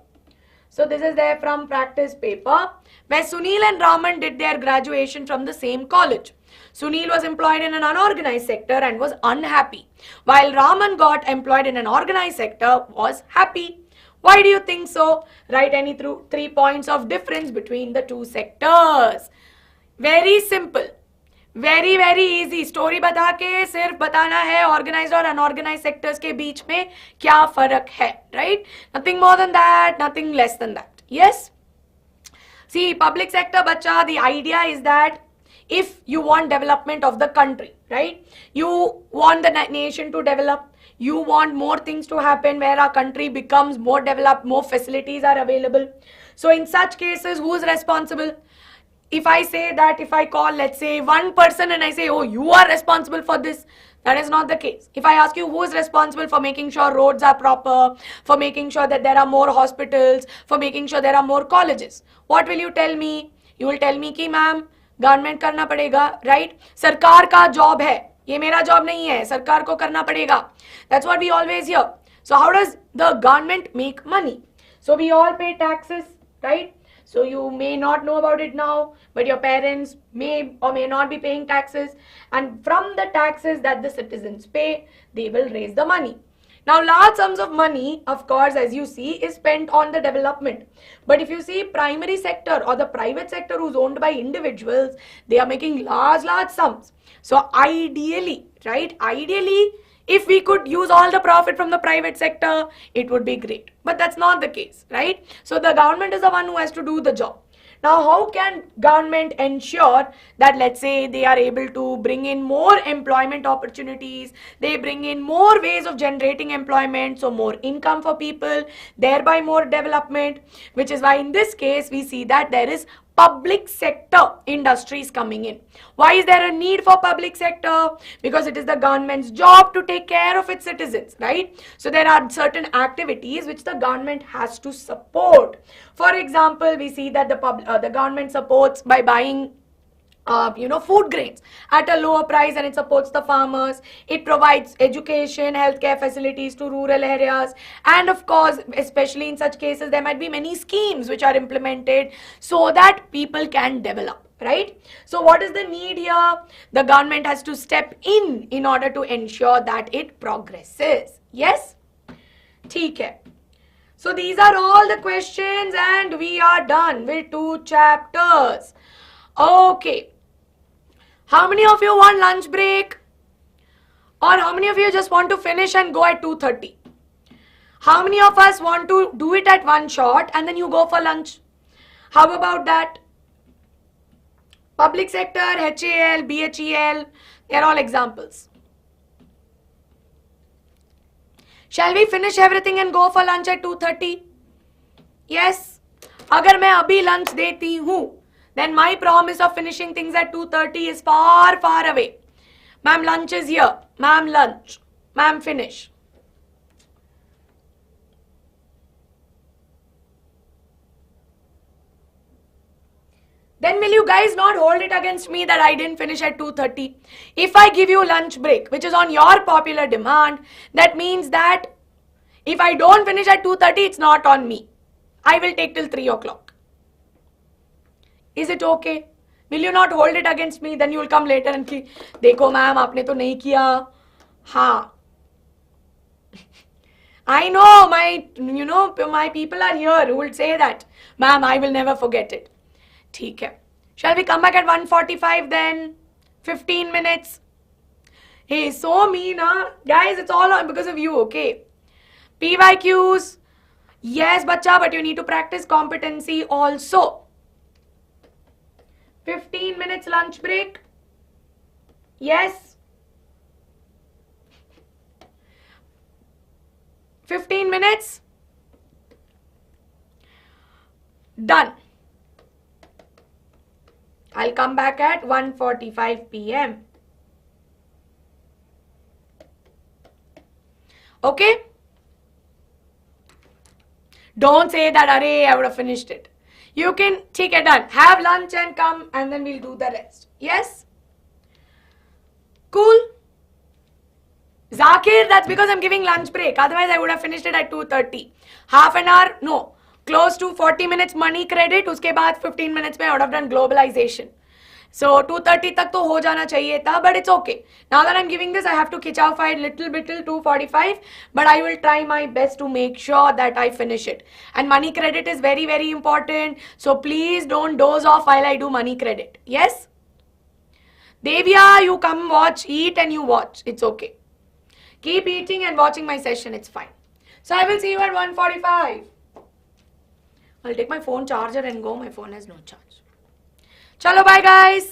So this is there from practice paper where Sunil and Raman did their graduation from the same college. Sunil was employed in an unorganized sector and was unhappy, while Raman got employed in an organized sector, was happy. Why do you think so? Write any 3 points of difference between the two sectors. Very simple. Very very easy. Story बता के सिर्फ बताना है organised और unorganised sectors के बीच में क्या फर्क है, right? Nothing more than that, nothing less than that. Yes, see public sector बच्चा, the idea is that if you want development of the country, right? You want the nation to develop. You want more things to happen where our country becomes more developed, more facilities are available. So in such cases, who is responsible? If I say that, if I call, let's say, one person and I say, oh, you are responsible for this, that is not the case. If I ask you who is responsible for making sure roads are proper, for making sure that there are more hospitals, for making sure there are more colleges, what will you tell me? You will tell me कि ma'am, government करना पड़ेगा, right? सरकार का job है, ये मेरा job नहीं है, सरकार को करना पड़ेगा. That's what we always hear. So how does the government make money? So we all pay taxes, right? So you may not know about it now, but your parents may or may not be paying taxes, and from the taxes that the citizens pay, they will raise the money. Now, large sums of money, of course, as you see, is spent on the development. But if you see primary sector or the private sector who's owned by individuals, they are making large sums. So ideally, right, if we could use all the profit from the private sector, it would be great. But that's not the case, right? So the government is the one who has to do the job. Now, how can government ensure that, let's say, they are able to bring in more employment opportunities, they bring in more ways of generating employment, so more income for people, thereby more development, which is why in this case, we see that there is public sector industries coming in. Why is there a need for public sector? Because it is the government's job to take care of its citizens, right? So there are certain activities which the government has to support. For example, we see that the government supports by buying food grains at a lower price, and it supports the farmers. It provides education, healthcare facilities to rural areas, and of course, especially in such cases, there might be many schemes which are implemented so that people can develop, right? So what is the need here? The government has to step in order to ensure that it progresses. Yes? ठीक है. So these are all the questions and we are done with 2 chapters. Okay. How many of you want lunch break? Or how many of you just want to finish and go at 2:30? How many of us want to do it at one shot and then you go for lunch? How about that? Public sector, HAL, BHEL, they're all examples. Shall we finish everything and go for lunch at 2:30? Yes. अगर मैं अभी lunch देती हूँ, then my promise of finishing things at 2:30 is far, far away. Ma'am, lunch is here. Ma'am, lunch. Ma'am, finish. Then will you guys not hold it against me that I didn't finish at 2:30? If I give you lunch break, which is on your popular demand, that means that if I don't finish at 2:30, it's not on me. I will take till 3 o'clock. Is it okay? Will you not hold it against me? Then you will come later and say, देखो ma'am आपने तो नहीं किया. हाँ. I know my people are here who will say that. Ma'am, I will never forget it. ठीक है. Shall we come back at 1:45 then? 15 minutes. Hey, so mean, huh? Guys, it's all because of you, okay? PYQs. Yes, bacha, but you need to practice competency also. 15 minutes lunch break. Yes. 15 minutes. Done. I'll come back at 1:45 p.m. Okay? Don't say that, arey, I would have finished it. You can take it done. Have lunch and come and then we'll do the rest. Yes? Cool? Zakir, that's because I'm giving lunch break. Otherwise, I would have finished it at 2:30. Half an hour, no. Close to 40 minutes money credit. उसके बाद 15 minutes में I would have done globalization. So 2:30 तक तो हो जाना चाहिए था, but it's okay. Now that I'm giving this, I have to kitchify a little bit till 2:45, but I will try my best to make sure that I finish it. And money credit is very, very important. So please don't doze off while I do money credit. Yes? Devya, you come watch, eat and you watch. It's okay. Keep eating and watching my session. It's fine. So I will see you at 1:45. I'll take my phone charger and go. My phone has no charge. Chalo, bye guys.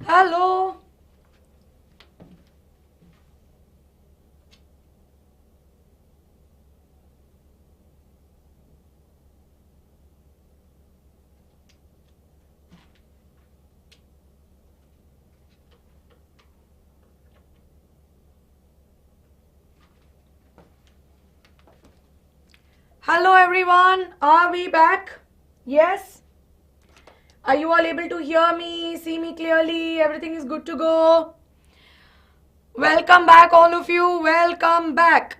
Hello. Hello everyone, are we back? Yes? Are you all able to hear me, see me clearly? Everything is good to go? Welcome back all of you, welcome back.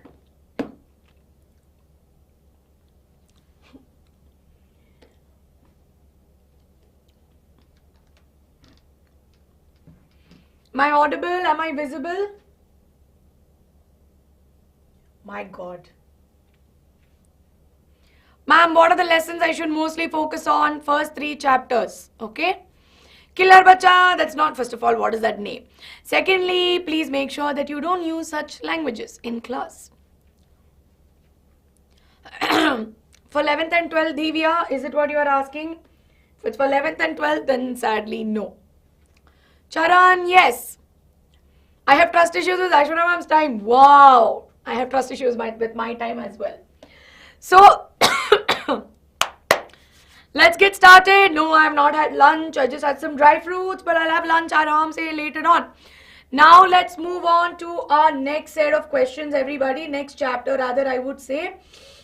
Am I audible? Am I visible? My God. Ma'am, what are the lessons I should mostly focus on? First 3 chapters, okay? Killer Bacha, that's not, first of all, what is that name? Secondly, please make sure that you don't use such languages in class. For 11th and 12th, Divya, is it what you are asking? If it's for 11th and 12th, then sadly, no. Charan, yes. I have trust issues with Aishwarya ma'am's time. Wow. I have trust issues with my time as well. So, let's get started. No, I have not had lunch. I just had some dry fruits, but I'll have lunch aram se later on. Now, let's move on to our next set of questions, everybody. Next chapter, rather, I would say.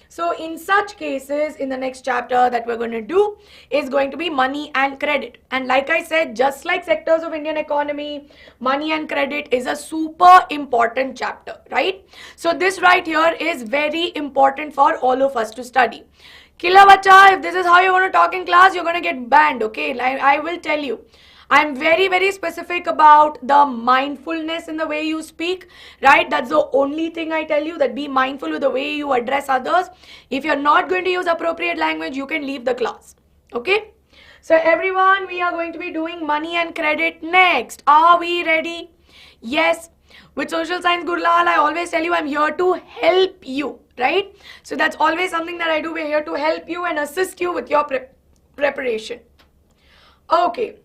So, in such cases, in the next chapter that we're going to do is going to be money and credit. And like I said, just like sectors of Indian economy, money and credit is a super important chapter, right? So, this right here is very important for all of us to study. Killa bacha, if this is how you're going to talk in class, you're going to get banned, okay? I will tell you. I'm very, very specific about the mindfulness in the way you speak, right? That's the only thing I tell you, that be mindful with the way you address others. If you're not going to use appropriate language, you can leave the class, okay? So everyone, we are going to be doing money and credit next. Are we ready? Yes. With Social Science Gurlal, I always tell you I'm here to help you, right? So that's always something that I do. We're here to help you and assist you with your preparation. Okay.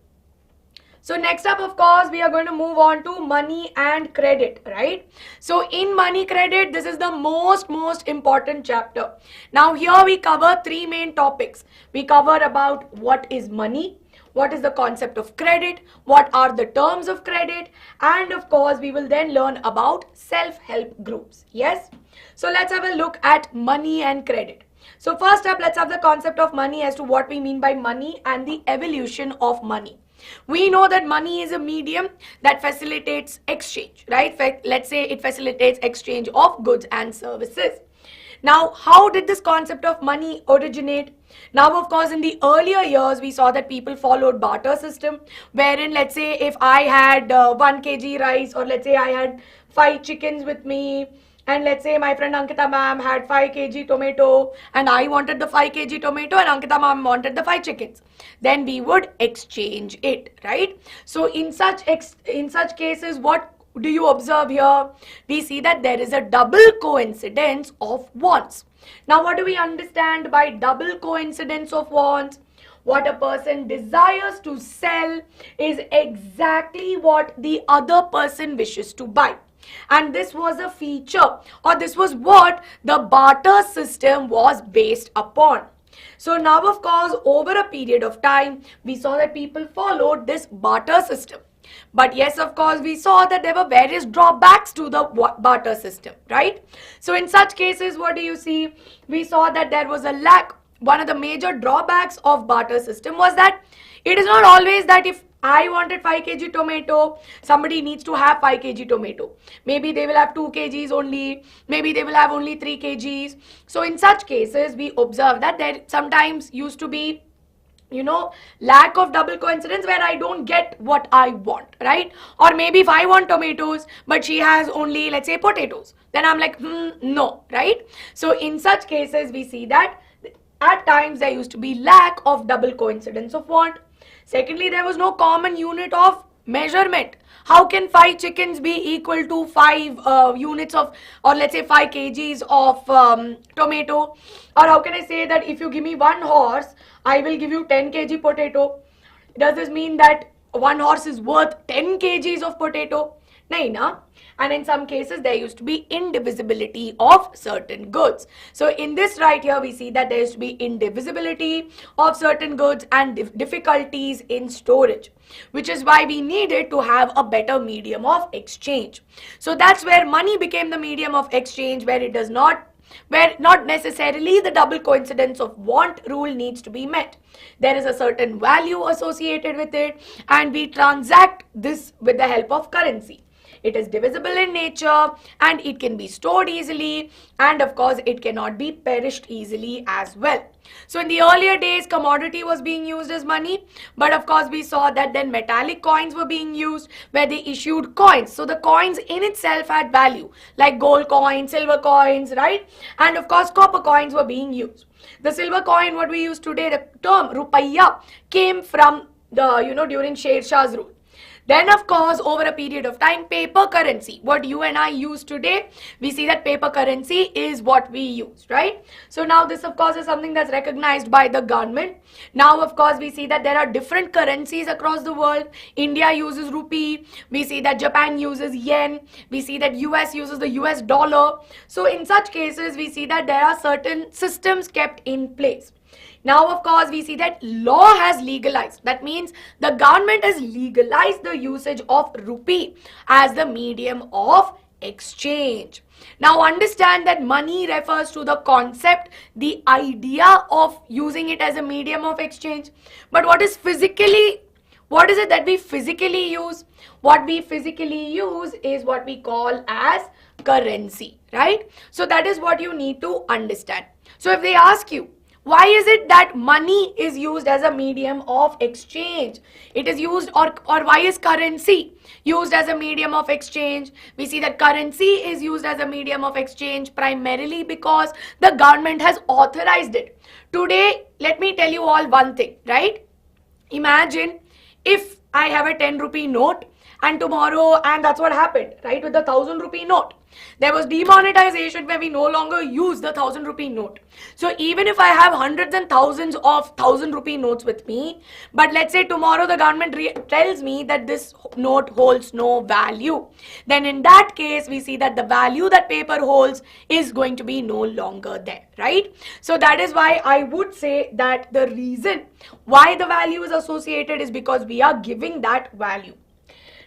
So next up, of course, we are going to move on to money and credit, right? So in money credit, this is the most important chapter. Now here we cover 3 main topics. We cover about what is money, what is the concept of credit, what are the terms of credit, and of course, we will then learn about self-help groups. Yes? So let's have a look at money and credit. So first up, let's have the concept of money as to what we mean by money and the evolution of money. We know that money is a medium that facilitates exchange, right? Let's say it facilitates exchange of goods and services. Now, how did this concept of money originate? Now, of course, in the earlier years, we saw that people followed barter system, wherein, let's say, if I had 1 kg rice, or let's say I had 5 chickens with me, and let's say my friend Ankita ma'am had 5 kg tomato, and I wanted the 5 kg tomato, and Ankita ma'am wanted the 5 chickens. Then we would exchange it, right? So in such cases, what do you observe here? We see that there is a double coincidence of wants. Now, what do we understand by double coincidence of wants? What a person desires to sell is exactly what the other person wishes to buy. And this was a feature, or this was what the barter system was based upon. So now, of course, over a period of time, we saw that people followed this barter system. But yes, of course, we saw that there were various drawbacks to the barter system, right? So in such cases, what do you see? We saw that there was a lack. One of the major drawbacks of barter system was that it is not always that if I wanted 5 kg tomato, somebody needs to have 5 kg tomato. Maybe they will have 2 kgs only. Maybe they will have only 3 kgs. So in such cases, we observe that there sometimes used to be, you know, lack of double coincidence where I don't get what I want, right? Or maybe if I want tomatoes, but she has only, let's say, potatoes, then I'm like, no, right? So in such cases, we see that at times there used to be lack of double coincidence of want. Secondly, there was no common unit of measurement. How can 5 chickens be equal to 5 units of, or let's say 5 kgs of tomato? Or how can I say that if you give me 1 horse, I will give you 10 kg potato? Does this mean that one horse is worth 10 kgs of potato? Nahi na. And in some cases, there used to be indivisibility of certain goods. So in this right here, we see that there used to be indivisibility of certain goods and difficulties in storage, which is why we needed to have a better medium of exchange. So that's where money became the medium of exchange, where not necessarily the double coincidence of want rule needs to be met. There is a certain value associated with it, and we transact this with the help of currency. It is divisible in nature, and it can be stored easily, and of course it cannot be perished easily as well. So in the earlier days, commodity was being used as money, but of course we saw that then metallic coins were being used, where they issued coins. So the coins in itself had value, like gold coins, silver coins, right? And of course copper coins were being used. The silver coin, what we use today, the term rupaya, came from during Sher Shah's rule. Then of course, over a period of time, paper currency, what you and I use today, we see that paper currency is what we use, right? So now this of course is something that's recognized by the government. Now of course we see that there are different currencies across the world. India uses rupee, we see that Japan uses yen, we see that US uses the US dollar. So in such cases, we see that there are certain systems kept in place. Now, of course, we see that law has legalized. That means the government has legalized the usage of rupee as the medium of exchange. Now, understand that money refers to the concept, the idea of using it as a medium of exchange. But what is it that we physically use? What we physically use is what we call as currency, right? So that is what you need to understand. So if they ask you, why is it that money is used as a medium of exchange? It is used, or why is currency used as a medium of exchange? We see that currency is used as a medium of exchange primarily because the government has authorized it. Today, let me tell you all one thing, right? Imagine if I have a 10 rupee note, and tomorrow, and that's what happened, right, with the 1,000 rupee note. There was demonetization where we no longer use the 1,000 rupee note. So even if I have hundreds and thousands of 1,000 rupee notes with me, but let's say tomorrow the government tells me that this note holds no value, then in that case we see that the value that paper holds is going to be no longer there, right? So that is why I would say that the reason why the value is associated is because we are giving that value.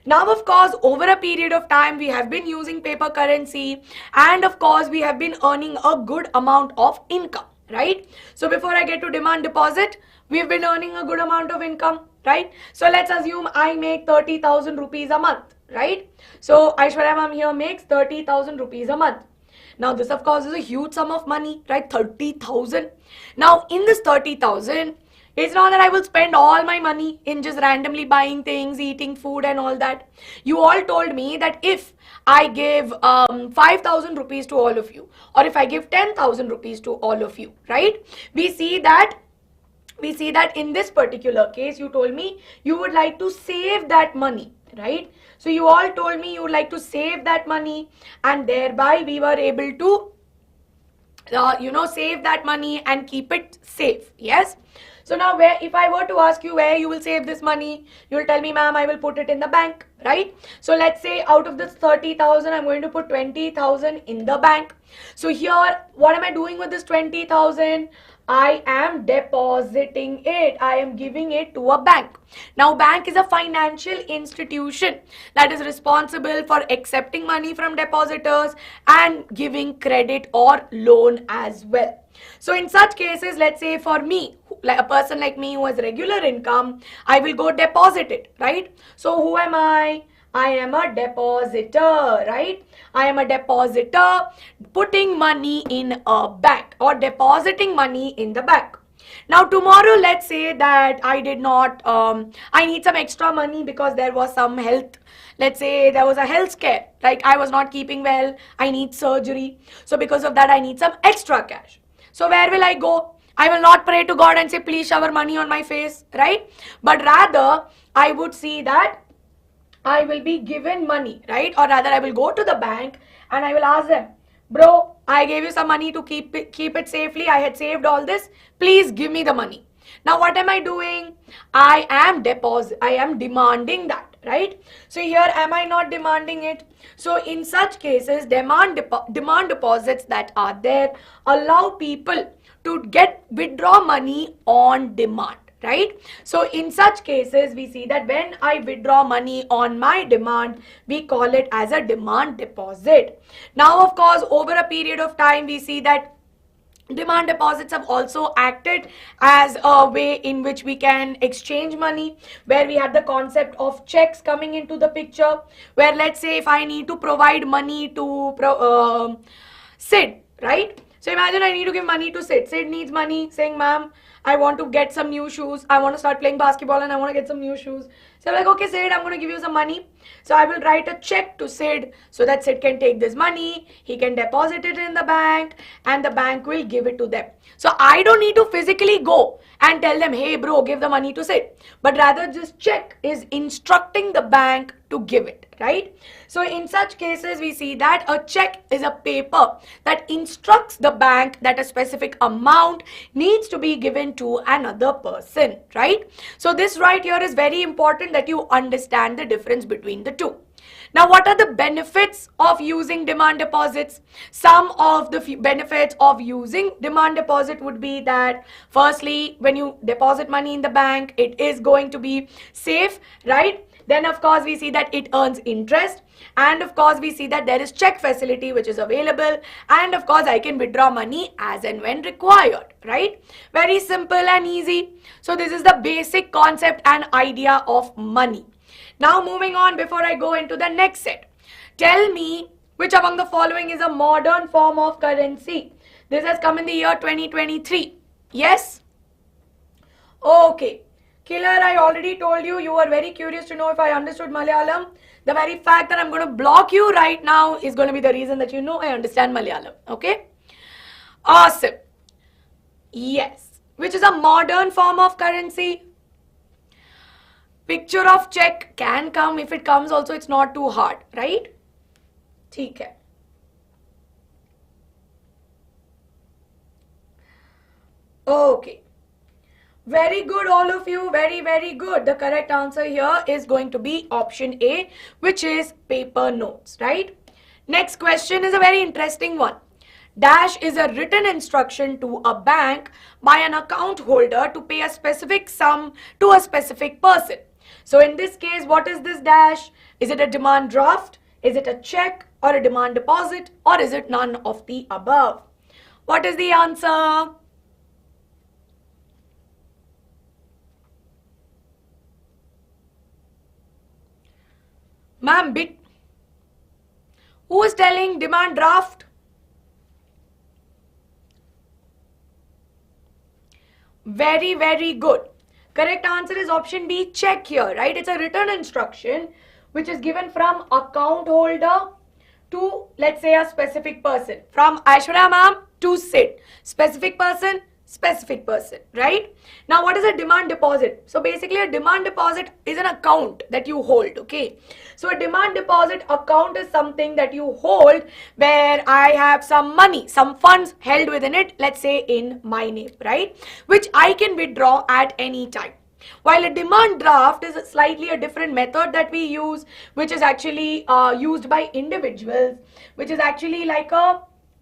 Now, of course, over a period of time, we have been using paper currency, and of course, we have been earning a good amount of income, right? So before I get to demand deposit, we've been earning a good amount of income, right? So let's assume I make 30,000 rupees a month, right? So Aishwarya ma'am here makes 30,000 rupees a month. Now, this of course is a huge sum of money, right? 30,000. Now, in this 30,000, it's not that I will spend all my money in just randomly buying things, eating food and all that. You all told me that if I give 5,000 rupees to all of you, or if I give 10,000 rupees to all of you, right? We see that in this particular case, you told me you would like to save that money, right? So you all told me you would like to save that money, and thereby we were able to save that money and keep it safe. Yes. So now, if I were to ask you where you will save this money, you will tell me, ma'am, I will put it in the bank, right? So let's say out of this 30,000, I'm going to put 20,000 in the bank. So here, what am I doing with this 20,000? I am depositing it. I am giving it to a bank. Now, bank is a financial institution that is responsible for accepting money from depositors and giving credit or loan as well. So in such cases, let's say for me, like a person like me who has regular income, I will go deposit it, right? So who am I? I am a depositor, right? I am a depositor putting money in a bank or depositing money in the bank. Now tomorrow, let's say that I did not, I need some extra money because there was some health, let's say there was a health scare, like I was not keeping well, I need surgery. So because of that, I need some extra cash. So where will I go? I will not pray to God and say, please shower money on my face, right? But rather, I would see that I will be given money, right? Or rather, I will go to the bank and I will ask them, bro, I gave you some money to keep it safely. I had saved all this. Please give me the money. Now what am I doing? I am demanding that, right? So here, am I not demanding it? So in such cases, demand deposits that are there allow people to withdraw money on demand, right? So in such cases, we see that when I withdraw money on my demand, we call it as a demand deposit. Now, of course, over a period of time, we see that demand deposits have also acted as a way in which we can exchange money, where we have the concept of checks coming into the picture, where let's say if I need to provide money to Sid, right? So imagine I need to give money to Sid. Sid needs money, saying, ma'am, I want to get some new shoes. I want to start playing basketball and I want to get some new shoes. So I'm like, okay, Sid, I'm going to give you some money. So I will write a check to Sid so that Sid can take this money. He can deposit it in the bank and the bank will give it to them. So I don't need to physically go and tell them, hey, bro, give the money to Sid. But rather, this check is instructing the bank to give it, right? So in such cases, we see that a check is a paper that instructs the bank that a specific amount needs to be given to another person, right? So this right here is very important that you understand the difference between the two. Now, what are the benefits of using demand deposits? Some of the benefits of using demand deposit would be that, firstly, when you deposit money in the bank, it is going to be safe, right? Then, of course, we see that it earns interest. And, of course, we see that there is check facility which is available. And, of course, I can withdraw money as and when required, right? Very simple and easy. So, this is the basic concept and idea of money. Now, moving on before I go into the next set. Tell me which among the following is a modern form of currency. This has come in the year 2023. Yes? Okay. Killer, I already told you, you were very curious to know if I understood Malayalam. The very fact that I'm going to block you right now is going to be the reason that you know I understand Malayalam. Okay? Awesome. Yes. Which is a modern form of currency? Picture of check can come. If it comes also, it's not too hard, right? ठीक है. Okay. Very good, all of you. Very, very good. The correct answer here is going to be option A, which is paper notes, right? Next question is a very interesting one. Dash is a written instruction to a bank by an account holder to pay a specific sum to a specific person. So in this case, what is this dash? Is it a demand draft? Is it a check or a demand deposit? Or is it none of the above? What is the answer? Ma'am, who is telling demand draft? Very, very good. Correct answer is option B, check here, right? It's a written instruction which is given from account holder to, let's say, a specific person. From Aishwarya ma'am to Sid. Specific person, right? Now, what is a demand deposit? So, basically, a demand deposit is an account that you hold, okay? So, a demand deposit account is something that you hold where I have some money, some funds held within it, let's say in my name, right? Which I can withdraw at any time. While a demand draft is slightly a different method that we use, which is actually used by individuals, which is actually like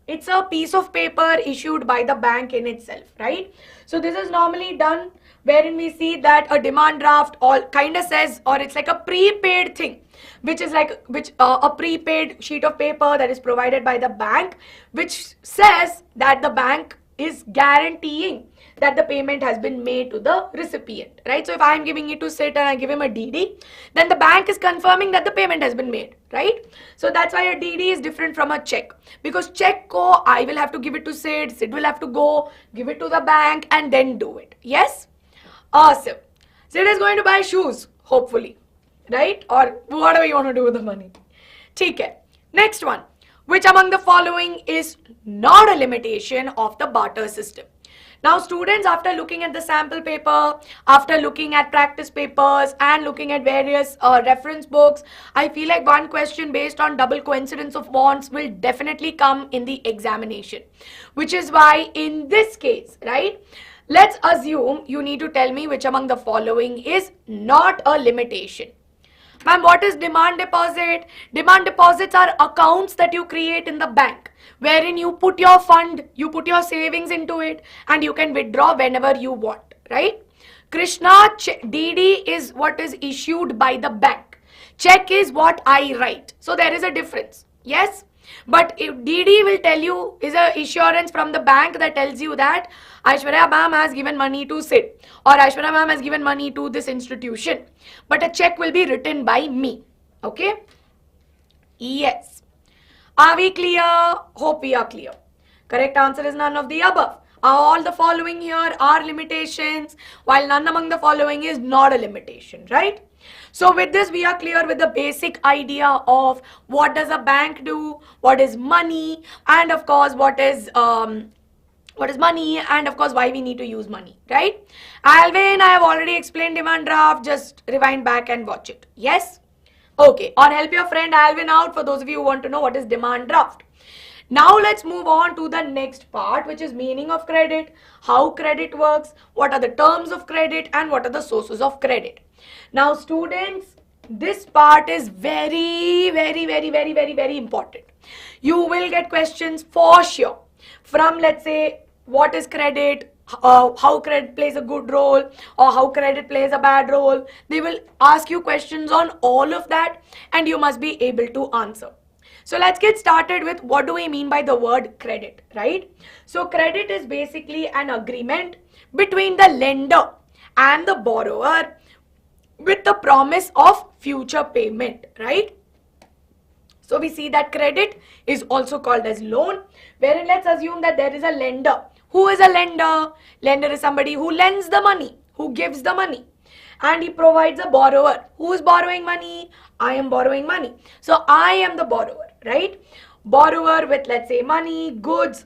it's a piece of paper issued by the bank in itself, right? So this is normally done wherein we see that a demand draft all kind of says, or it's like a prepaid thing, which is like a prepaid sheet of paper that is provided by the bank, which says that the bank is guaranteeing that the payment has been made to the recipient, right? So if I'm giving it to Sid and I give him a DD, then the bank is confirming that the payment has been made, right? So that's why a DD is different from a check, because check I will have to give it to Sid, Sid will have to go give it to the bank and then do it. Yes? Awesome. Sid is going to buy shoes, hopefully, right? Or whatever you want to do with the money. Okay. Next one. Which among the following is not a limitation of the barter system? Now, students, after looking at the sample paper, after looking at practice papers and looking at various reference books, I feel like one question based on double coincidence of bonds will definitely come in the examination. Which is why in this case, right, Let's assume you need to tell me which among the following is not a limitation. Ma'am, what is demand deposit? Demand deposits are accounts that you create in the bank, wherein you put your fund, you put your savings into it, and you can withdraw whenever you want, right? Krishna, DD is what is issued by the bank. Check is what I write. So there is a difference. Yes? But if DD will tell you is a assurance from the bank that tells you that Aishwarya ma'am has given money to Sid, or Aishwarya ma'am has given money to this institution. But a check will be written by me. Okay? Yes. Are we clear? Hope we are clear. Correct answer is none of the above. All the following here are limitations, while none among the following is not a limitation, right? So with this, we are clear with the basic idea of what does a bank do, what is money, and of course what is money, and of course why we need to use money, right? Alvin, I have already explained demand draft. Just rewind back and watch it. Yes? Okay. Or help your friend Alvin out for those of you who want to know what is demand draft. Now let's move on to the next part, which is meaning of credit, how credit works, what are the terms of credit, and what are the sources of credit. Now students, this part is very important. You will get questions for sure from, let's say, what is credit, how credit plays a good role, or how credit plays a bad role. They will ask you questions on all of that, and you must be able to answer. So let's get started with what do we mean by the word credit, right? So credit is basically an agreement between the lender and the borrower with the promise of future payment, right? So we see that credit is also called as loan, wherein let's assume that there is a lender. Who is a lender? Lender is somebody who lends the money, who gives the money. And he provides a borrower. Who is borrowing money? I am borrowing money. So I am the borrower, right? Borrower with, let's say, money, goods,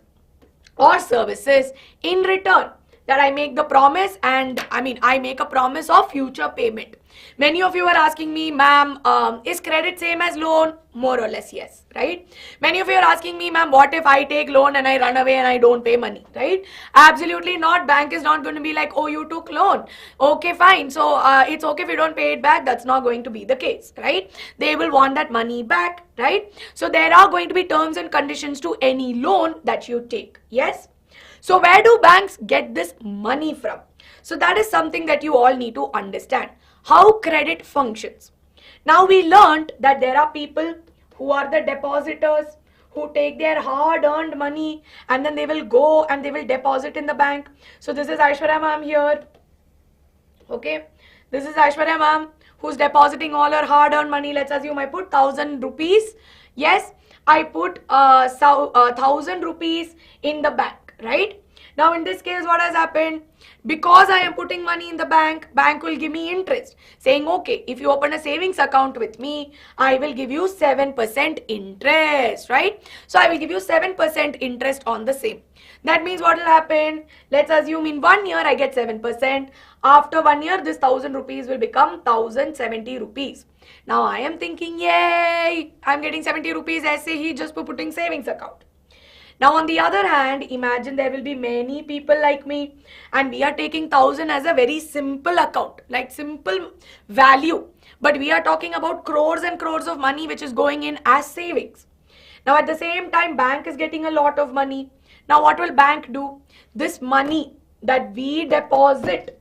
or services. In return, that I make the promise, and I make a promise of future payment. Many of you are asking me, ma'am, is credit same as loan? More or less, yes, right? Many of you are asking me, ma'am, what if I take loan and I run away and I don't pay money, right? Absolutely not. Bank is not going to be like, oh, you took loan. Okay, fine. So it's okay if you don't pay it back. That's not going to be the case, right? They will want that money back, right? So there are going to be terms and conditions to any loan that you take, yes? So where do banks get this money from? So that is something that you all need to understand. How credit functions. Now we learned that there are people who are the depositors who take their hard-earned money and then they will go and they will deposit in the bank. So this is Aishwarya ma'am here. Okay. This is Aishwarya ma'am who's depositing all her hard-earned money. Let's assume I put 1,000 rupees. Yes, I put 1,000 rupees in the bank. Right? Now in this case, what has happened? Because I am putting money in the bank will give me interest. Saying, okay, if you open a savings account with me, I will give you 7% interest, right? So I will give you 7% interest on the same. That means what will happen? Let's assume in 1 year I get 7%. After 1 year, this 1,000 rupees will become 1,070 rupees. Now I am thinking, yay, I'm getting 70 rupees as he just for putting savings account. Now on the other hand, imagine there will be many people like me and we are taking 1,000 as a very simple account, like simple value. But we are talking about crores and crores of money which is going in as savings. Now at the same time, bank is getting a lot of money. Now what will bank do? This money that we deposit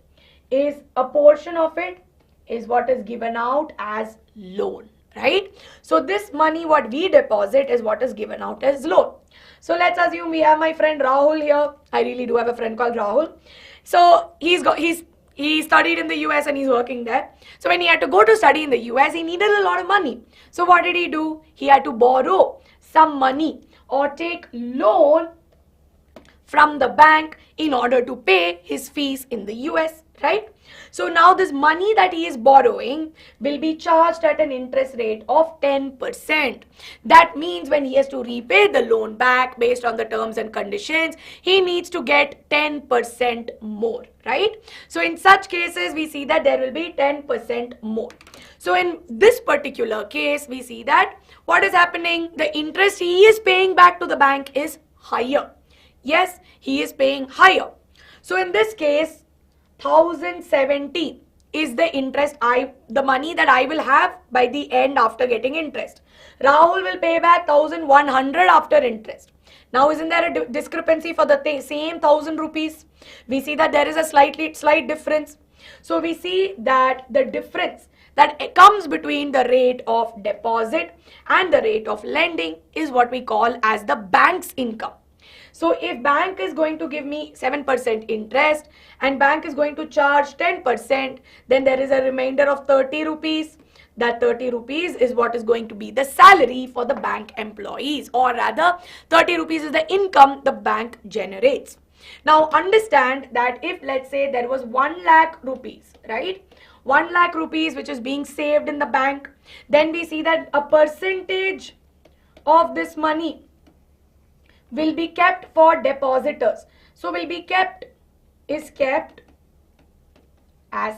is a portion of it is what is given out as loan, right? So this money what we deposit is what is given out as loan. So let's assume we have my friend Rahul here. I really do have a friend called Rahul. So he studied in the US and he's working there. So when he had to go to study in the US, he needed a lot of money. So what did he do? He had to borrow some money or take loan from the bank in order to pay his fees in the US, right? So now this money that he is borrowing will be charged at an interest rate of 10%. That means when he has to repay the loan back based on the terms and conditions, he needs to get 10% more, right? So in such cases, we see that there will be 10% more. So in this particular case, we see that what is happening? The interest he is paying back to the bank is higher. Yes, he is paying higher. So in this case, 1070 is the interest the money that I will have by the end after getting interest. Rahul will pay back 1100 after interest. Now isn't there a discrepancy for the same 1000 rupees? We see that there is a slight difference. So we see that the difference that comes between the rate of deposit and the rate of lending is what we call as the bank's income. So if bank is going to give me 7% interest and bank is going to charge 10%, then there is a remainder of 30 rupees. That 30 rupees is what is going to be the salary for the bank employees, or rather 30 rupees is the income the bank generates. Now understand that if let's say there was 1 lakh rupees, right? 1 lakh rupees which is being saved in the bank, then we see that a percentage of this money will be kept for depositors. So will be kept as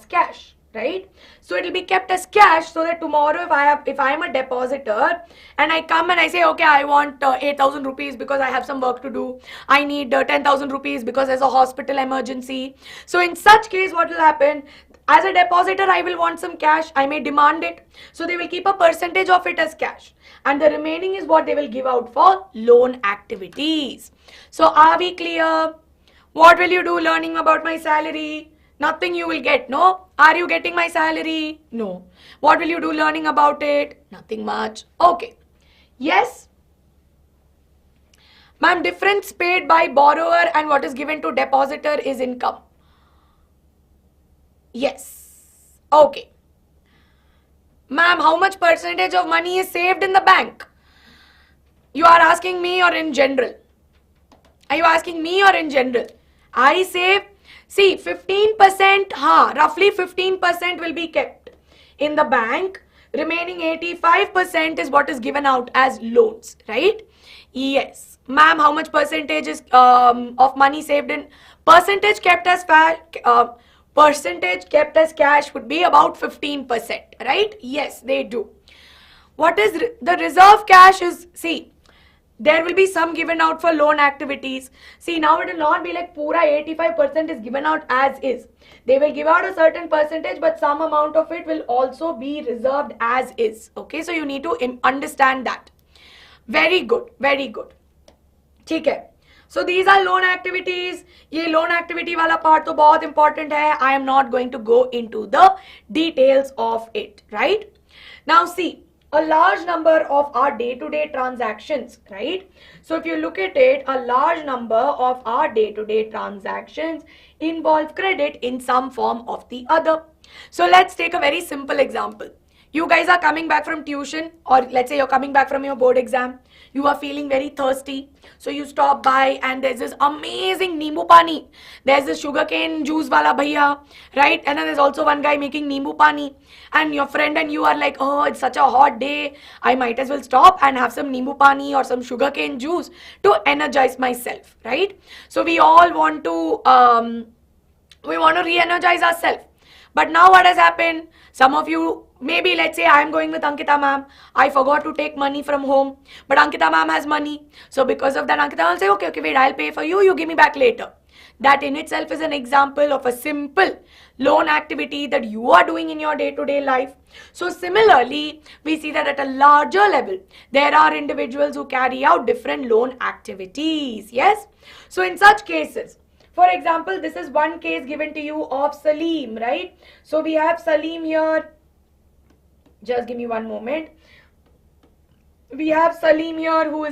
cash, right? So it will be kept as cash so that tomorrow if I am a depositor and I come and I say, okay, I want 8,000 rupees because I have some work to do. I need 10,000 rupees because there's a hospital emergency. So in such case, what will happen? As a depositor, I will want some cash. I may demand it. So they will keep a percentage of it as cash. And the remaining is what they will give out for loan activities. So are we clear? What will you do learning about my salary? Nothing you will get, no? Are you getting my salary? No. What will you do learning about it? Nothing much. Okay. Yes? Ma'am, difference paid by borrower and what is given to depositor is income. Yes. Okay. Ma'am, how much percentage of money is saved in the bank? You are asking me or in general? Are you asking me or in general? I save, see 15%, roughly 15% will be kept in the bank. Remaining 85% is what is given out as loans, right? Yes. Ma'am, how much percentage is of money saved in, percentage kept as cash would be about 15%, right? Yes, they do. What is the reserve cash is, see, there will be some given out for loan activities. See, now it will not be like pura 85% is given out as is. They will give out a certain percentage, but some amount of it will also be reserved as is. Okay, so you need to understand that. Very good, very good. Okay. So these are loan activities. ये loan activity वाला part तो बहुत important है. I am not going to go into the details of it, right? Now see, a large number of our day-to-day transactions, right? So if you look at it, a large number of our day-to-day transactions involve credit in some form of the other. So let's take a very simple example. You guys are coming back from tuition, or let's say you're coming back from your board exam. You are feeling very thirsty. So you stop by and there's this amazing Nimbu Pani. There's this sugarcane juice wala bhaiya, right? And then there's also one guy making Nimbu Pani. And your friend and you are like, oh, it's such a hot day. I might as well stop and have some Nimbu Pani or some sugarcane juice to energize myself, right? So we all want to, re-energize ourselves. But now what has happened? Some of you, maybe let's say I am going with Ankita ma'am. I forgot to take money from home. But Ankita ma'am has money. So because of that, Ankita will say, okay, wait, I'll pay for you. You give me back later. That in itself is an example of a simple loan activity that you are doing in your day-to-day life. So similarly, we see that at a larger level, there are individuals who carry out different loan activities. Yes? So in such cases, for example, this is one case given to you of Salim, right? So we have Salim here. Just give me one moment. We have Salim here who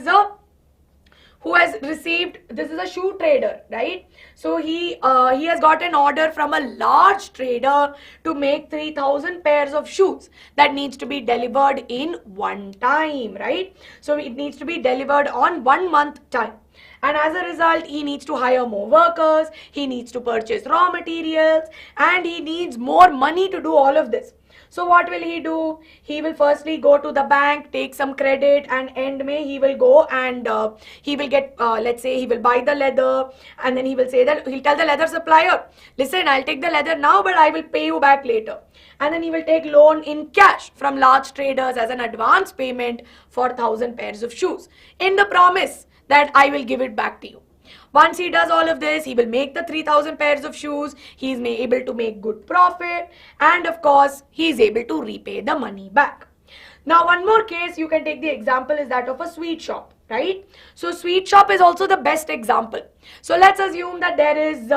has received, this is a shoe trader, right? So he has got an order from a large trader to make 3,000 pairs of shoes that needs to be delivered in one time, right? So it needs to be delivered on 1 month time. And as a result, he needs to hire more workers, he needs to purchase raw materials, and he needs more money to do all of this. So what will he do? He will firstly go to the bank, take some credit, and end May he will go and he will get, let's say he will buy the leather, and then he will say that, he'll tell the leather supplier, listen, I'll take the leather now, but I will pay you back later. And then he will take loan in cash from large traders as an advance payment for 1,000 pairs of shoes, in the promise that I will give it back to you. Once he does all of this, he will make the 3,000 pairs of shoes. He is able to make good profit, and of course, he is able to repay the money back. Now, one more case you can take the example is that of a sweet shop, right? So, sweet shop is also the best example. So, let's assume that there is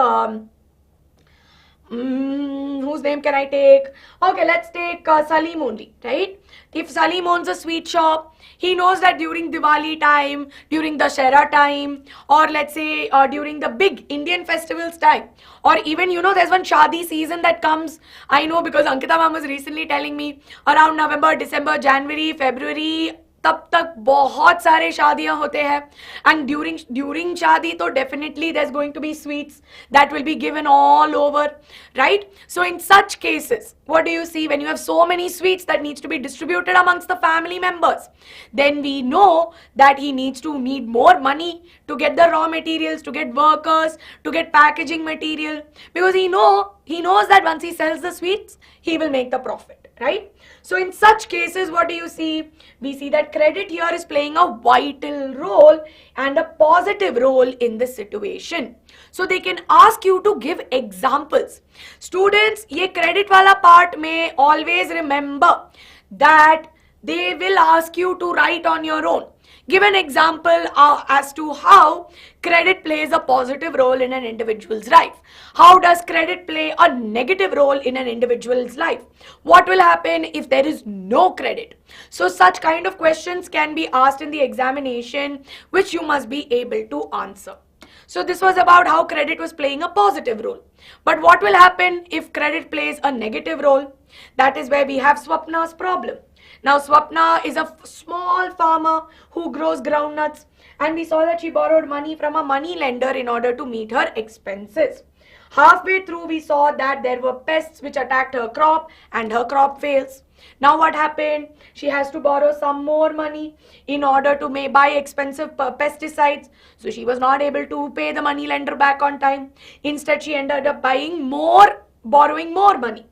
whose name can I take? Okay, let's take Salim only, right? If Salim owns a sweet shop, he knows that during Diwali time, during Dussehra time, or let's say during the big Indian festivals time, or even, there's one Shadi season that comes. I know because Ankita ma'am was recently telling me around November, December, January, February, तब तक बहुत सारे शादियां होते हैं, and during शादी तो definitely there's going to be sweets that will be given all over, right? So in such cases, what do you see when you have so many sweets that needs to be distributed amongst the family members? Then we know that he need more money to get the raw materials, to get workers, to get packaging material, because he knows that once he sells the sweets, he will make the profit, right? So in such cases, what do you see? We see that credit here is playing a vital role and a positive role in this situation. So they can ask you to give examples. Students, ये credit वाला part में always remember that they will ask you to write on your own. Give an example as to how credit plays a positive role in an individual's life. How does credit play a negative role in an individual's life? What will happen if there is no credit? So such kind of questions can be asked in the examination, which you must be able to answer. So this was about how credit was playing a positive role. But what will happen if credit plays a negative role? That is where we have Swapna's problem. Now Swapna is a small farmer who grows groundnuts, and we saw that she borrowed money from a money lender in order to meet her expenses. Halfway through, we saw that there were pests which attacked her crop and her crop fails. Now what happened? She has to borrow some more money in order to buy expensive pesticides. So she was not able to pay the money lender back on time. Instead, she ended up borrowing more money.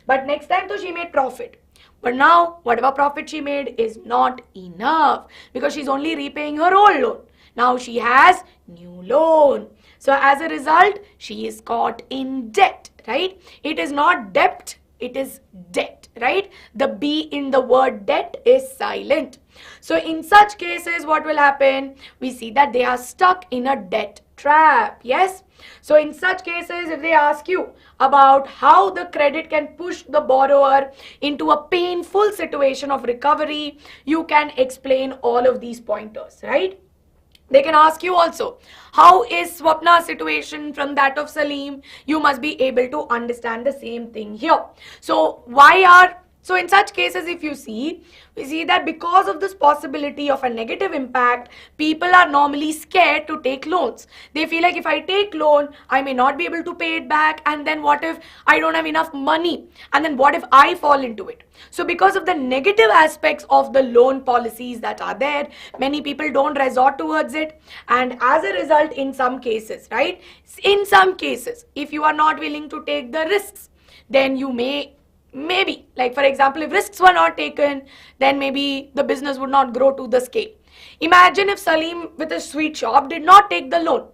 But next time, though, she made profit. But now, whatever profit she made is not enough because she's only repaying her old loan. Now she has new loan. So as a result, she is caught in debt, right? It is not debt, it is debt, right? The B in the word debt is silent. So in such cases, what will happen? We see that they are stuck in a debt trap, yes? So in such cases, if they ask you about how the credit can push the borrower into a painful situation of recovery, you can explain all of these pointers, right? They can ask you also, how is Swapna's situation from that of Salim? You must be able to understand the same thing here. So in such cases, if you see, we see that because of this possibility of a negative impact, people are normally scared to take loans. They feel like if I take loan, I may not be able to pay it back, and then what if I don't have enough money? And then what if I fall into it? So because of the negative aspects of the loan policies that are there, many people don't resort towards it. And as a result, in some cases, right? In some cases, if you are not willing to take the risks, then you maybe, like for example, if risks were not taken, then maybe the business would not grow to the scale. Imagine if Salim with a sweet shop did not take the loan,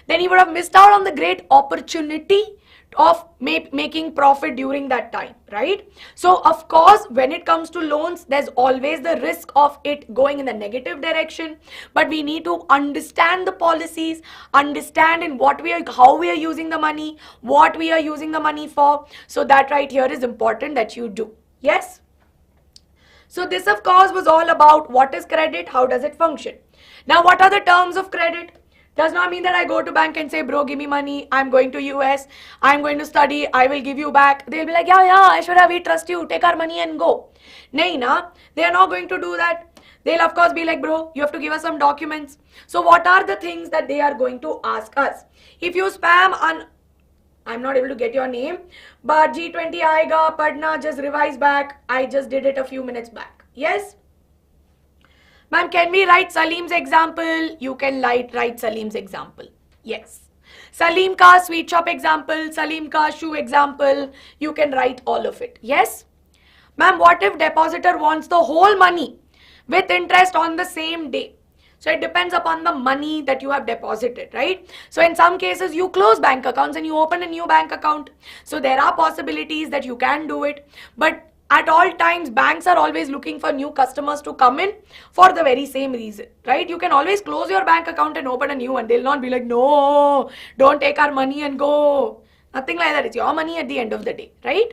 then he would have missed out on the great opportunity of making profit during that time, right? So of course, when it comes to loans, there's always the risk of it going in the negative direction, but we need to understand the policies, understand how we are using the money, what we are using the money for. So that right here is important that you do. Yes? So this of course was all about what is credit, how does it function. Now what are the terms of credit? Does not mean that I go to bank and say, bro, give me money, I'm going to US, I'm going to study, I will give you back. They'll be like, yeah, Aishwarya, we trust you, take our money and go. Nahi, they are not going to do that. They'll of course be like, bro, you have to give us some documents. So what are the things that they are going to ask us? If you spam I'm not able to get your name, but G20 aayega, padna, just revise back. I just did it a few minutes back. Yes? Ma'am, can we write Salim's example? You can write Salim's example. Yes. Salim ka sweet shop example, Salim ka shoe example. You can write all of it. Yes. Ma'am, what if depositor wants the whole money with interest on the same day? So it depends upon the money that you have deposited, right? So in some cases, you close bank accounts and you open a new bank account. So there are possibilities that you can do it. But at all times, banks are always looking for new customers to come in for the very same reason, right? You can always close your bank account and open a new one. They'll not be like, no, don't take our money and go. Nothing like that. It's your money at the end of the day, right?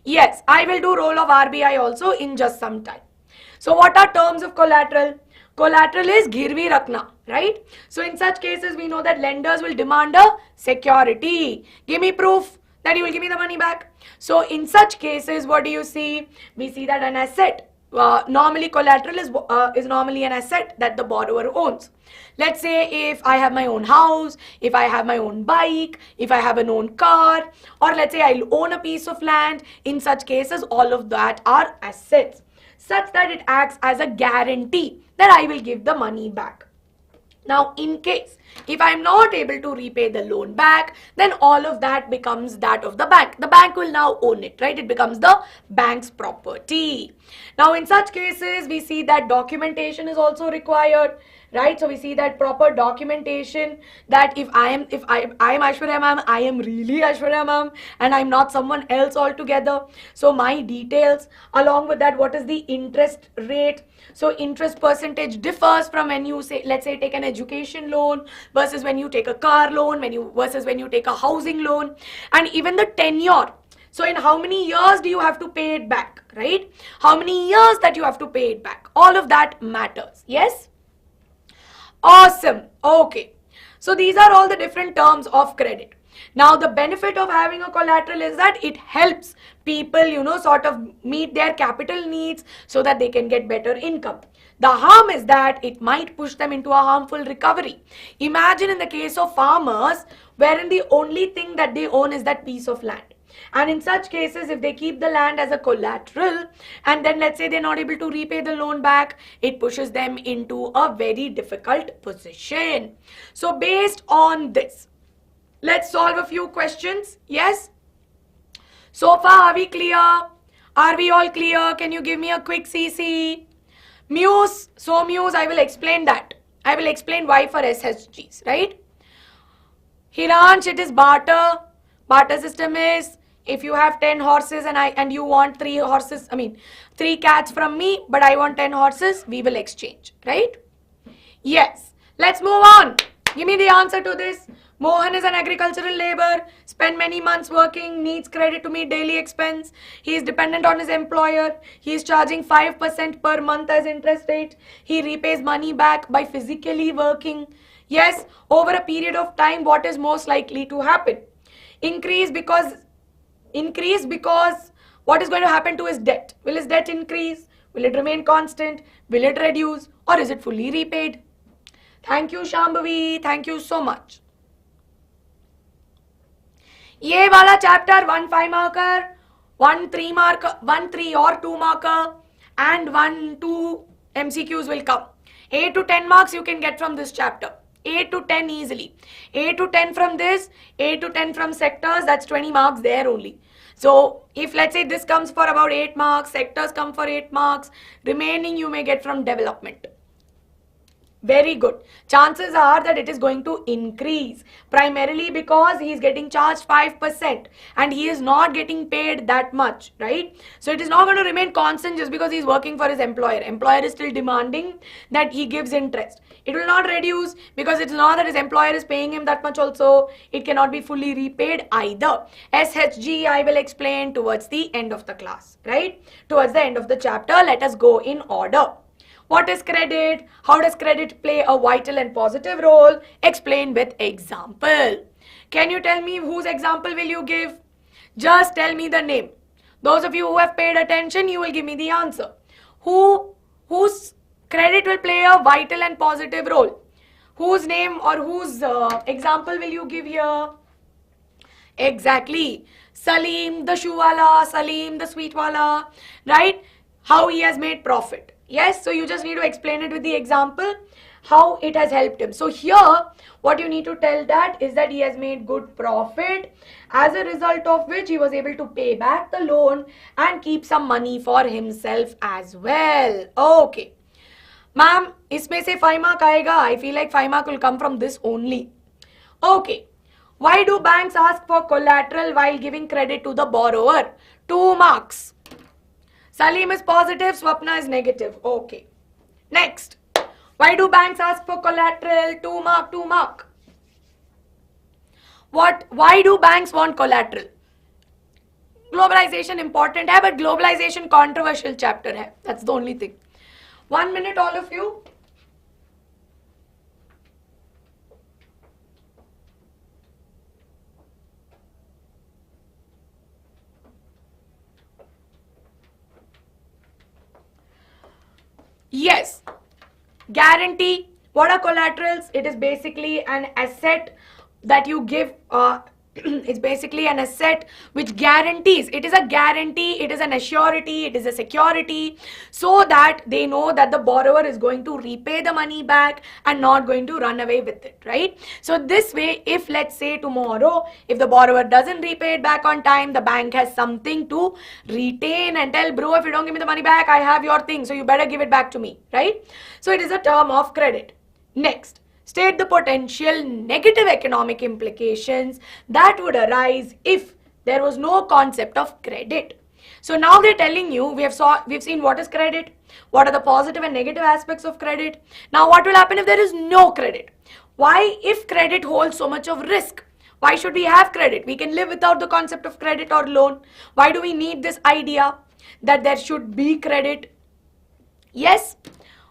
Yes, I will do role of RBI also in just some time. So what are terms of collateral? Collateral is girvi rakna, right? So in such cases, we know that lenders will demand a security. Give me proof that you will give me the money back. So in such cases, what do you see? We see that an asset, normally collateral is normally an asset that the borrower owns. Let's say if I have my own house, if I have my own bike, if I have an own car, or let's say I own a piece of land, in such cases, all of that are assets, such that it acts as a guarantee that I will give the money back. Now, in case if I am not able to repay the loan back, then all of that becomes that of the bank. The bank will now own it, right? It becomes the bank's property. Now, in such cases, we see that documentation is also required, right? So we see that proper documentation, that if I am Aishwarya ma'am, I am really Aishwarya ma'am, and I'm not someone else altogether. So my details, along with that, what is the interest rate? So interest percentage differs from when you say, let's say, take an education loan versus when you take a car loan, versus when you take a housing loan, and even the tenure. So in how many years do you have to pay it back, right? How many years that you have to pay it back? All of that matters. Yes? Awesome. Okay. So these are all the different terms of credit. Now, the benefit of having a collateral is that it helps people, sort of meet their capital needs so that they can get better income. The harm is that it might push them into a harmful recovery. Imagine in the case of farmers, wherein the only thing that they own is that piece of land. And in such cases, if they keep the land as a collateral, and then let's say they're not able to repay the loan back, it pushes them into a very difficult position. So based on this, let's solve a few questions. Yes? So far, are we clear? Are we all clear? Can you give me a quick CC? Muse. So Muse, I will explain that. I will explain why for SHGs, right? Hiransh, it is barter. Barter system is, if you have 10 horses and you want 3 cats from me, but I want 10 horses, we will exchange, right? Yes. Let's move on. Give me the answer to this. Mohan is an agricultural labor, spent many months working, needs credit to meet daily expense. He is dependent on his employer. He is charging 5% per month as interest rate. He repays money back by physically working. Yes, over a period of time, what is most likely to happen? Increase because what is going to happen to his debt? Will his debt increase? Will it remain constant? Will it reduce? Or is it fully repaid? Thank you, Shambhavi. Thank you so much. ये वाला chapter 1 5 marker, 1 3 marker, 1 3 or 2 marker, and 1 2 MCQs will come. 8 to 10 marks you can get from this chapter. 8 to 10 easily. 8 to 10 from this, 8 to 10 from sectors, that's 20 marks there only. So if let's say this comes for about 8 marks, sectors come for 8 marks, remaining you may get from development. Very good. Chances are that it is going to increase, primarily because he is getting charged 5% and he is not getting paid that much, right? So it is not going to remain constant just because he is working for his employer. Employer is still demanding that he gives interest. It will not reduce because it's not that his employer is paying him that much also. It cannot be fully repaid either. SHG I will explain towards the end of the class, right? Towards the end of the chapter, let us go in order. What is credit? How does credit play a vital and positive role? Explain with example. Can you tell me whose example will you give? Just tell me the name. Those of you who have paid attention, you will give me the answer. Whose credit will play a vital and positive role? Whose name or whose example will you give here? Exactly. Salim the shoewala, Salim the sweetwala, right? How he has made profit. Yes, so you just need to explain it with the example, how it has helped him. So here, what you need to tell that is that he has made good profit, as a result of which he was able to pay back the loan and keep some money for himself as well. Okay. Ma'am, इसमें से 5 mark आएगा. I feel like 5 mark will come from this only. Okay. Why do banks ask for collateral while giving credit to the borrower? 2 marks. Salim is positive, Swapna is negative. Okay. Next. Why do banks ask for collateral? 2 mark, 2 mark. Why do banks want collateral? Globalization important है, but globalization controversial chapter है. That's the only thing. 1 minute, all of you. Yes. Guarantee. What are collaterals? It is basically an asset that you give. It's basically an asset which guarantees. It is a guarantee, it is an assurity, it is a security, so that they know that the borrower is going to repay the money back and not going to run away with it, right? So this way, if let's say tomorrow, if the borrower doesn't repay it back on time, the bank has something to retain and tell, bro, if you don't give me the money back, I have your thing, so you better give it back to me, right? So it is a term of credit. Next. State the potential negative economic implications that would arise if there was no concept of credit. So now they're telling you, we've seen what is credit, what are the positive and negative aspects of credit. Now what will happen if there is no credit? Why, if credit holds so much of risk? Why should we have credit? We can live without the concept of credit or loan. Why do we need this idea that there should be credit? Yes,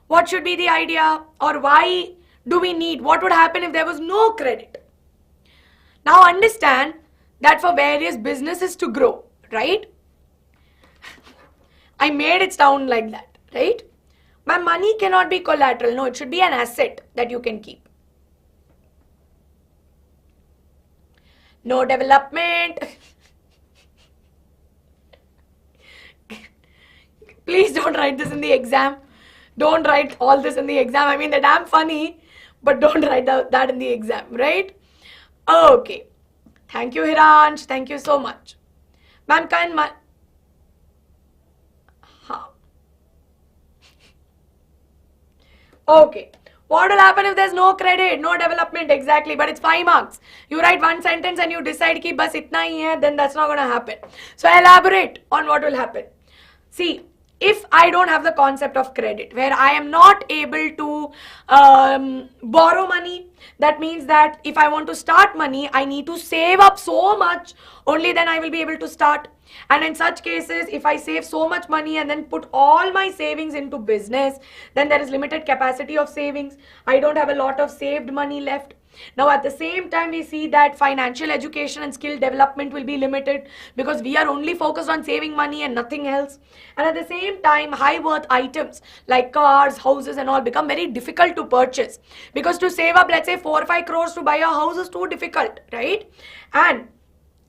what should be the idea, or why do we need? What would happen if there was no credit? Now understand that for various businesses to grow, right? I made it sound like that, right? My money cannot be collateral. No, it should be an asset that you can keep. No development. Please don't write this in the exam. Don't write all this in the exam. I mean, they're damn funny, but don't write that in the exam, right? Okay. Thank you, Hiransh. Thank you so much. Ma'am, Okay. What will happen if there's no credit, no development? Exactly, but it's 5 marks. You write one sentence and you decide ki bas itna hi hai, then that's not going to happen. So elaborate on what will happen. See, if I don't have the concept of credit, where I am not able to borrow money, that means that if I want to start money, I need to save up so much, only then I will be able to start. And in such cases, if I save so much money and then put all my savings into business, then there is limited capacity of savings. I don't have a lot of saved money left. Now at the same time, we see that financial education and skill development will be limited because we are only focused on saving money and nothing else. And at the same time, high worth items like cars, houses and all become very difficult to purchase, because to save up, let's say 4 or 5 crores to buy a house is too difficult, right? And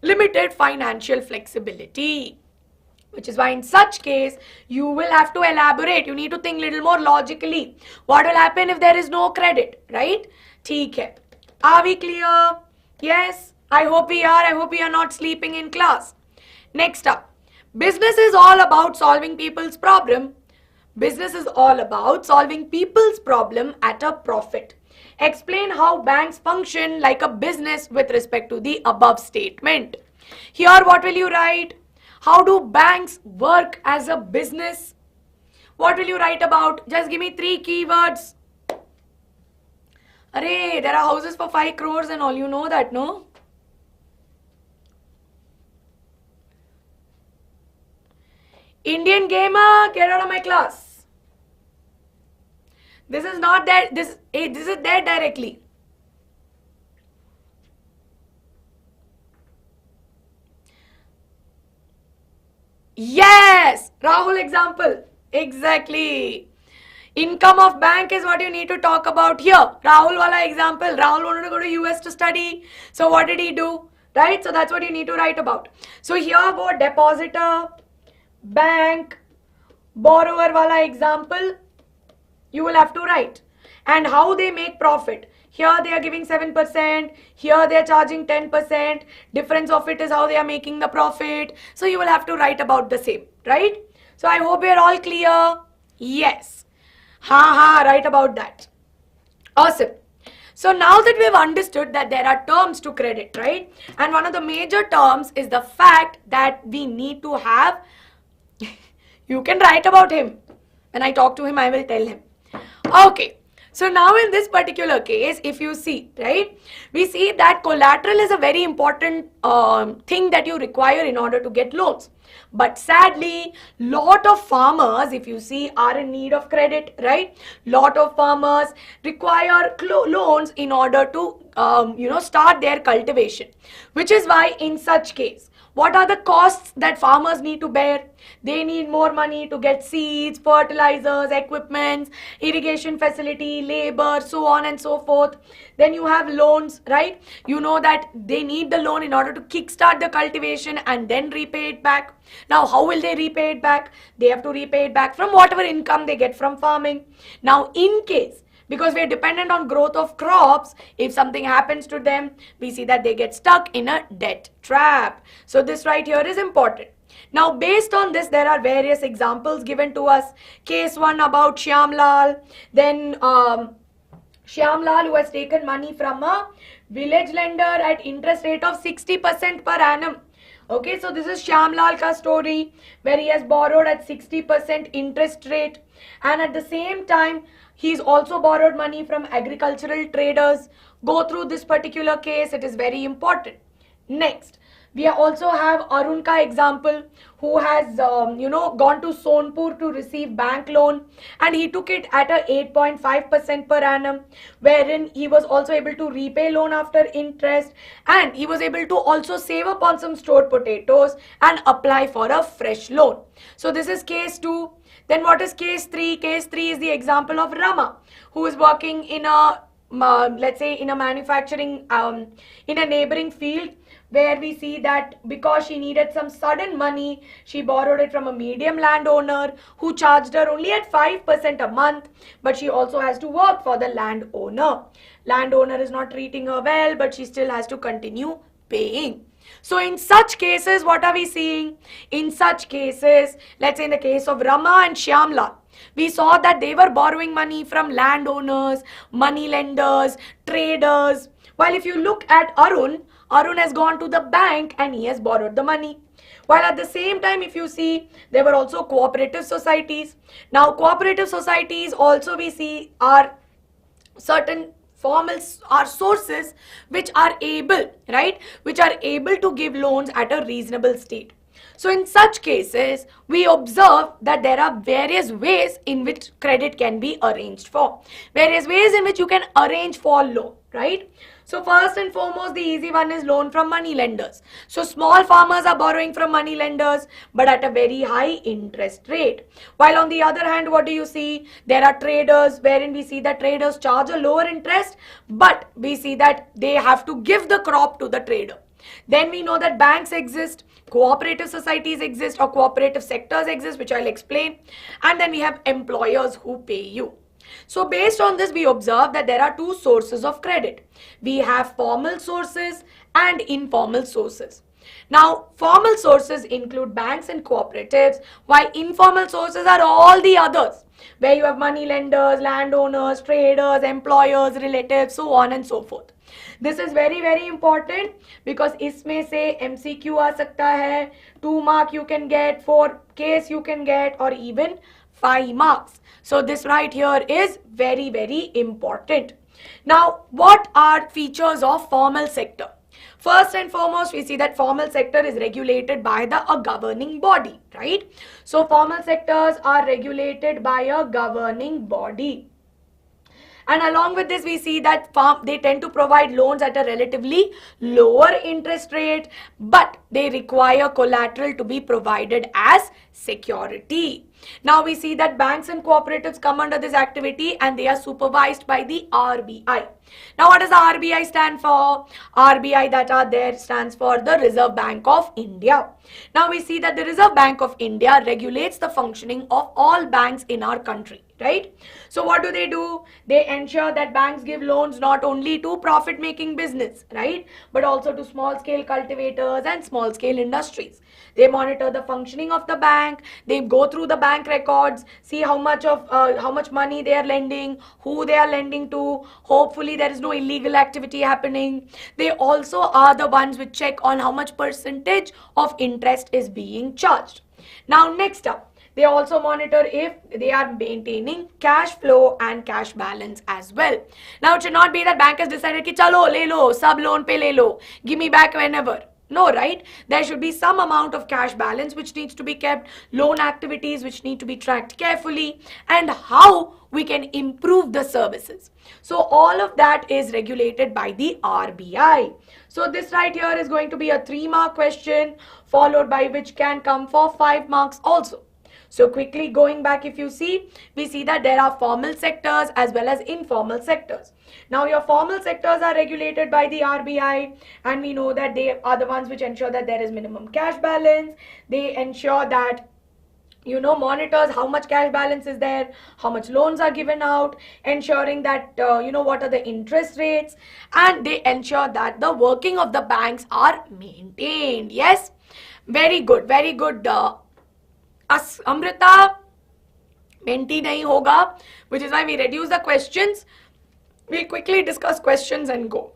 limited financial flexibility, which is why in such case, you will have to elaborate. You need to think little more logically. What will happen if there is no credit, right? ठीक है. Are we clear? Yes, I hope we are. I hope we are not sleeping in class. Next up, business is all about solving people's problem. Business is all about solving people's problem at a profit. Explain how banks function like a business with respect to the above statement. Here, what will you write? How do banks work as a business? What will you write about? Just give me 3 keywords. Arey, there are houses for 5 crores and all. You know that, no? Indian gamer, get out of my class. This is not there. This is there directly. Yes, Rahul example. Exactly. Income of bank is what you need to talk about here. Rahul wala example. Rahul wanted to go to US to study. So what did he do? Right? So that's what you need to write about. So here go depositor, bank, borrower wala example. You will have to write. And how they make profit. Here they are giving 7%. Here they are charging 10%. Difference of it is how they are making the profit. So you will have to write about the same. Right? So I hope you are all clear. Yes. Right about that. Awesome. So now that we've understood that there are terms to credit, right? And one of the major terms is the fact that we need to have, you can write about him. When I talk to him, I will tell him. Okay. So now in this particular case, if you see, right, we see that collateral is a very important thing that you require in order to get loans. But sadly, lot of farmers, if you see, are in need of credit, right? Lot of farmers require loans in order to, start their cultivation. Which is why in such case, what are the costs that farmers need to bear? They need more money to get seeds, fertilizers, equipment, irrigation facility, labor, so on and so forth. Then you have loans, right? You know that they need the loan in order to kickstart the cultivation and then repay it back. Now, how will they repay it back? They have to repay it back from whatever income they get from farming. Now, in case, because we are dependent on growth of crops, if something happens to them, we see that they get stuck in a debt trap. So this right here is important. Now based on this, there are various examples given to us. Case 1 about Shyamlal, then Shyamlal, who has taken money from a village lender at interest rate of 60% per annum. Okay, so this is Shyamlal ka story where he has borrowed at 60% interest rate, and at the same time he's also borrowed money from agricultural traders. Go through this particular case, it is very important. Next, we also have Arun ka example, who has gone to Sonpur to receive bank loan, and he took it at a 8.5% per annum, wherein he was also able to repay loan after interest, and he was able to also save up on some stored potatoes and apply for a fresh loan. So this is case 2. Then what is case 3? Case 3 is the example of Rama, who is working in a let's say in a manufacturing in a neighboring field, where we see that because she needed some sudden money, she borrowed it from a medium landowner who charged her only at 5% a month, but she also has to work for the landowner. Landowner is not treating her well, but she still has to continue paying. So in such cases, what are we seeing? In such cases, let's say in the case of Rama and Shyamlal, we saw that they were borrowing money from landowners, money lenders, traders. While if you look at Arun has gone to the bank and he has borrowed the money. While at the same time, if you see, there were also cooperative societies. Now, cooperative societies also we see are certain formals are sources which are able, right, which are able to give loans at a reasonable state. So in such cases, we observe that there are various ways in which credit can be arranged for. Various ways in which you can arrange for loan, right? So first and foremost, the easy one is loan from money lenders. So small farmers are borrowing from money lenders, but at a very high interest rate. While on the other hand, what do you see? There are traders, wherein we see that traders charge a lower interest, but we see that they have to give the crop to the trader. Then we know that banks exist, cooperative societies exist, or cooperative sectors exist, which I'll explain. And then we have employers who pay you. So based on this, we observe that there are two sources of credit. We have formal sources and informal sources. Now, formal sources include banks and cooperatives, while informal sources are all the others, where you have money lenders, landowners, traders, employers, relatives, so on and so forth. This is very, very important because इसमें से MCQ आ सकता है, 2 mark you can get, 4 case you can get, or even 5 marks. So this right here is very, very important. Now, what are features of formal sector? First and foremost, we see that formal sector is regulated by a governing body, right? So formal sectors are regulated by a governing body. And along with this, we see that they tend to provide loans at a relatively lower interest rate, but they require collateral to be provided as security. Now we see that banks and cooperatives come under this activity and they are supervised by the RBI. Now what does the RBI stand for? RBI that are there stands for the Reserve Bank of India. Now we see that the Reserve Bank of India regulates the functioning of all banks in our country. right? So what do? They ensure that banks give loans not only to profit making business, right, but also to small scale cultivators and small scale industries. They monitor the functioning of the bank. They go through the bank records, see how much money they are lending, who they are lending to. Hopefully there is no illegal activity happening. They also are the ones which check on how much percentage of interest is being charged. Now next up, they also monitor if they are maintaining cash flow and cash balance as well. Now it should not be that bank has decided ki chalo le lo, sab loan pe le lo, give me back whenever. No, right? There should be some amount of cash balance which needs to be kept, loan activities which need to be tracked carefully, and how we can improve the services. So all of that is regulated by the RBI. So this right here is going to be a 3-mark question, followed by which can come for 5 marks also. So quickly going back, if you see, we see that there are formal sectors as well as informal sectors. Now your formal sectors are regulated by the RBI, and we know that they are the ones which ensure that there is minimum cash balance. They ensure that, monitors how much cash balance is there, how much loans are given out, ensuring that, what are the interest rates, and they ensure that the working of the banks are maintained. Yes, very good, very good. Amrita, menti nahi hoga, which is why we reduce the questions. We'll quickly discuss questions and go.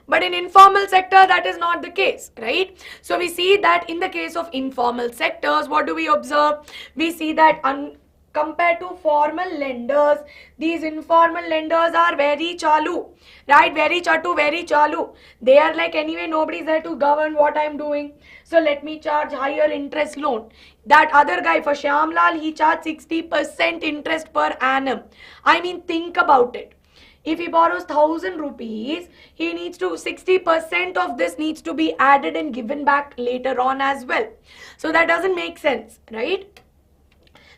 But in informal sector, that is not the case, right? So we see that in the case of informal sectors, what do we observe? We see that compared to formal lenders, these informal lenders are very chalu, right? Very chatu, very chalu. They are like, anyway, nobody's there to govern what I'm doing, so let me charge higher interest loan. That other guy, for Shyamlal, he charged 60% interest per annum. I mean, think about it. If he borrows 1,000 rupees, he needs to, 60% of this needs to be added and given back later on as well. So that doesn't make sense, right?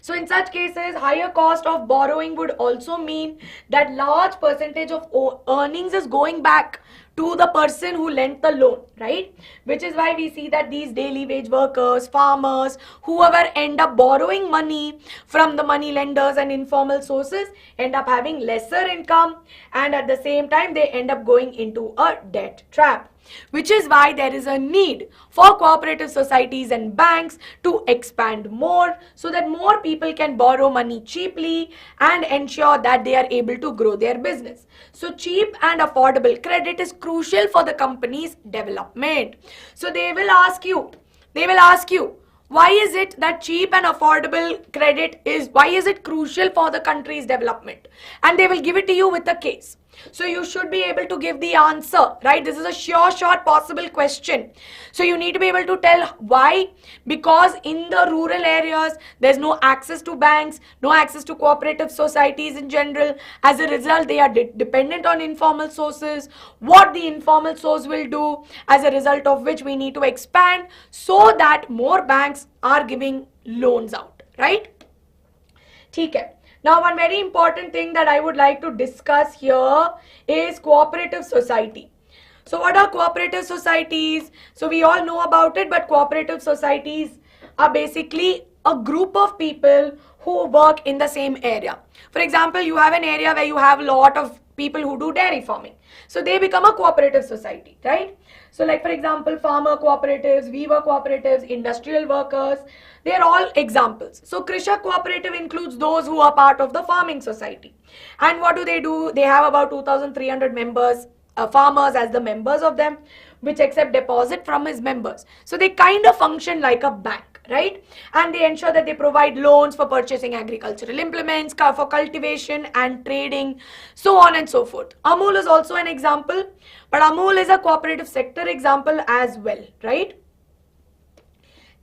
So in such cases, higher cost of borrowing would also mean that large percentage of earnings is going back to the person who lent the loan, right? Which is why we see that these daily wage workers, farmers, whoever end up borrowing money from the money lenders and informal sources end up having lesser income, and at the same time they end up going into a debt trap. Which is why there is a need for cooperative societies and banks to expand more, so that more people can borrow money cheaply and ensure that they are able to grow their business. So cheap and affordable credit is crucial for the company's development. So they will ask you, why is it that cheap and affordable credit why is it crucial for the country's development? And they will give it to you with a case. So you should be able to give the answer, right? This is a sure shot possible question. So you need to be able to tell why. Because in the rural areas, there's no access to banks, no access to cooperative societies in general. As a result, they are dependent on informal sources. What the informal source will do, as a result of which we need to expand so that more banks are giving loans out, right? Okay. Now, one very important thing that I would like to discuss here is cooperative society. So what are cooperative societies? So we all know about it, but cooperative societies are basically a group of people who work in the same area. For example, you have an area where you have a lot of people who do dairy farming. So they become a cooperative society, right? So like, for example, farmer cooperatives, weaver cooperatives, industrial workers, they are all examples. So Krishak cooperative includes those who are part of the farming society. And what do? They have about 2,300 members, farmers as the members of them, which accept deposit from his members. So they kind of function like a bank, right? And they ensure that they provide loans for purchasing agricultural implements, for cultivation and trading, so on and so forth. Amul is also an example, but Amul is a cooperative sector example as well, right?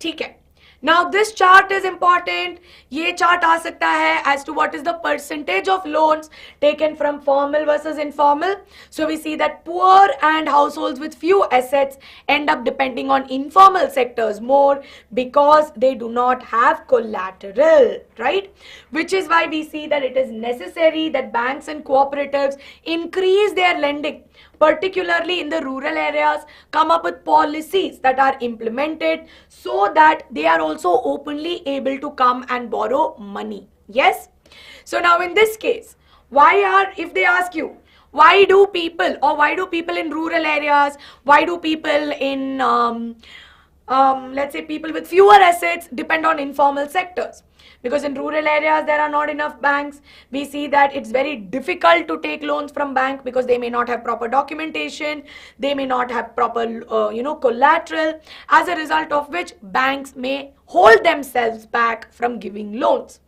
Okay. Now this chart is important. ये chart आ सकता है as to what is the percentage of loans taken from formal versus informal. So we see that poor and households with few assets end up depending on informal sectors more because they do not have collateral, right? Which is why we see that it is necessary that banks and cooperatives increase their lending, particularly in the rural areas, come up with policies that are implemented so that they are also openly able to come and borrow money. Yes? So now in this case, if they ask you, why do people in rural areas, why do people in, let's say people with fewer assets depend on informal sectors? Because in rural areas, there are not enough banks. We see that it's very difficult to take loans from bank because they may not have proper documentation. They may not have proper, collateral. As a result of which, banks may hold themselves back from giving loans.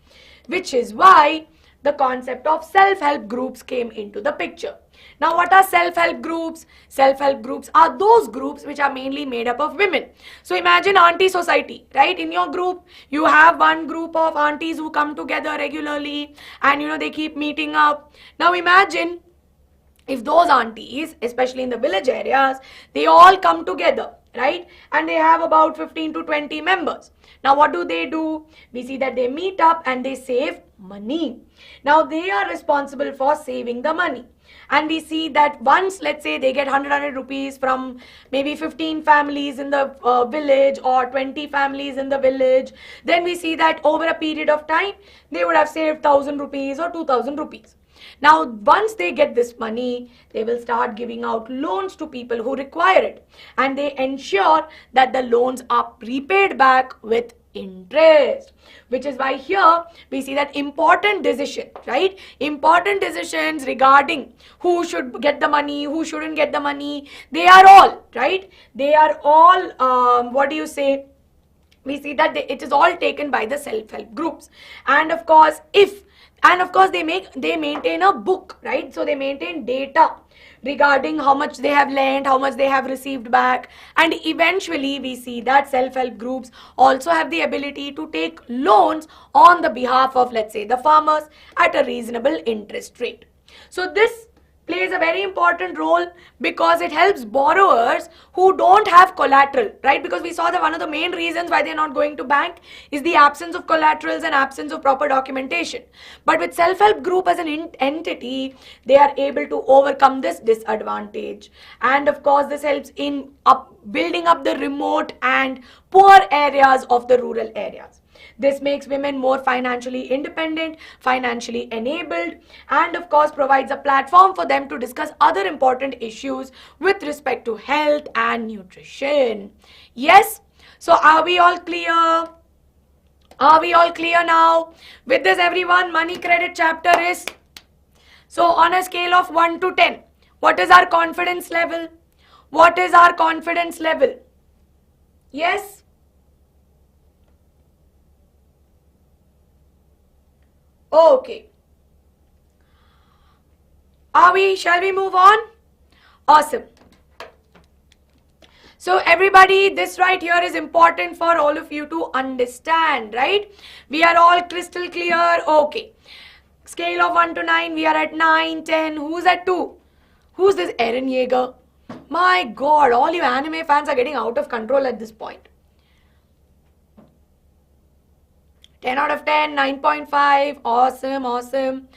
Which is why the concept of self-help groups came into the picture. Now, what are self-help groups? Self-help groups are those groups which are mainly made up of women. So imagine auntie society, right? In your group, you have one group of aunties who come together regularly and they keep meeting up. Now imagine if those aunties, especially in the village areas, they all come together, right? And they have about 15 to 20 members. Now what do? We see that they meet up and they save money. Now they are responsible for saving the money. And we see that once, let's say, they get 100 rupees from maybe 15 families in the village or 20 families in the village, then we see that over a period of time, they would have saved 1,000 rupees or 2,000 rupees. Now, once they get this money, they will start giving out loans to people who require it. And they ensure that the loans are repaid back with interest. Which is why here we see that important decision, right? Important decisions regarding who should get the money, who shouldn't get the money, they are all, right? They are all, we see that it is all taken by the self-help groups. And of course, they maintain a book, right? So they maintain data regarding how much they have lent, how much they have received back. And eventually we see that self-help groups also have the ability to take loans on the behalf of, let's say, the farmers at a reasonable interest rate. So this plays a very important role because it helps borrowers who don't have collateral, right? Because we saw that one of the main reasons why they're not going to bank is the absence of collaterals and absence of proper documentation. But with self-help group as an entity, they are able to overcome this disadvantage. And of course, this helps in building up the remote and poor areas of the rural areas. This makes women more financially independent, financially enabled, and of course provides a platform for them to discuss other important issues with respect to health and nutrition. Yes? So are we all clear? Are we all clear now? With this, everyone, money credit chapter is, so on a scale of 1 to 10, what is our confidence level? What is our confidence level? Yes? Okay. Shall we move on? Awesome. So everybody, this right here is important for all of you to understand, right? We are all crystal clear. Okay. Scale of 1 to 9, we are at 9, 10. Who's at 2? Who's this Eren Yeager? My God, all you anime fans are getting out of control at this point. 10 out of 10, 9.5, awesome, awesome.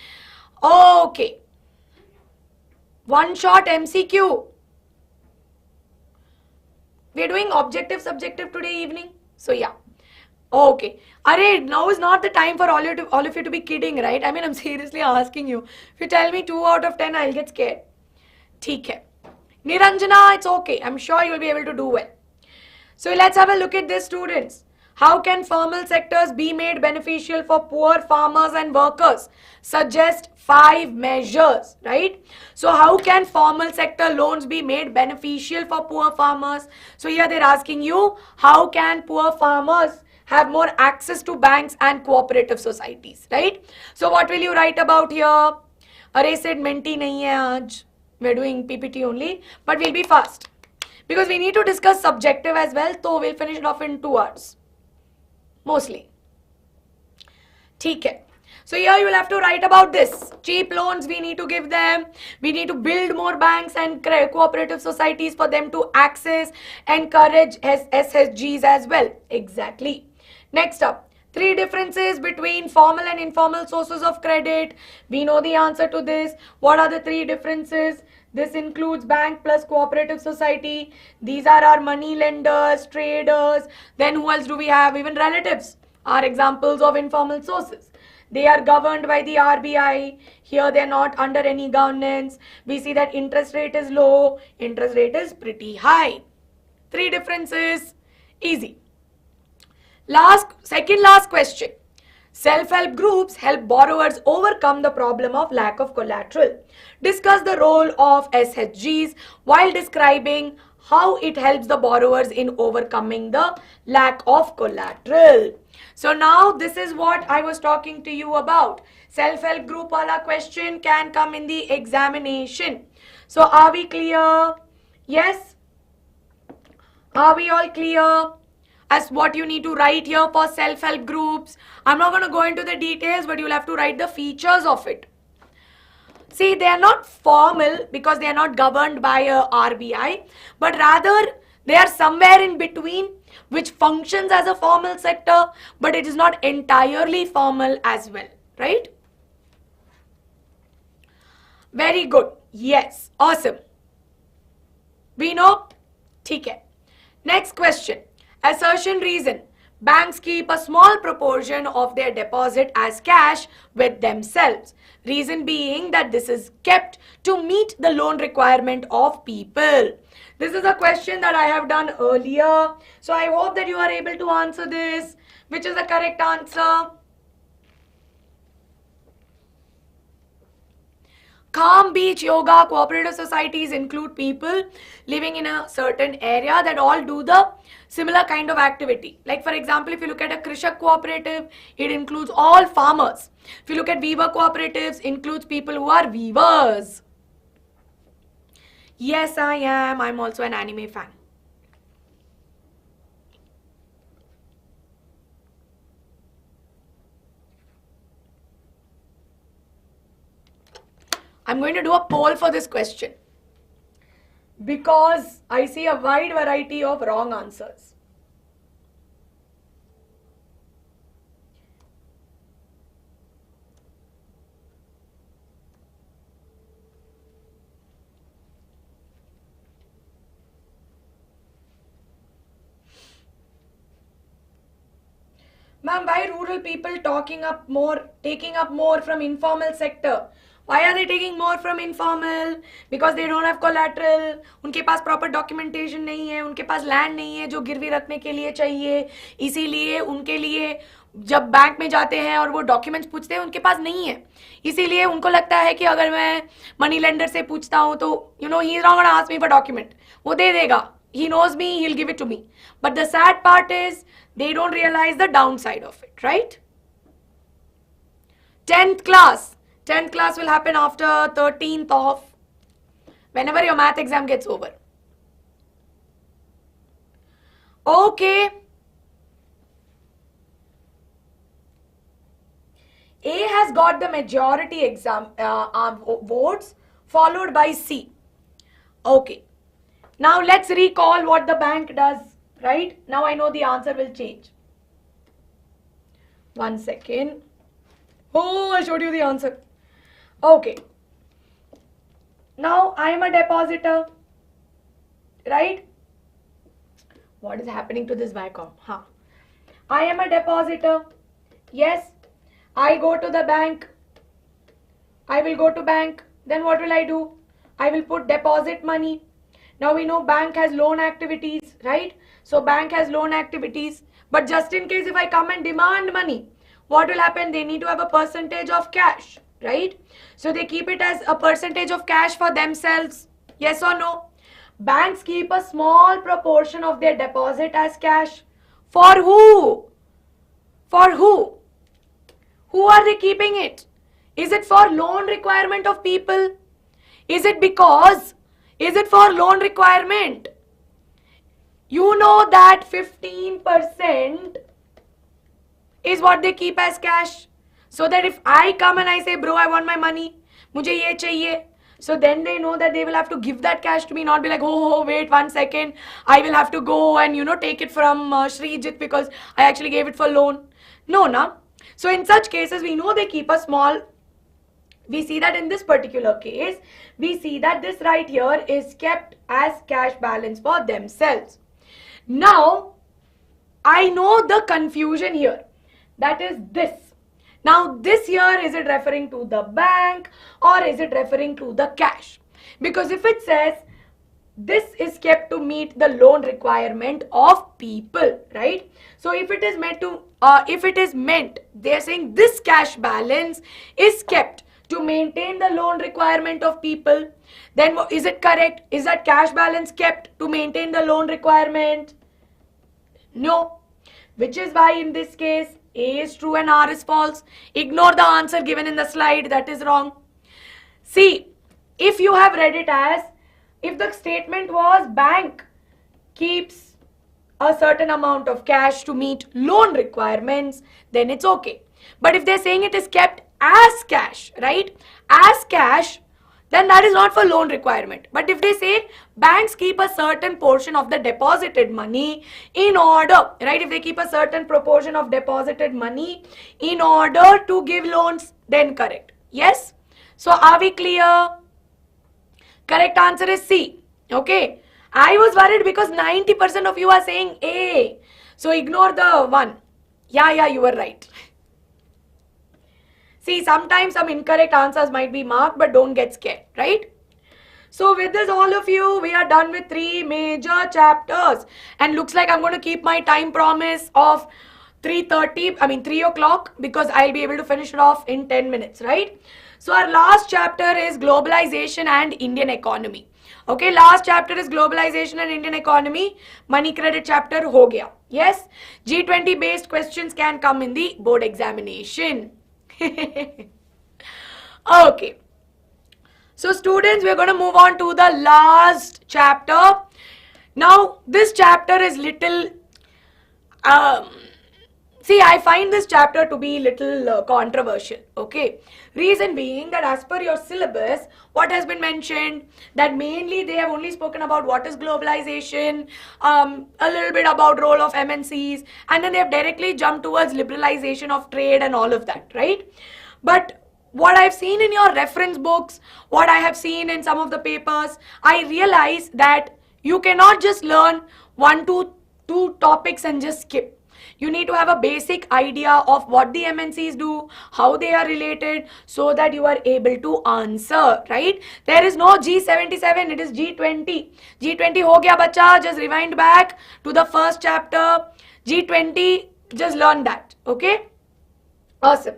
Okay. One shot MCQ. We're doing objective, subjective today evening. So yeah. Okay. Array, now is not the time for all of you to be kidding, right? I mean, I'm seriously asking you. If you tell me 2 out of 10, I'll get scared. Theek hai. Niranjana, it's okay. I'm sure you'll be able to do well. So let's have a look at this, students. How can formal sectors be made beneficial for poor farmers and workers? Suggest 5 measures, right? So how can formal sector loans be made beneficial for poor farmers? So here they're asking you, how can poor farmers have more access to banks and cooperative societies, right? So what will you write about here? Array said menti nahi hai aaj. We're doing PPT only, but we'll be fast. Because we need to discuss subjective as well, so we'll finish it off in 2 hours. Mostly. Theek hai. So here you will have to write about this. Cheap loans we need to give them. We need to build more banks and cooperative societies for them to access, encourage SSGs as well. Exactly. Next up, 3 differences between formal and informal sources of credit. We know the answer to this. What are the 3 differences? This includes bank plus cooperative society. These are our money lenders, traders. Then who else do we have? Even relatives are examples of informal sources. They are governed by the RBI. Here they are not under any governance. We see that interest rate is low, interest rate is pretty high. 3 differences, easy. Second last question. Self-help groups help borrowers overcome the problem of lack of collateral. Discuss the role of SHGs while describing how it helps the borrowers in overcoming the lack of collateral. So now this is what I was talking to you about. Self-help group wala question can come in the examination. So are we clear? Yes? Are we all clear as what you need to write here for self-help groups? I'm not going to go into the details, but you'll have to write the features of it. See, they are not formal because they are not governed by a RBI, but rather they are somewhere in between, which functions as a formal sector, but it is not entirely formal as well, right? Very good. Yes, awesome. We know? ठीक है. Next question. Assertion reason. Banks keep a small proportion of their deposit as cash with themselves. Reason being that this is kept to meet the loan requirement of people. This is a question that I have done earlier. So I hope that you are able to answer this. Which is the correct answer? Calm Beach Yoga cooperative societies include people living in a certain area that all do the similar kind of activity. Like for example, if you look at a Krishak cooperative, it includes all farmers. If you look at weaver cooperatives, includes people who are weavers. Yes, I am. I'm also an anime fan. I'm going to do a poll for this question because I see a wide variety of wrong answers. Ma'am, why rural people taking up more from informal sector? Why are they taking more from informal? Because they don't have collateral. उनके पास proper documentation नहीं है, उनके पास land नहीं है जो गिरवी रखने के लिए चाहिए. इसीलिए उनके लिए जब बैंक में जाते हैं और वो डॉक्यूमेंट्स पूछते हैं उनके पास नहीं है. इसीलिए उनको लगता है कि अगर मैं मनी लेंडर से पूछता हूँ तो he is not going to ask me for document. वो दे देगा. He knows me, he'll give it to me. But the sad part is they don't realize the downside of it, right? 10th class will happen after 13th of whenever your math exam gets over. Okay. A has got the majority votes followed by C. Okay. Now let's recall what the bank does, right? Now I know the answer will change. 1 second. Oh, I showed you the answer. Okay. Now I am a depositor, right? What is happening to this Viacom? I am a depositor. Yes. I go to the bank. I will go to bank. Then what will I do? I will put deposit money. Now we know bank has loan activities, right? So bank has loan activities. But just in case if I come and demand money, what will happen? They need to have a percentage of cash, right? So they keep it as a percentage of cash for themselves. Yes or no? Banks keep a small proportion of their deposit as cash. For who? For who? Who are they keeping it? Is it for loan requirement of people? Is it for loan requirement? You know that 15% is what they keep as cash. So that if I come and I say, bro, I want my money, mujhe ye chahiye. So then they know that they will have to give that cash to me, not be like, oh, wait 1 second. I will have to go and, take it from Srijit because I actually gave it for loan. No, na. So in such cases, we know they keep a small. We see that in this particular case, we see that this right here is kept as cash balance for themselves. Now, I know the confusion here. That is this. Now this here, is it referring to the bank or is it referring to the cash? Because if it says this is kept to meet the loan requirement of people, right? So if it is meant, they're saying this cash balance is kept to maintain the loan requirement of people, then is it correct? Is that cash balance kept to maintain the loan requirement? No. Which is why in this case, A is true and R is false. Ignore the answer given in the slide, that is wrong. See, if you have read it as, if the statement was bank keeps a certain amount of cash to meet loan requirements, then it's okay. But if they're saying it is kept as cash, right? As cash, then that is not for loan requirement. But if they say banks keep a certain portion of the deposited money in order, right? If they keep a certain proportion of deposited money in order to give loans, then correct. Yes? So are we clear? Correct answer is C. Okay. I was worried because 90% of you are saying A. So ignore the one. Yeah, you were right. See, sometimes some incorrect answers might be marked, but don't get scared, right? So with this, all of you, we are done with 3 major chapters. And looks like I'm going to keep my time promise of 3 o'clock, because I'll be able to finish it off in 10 minutes, right? So our last chapter is Globalization and Indian Economy. Okay, last chapter is Globalization and Indian Economy. Money Credit chapter ho gaya. Yes, G20 based questions can come in the board examination. Okay. So students, we're going to move on to the last chapter. Now, this chapter is little... See, I find this chapter to be little controversial, okay? Reason being that as per your syllabus, what has been mentioned, that mainly they have only spoken about what is globalization, a little bit about role of MNCs, and then they have directly jumped towards liberalization of trade and all of that, right? But what I've seen in your reference books, what I have seen in some of the papers, I realize that you cannot just learn 1 to 2 topics and just skip. You need to have a basic idea of what the MNCs do, how they are related, so that you are able to answer, right? There is no G77, it is G20. G20 ho gaya bacha, just rewind back to the first chapter. G20, just learn that, okay? Awesome.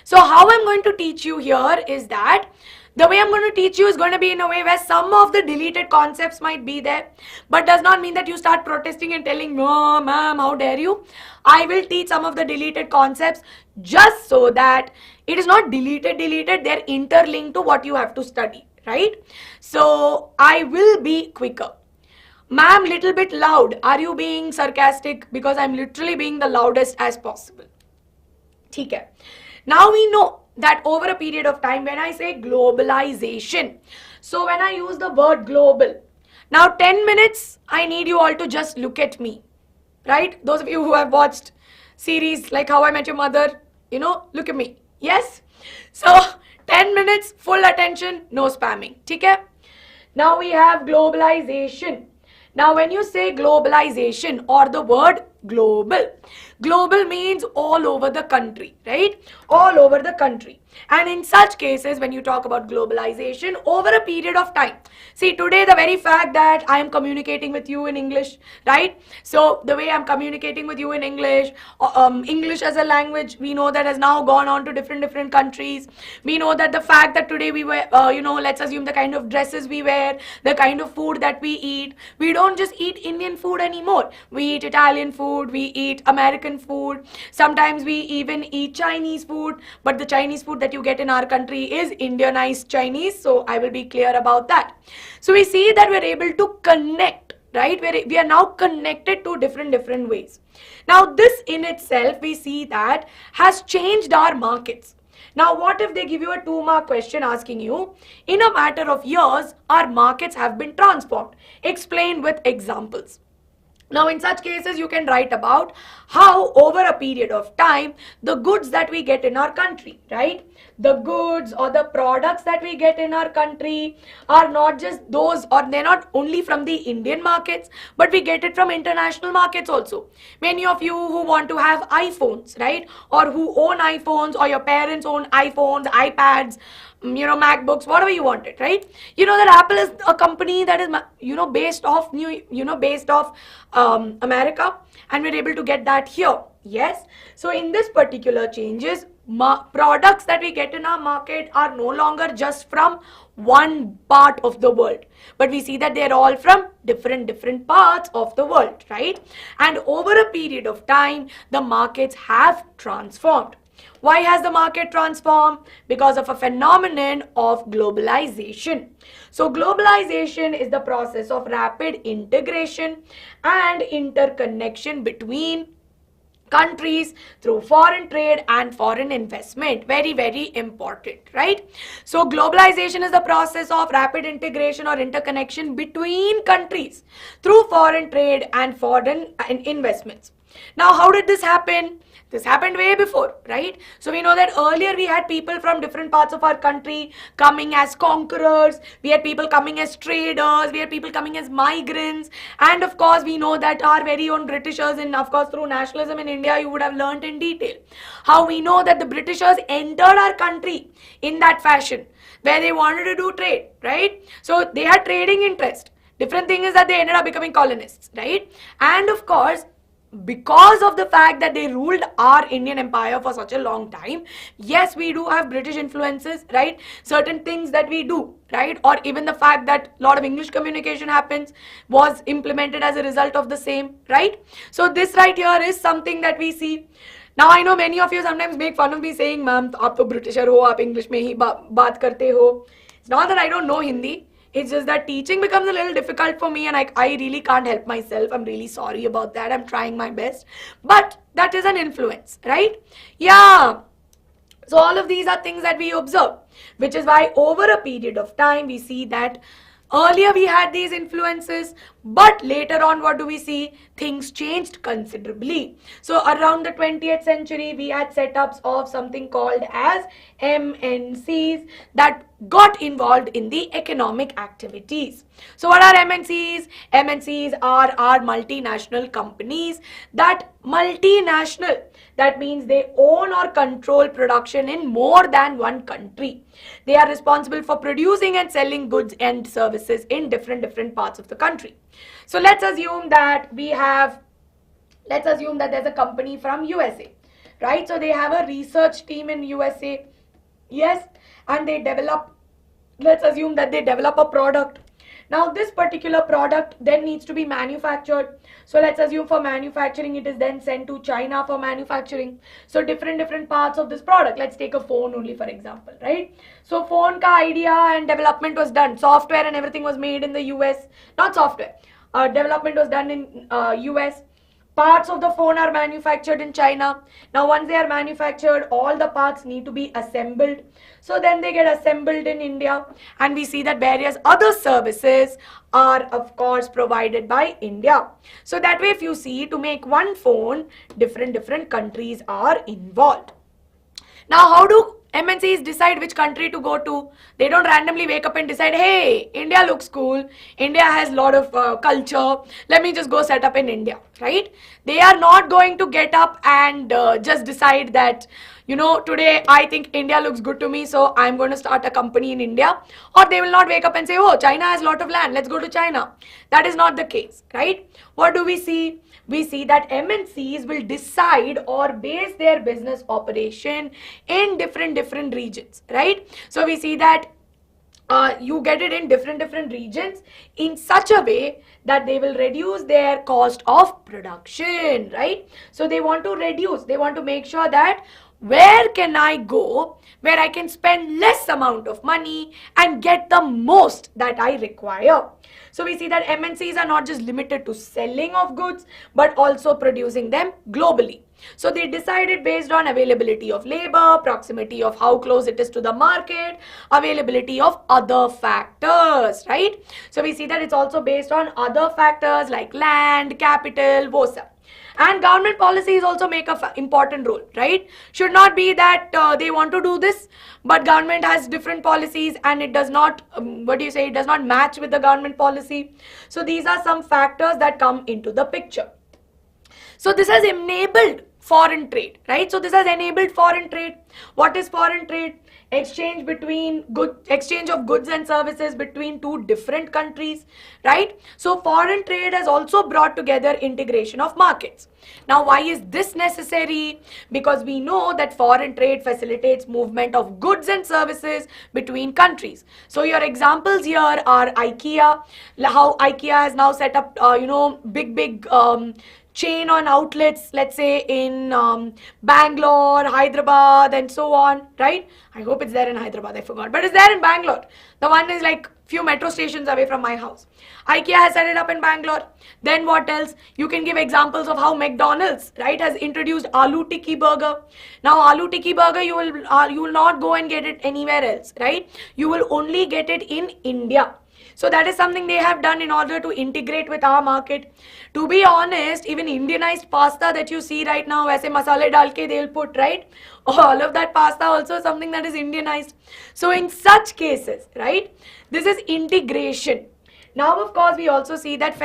So how I'm going to teach you here is that the way I'm going to teach you is going to be in a way where some of the deleted concepts might be there, but does not mean that you start protesting and telling, no, ma'am, how dare you? I will teach some of the deleted concepts just so that it is not deleted, they're interlinked to what you have to study, right? So I will be quicker. Ma'am, little bit loud. Are you being sarcastic? Because I'm literally being the loudest as possible. Okay. Now we know that over a period of time, when I say globalization, so when I use the word global, now 10 minutes, I need you all to just look at me, right? Those of you who have watched series like How I Met Your Mother, you know, look at me. Yes? So 10 minutes, full attention, no spamming. Okay? Now we have globalization. Now when you say globalization or the word global, global means all over the country, right? All over the country. And in such cases, when you talk about globalization over a period of time, see today the very fact that I am communicating with you in English, right? So the way I'm communicating with you in English, English as a language, we know that has now gone on to different countries. We know that the fact that today we wear, let's assume the kind of dresses we wear, the kind of food that we eat. We don't just eat Indian food anymore. We eat Italian food, we eat American food. Sometimes we even eat Chinese food, but the Chinese food that you get in our country is Indianized Chinese, so I will be clear about that. So we see that we're able to connect, right? We are now connected to different ways. Now this in itself, we see that has changed our markets. Now what if they give you a 2-mark question asking you, in a matter of years, our markets have been transformed. Explain with examples. Now in such cases, you can write about how over a period of time, the goods that we get in our country, right? the goods or the products that we get in our country are not just those, or they're not only from the Indian markets, but we get it from international markets also. Many of you who want to have iPhones, right? Or who own iPhones, or your parents own iPhones, iPads, MacBooks, whatever you want it, right? You know that Apple is a company that is, based off America, and we're able to get that here. Yes. So in this particular changes, products that we get in our market are no longer just from one part of the world, but we see that they're all from different parts of the world, right? And over a period of time, the markets have transformed. Why has the market transformed? Because of a phenomenon of globalization. So globalization is the process of rapid integration and interconnection between countries through foreign trade and foreign investment. Very, very important, right? So globalization is the process of rapid integration or interconnection between countries through foreign trade and foreign investments. Now, how did this happen? This happened way before, right? So we know that earlier we had people from different parts of our country coming as conquerors, we had people coming as traders, we had people coming as migrants, and of course we know that our very own Britishers, and of course through nationalism in India, you would have learnt in detail how we know that the Britishers entered our country in that fashion, where they wanted to do trade, right? So they had trading interest. Different thing is that they ended up becoming colonists, right? And of course, because of the fact that they ruled our Indian empire for such a long time, yes, we do have British influences, right? Certain things that we do, right? Or even the fact that a lot of English communication happens was implemented as a result of the same, right? So this right here is something that we see. Now I know many of you sometimes make fun of me saying, "Ma'am, आप तो Britisher हो, आप English में ही बात करते हो." It's not that I don't know Hindi. It's just that teaching becomes a little difficult for me, and I really can't help myself. I'm really sorry about that. I'm trying my best. But that is an influence, right? Yeah. So all of these are things that we observe, which is why over a period of time, we see that earlier we had these influences, but later on, what do we see? Things changed considerably. So around the 20th century, we had setups of something called as MNCs that got involved in the economic activities. So what are MNCs? MNCs are our multinational companies. That means they own or control production in more than one country. They are responsible for producing and selling goods and services in different parts of the country. So let's assume that there's a company from USA, right? So they have a research team in USA, yes, and let's assume that they develop a product. Now this particular product then needs to be manufactured. So let's assume for manufacturing, it is then sent to China for manufacturing. So different parts of this product. Let's take a phone only, for example, right? So phone ka idea and development was done. Software and everything was made in the US. Not software. Development was done in US. Parts of the phone are manufactured in China. Now once they are manufactured, all the parts need to be assembled. So then they get assembled in India, and we see that various other services are of course provided by India. So that way, if you see, to make one phone, different countries are involved. Now how do MNCs decide which country to go to? They don't randomly wake up and decide, hey, India looks cool, India has a lot of culture, let me just go set up in India, right? They are not going to get up and just decide that, today I think India looks good to me, so I'm going to start a company in India. Or they will not wake up and say, oh, China has a lot of land, let's go to China. That is not the case, right? What do we see? We see that MNCs will decide or base their business operation in different regions, right? So we see that you get it in different regions in such a way that they will reduce their cost of production, right? So they want to make sure that where can I go where I can spend less amount of money and get the most that I require. So we see that MNCs are not just limited to selling of goods, but also producing them globally. So they decided based on availability of labor, proximity of how close it is to the market, availability of other factors, right? So we see that it's also based on other factors like land, capital, VOSA. And government policies also make an important role, right? Should not be that they want to do this, but government has different policies and it does not, it does not match with the government policy. So these are some factors that come into the picture. So this has enabled foreign trade, right? So this has enabled foreign trade. What is foreign trade? Exchange of goods and services between two different countries, right? So foreign trade has also brought together integration of markets. Now, why is this necessary? Because we know that foreign trade facilitates movement of goods and services between countries. So your examples here are IKEA, how IKEA has now set up, big chain on outlets, let's say in Bangalore, Hyderabad, and so on, right? I hope it's there in Hyderabad, I forgot, but it's there in Bangalore. The one is like few metro stations away from my house. IKEA has set it up in Bangalore. Then what else? You can give examples of how McDonald's, right, has introduced Aloo Tikki burger. Now Aloo Tikki burger, you will not go and get it anywhere else, right? You will only get it in India. So that is something they have done in order to integrate with our market. To be honest, even Indianized pasta that you see right now, वैसे masale डाल के they'll put, right? All of that pasta also something that is Indianized. So in such cases, right, this is integration. Now, of course, we also see that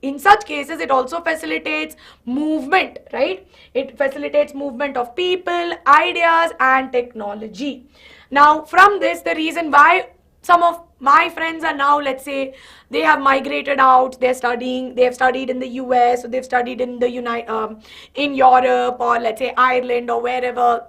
in such cases, it also facilitates movement, right? It facilitates movement of people, ideas, and technology. Now, from this, the reason why some of my friends are now, let's say, they have migrated out, they have studied in the US, or they've studied in in Europe, or let's say Ireland or wherever,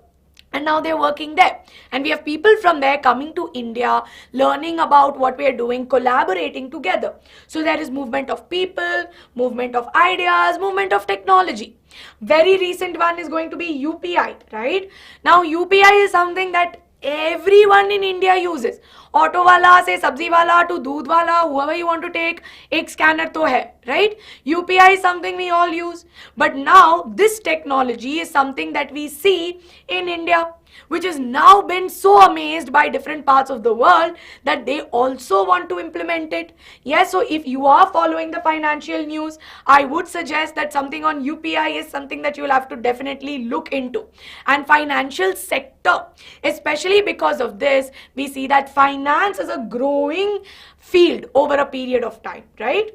and now they're working there. And we have people from there coming to India, learning about what we are doing, collaborating together. So there is movement of people, movement of ideas, movement of technology. Very recent one is going to be UPI, right? Now UPI is something that everyone in India uses. Auto wala se sabzi wala to doodh wala, whoever you want to take, ek scanner to hai, right? UPI is something we all use. But now this technology is something that we see in India, which has now been so amazed by different parts of the world that they also want to implement it. Yes, so if you are following the financial news, I would suggest that something on UPI is something that you will have to definitely look into. And financial sector, especially because of this, we see that finance is a growing field over a period of time, right?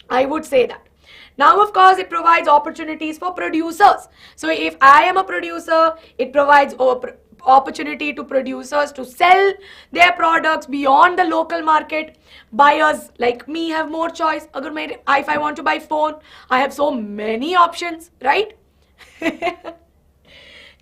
I would say that. Now, of course, it provides opportunities for producers. So if I am a producer, it provides opportunity to producers to sell their products beyond the local market. Buyers like me have more choice. If I want to buy phone, I have so many options, right?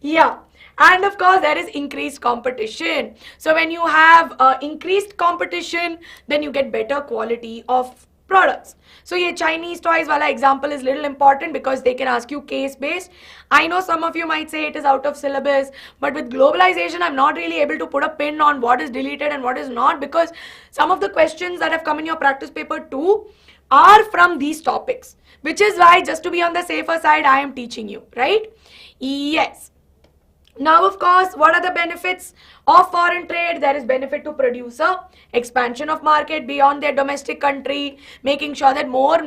Yeah. And of course, there is increased competition. So when you have increased competition, then you get better quality of products. So ये Chinese toys wala example is little important because they can ask you case based. I know some of you might say it is out of syllabus, but with globalization, I'm not really able to put a pin on what is deleted and what is not, because some of the questions that have come in your practice paper too are from these topics, which is why, just to be on the safer side, I am teaching you, right? Yes. Now, of course, what are the benefits of foreign trade? There is benefit to producer, expansion of market beyond their domestic country, making sure that more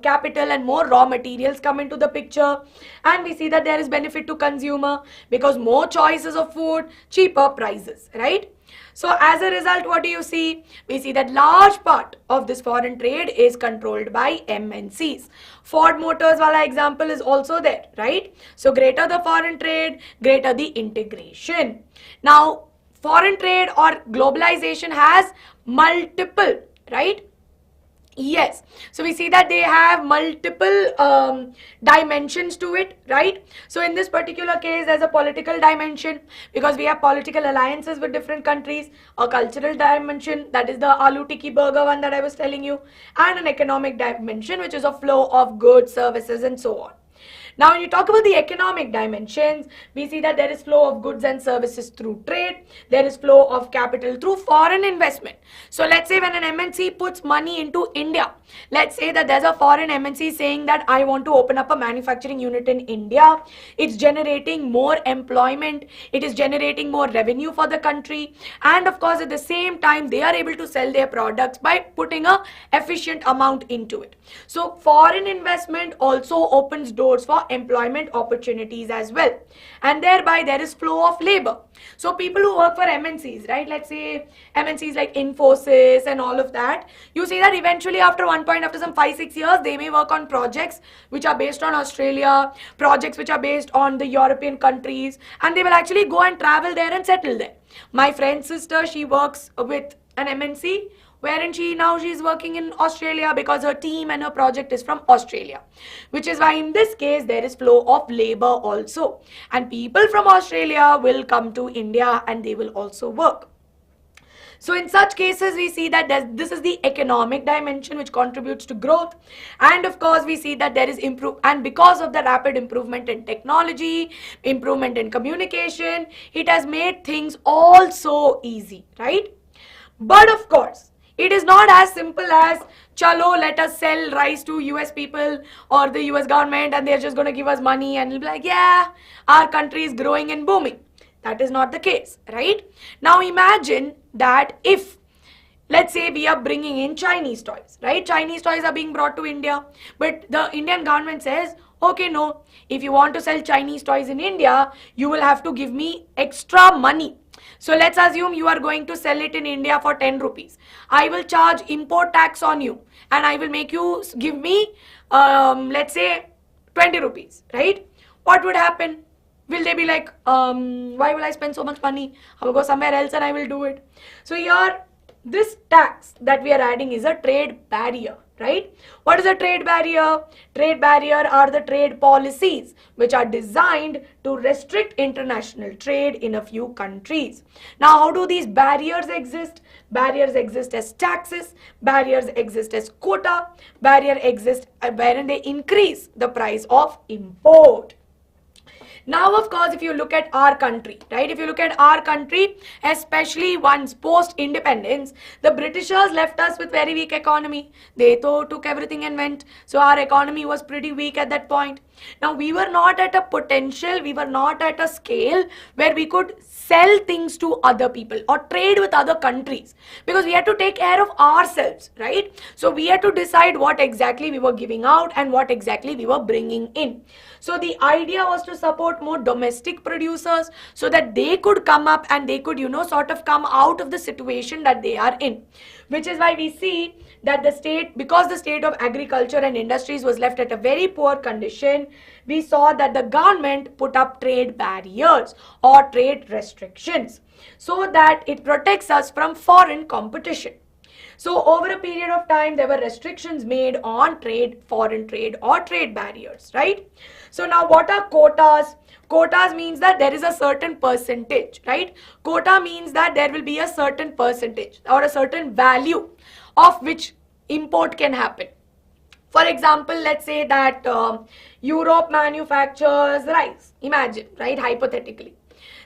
capital and more raw materials come into the picture. And we see that there is benefit to consumer because more choices of food, cheaper prices, right? So as a result, what do you see? We see that large part of this foreign trade is controlled by MNCs. Ford Motors wala example is also there, right? So greater the foreign trade, greater the integration. Now, foreign trade or globalization has multiple, right? Yes. So we see that they have multiple dimensions to it, right? So in this particular case, there's a political dimension because we have political alliances with different countries, a cultural dimension, that is the Aloo Tikki burger one that I was telling you, and an economic dimension, which is a flow of goods, services, and so on. Now, when you talk about the economic dimensions, we see that there is flow of goods and services through trade. There is flow of capital through foreign investment. So let's say when an MNC puts money into India, let's say that there's a foreign MNC saying that I want to open up a manufacturing unit in India. It's generating more employment. It is generating more revenue for the country. And of course, at the same time, they are able to sell their products by putting a efficient amount into it. So foreign investment also opens doors for employment opportunities as well, and thereby there is flow of labor. So people who work for MNCs, right, let's say MNCs like Infosys and all of that, you see that eventually after some 5-6 years, they may work on projects which are based on Australia, projects which are based on the European countries, and they will actually go and travel there and settle there. My friend's sister, she works with an MNC, wherein she's working in Australia because her team and her project is from Australia, which is why in this case there is flow of labor also, and people from Australia will come to India and they will also work. So in such cases, we see that this is the economic dimension which contributes to growth. And of course, we see that there is and because of the rapid improvement in technology, improvement in communication, it has made things all so easy, right? But of course, it is not as simple as, chalo, let us sell rice to US people or the US government and they're just going to give us money and we'll be like, yeah, our country is growing and booming. That is not the case, right? Now imagine that if, let's say we are bringing in Chinese toys, right? Chinese toys are being brought to India, but the Indian government says, okay, no, if you want to sell Chinese toys in India, you will have to give me extra money. So let's assume you are going to sell it in India for 10 rupees. I will charge import tax on you and I will make you give me, let's say 20 rupees, right? What would happen? Will they be like, why will I spend so much money? I will go somewhere else and I will do it. So here, this tax that we are adding is a trade barrier, right? What is a trade barrier? Trade barrier are the trade policies which are designed to restrict international trade in a few countries. Now, how do these barriers exist? Barriers exist as taxes, barriers exist as quota, barrier exists wherein they increase the price of import. Now, of course, if you look at our country, right? If you look at our country, especially once post-independence, the Britishers left us with very weak economy. They took everything and went. So our economy was pretty weak at that point. Now, we were not at a potential, we were not at a scale where we could sell things to other people or trade with other countries because we had to take care of ourselves, right? So we had to decide what exactly we were giving out and what exactly we were bringing in. So the idea was to support more domestic producers so that they could come up and they could, sort of come out of the situation that they are in. Which is why we see that because the state of agriculture and industries was left at a very poor condition, we saw that the government put up trade barriers or trade restrictions so that it protects us from foreign competition. So over a period of time, there were restrictions made on trade, foreign trade or trade barriers, right? So now what are quotas? Quotas means that there is a certain percentage, right? Quota means that there will be a certain percentage or a certain value of which import can happen. For example, let's say that Europe manufactures rice, imagine, right, hypothetically.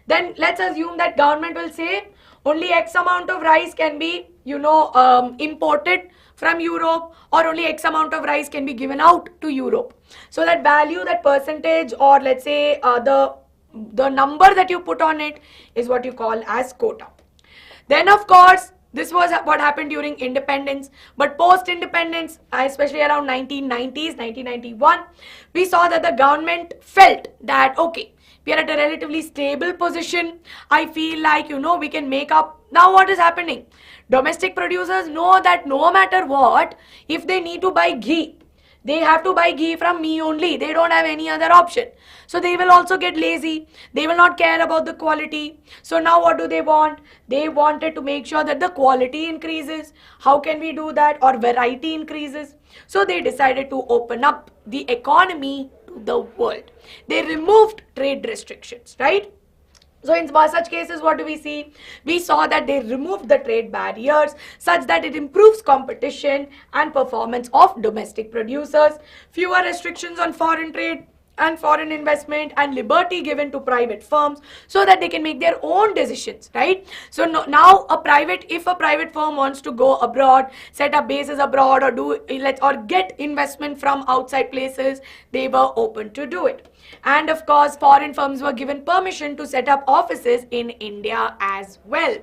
Then let's assume that government will say only X amount of rice can be, imported from Europe or only X amount of rice can be given out to Europe. So that value, that percentage or let's say the number that you put on it is what you call as quota. Then of course, this was what happened during independence, but post-independence, especially around 1990s, 1991, we saw that the government felt that, okay, we are at a relatively stable position. I feel like, we can make up. Now what is happening? Domestic producers know that no matter what, if they need to buy ghee, they have to buy ghee from me only. They don't have any other option. So they will also get lazy. They will not care about the quality. So now what do they want? They wanted to make sure that the quality increases. How can we do that? Or variety increases. So they decided to open up the economy to the world. They removed trade restrictions, right? So in such cases, what do we see? We saw that they removed the trade barriers such that it improves competition and performance of domestic producers. Fewer restrictions on foreign trade. and foreign investment and liberty given to private firms so that they can make their own decisions, right? So now if a private firm wants to go abroad, set up bases abroad, or get investment from outside places, they were open to do it. And of course, foreign firms were given permission to set up offices in India as well.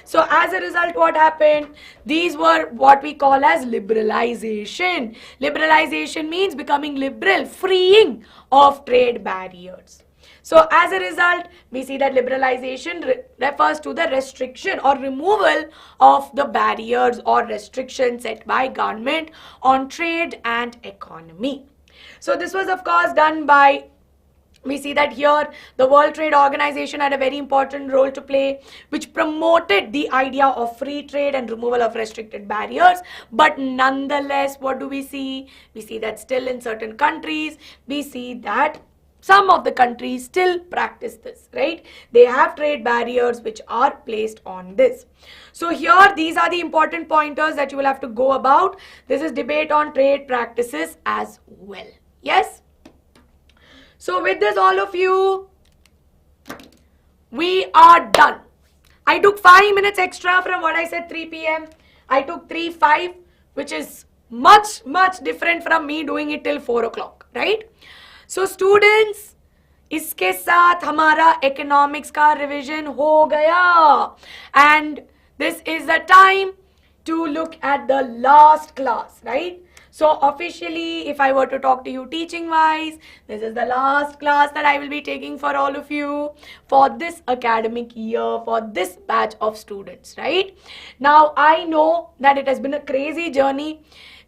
So as a result, what happened? These were what we call as liberalization. Liberalization means becoming liberal, freeing of trade barriers. So as a result, we see that liberalization refers to the restriction or removal of the barriers or restrictions set by government on trade and economy. So this was of course done by, we see that here the World Trade Organization had a very important role to play, which promoted the idea of free trade and removal of restricted barriers. But nonetheless, what do we see? We see that still in certain countries, we see that some of the countries still practice this, right? They have trade barriers which are placed on this. So here, these are the important pointers that you will have to go about. This is debate on trade practices as well. Yes? So with this, all of you, we are done. I took 5 minutes extra from what I said 3 p.m. I took 3:05, which is much different from me doing it till 4 o'clock, right? So students, इसके साथ हमारा economics का revision हो गया. And this is the time to look at the last class, right? So officially, if I were to talk to you teaching wise, this is the last class that I will be taking for all of you for this academic year, for this batch of students, right? Now, I know that it has been a crazy journey.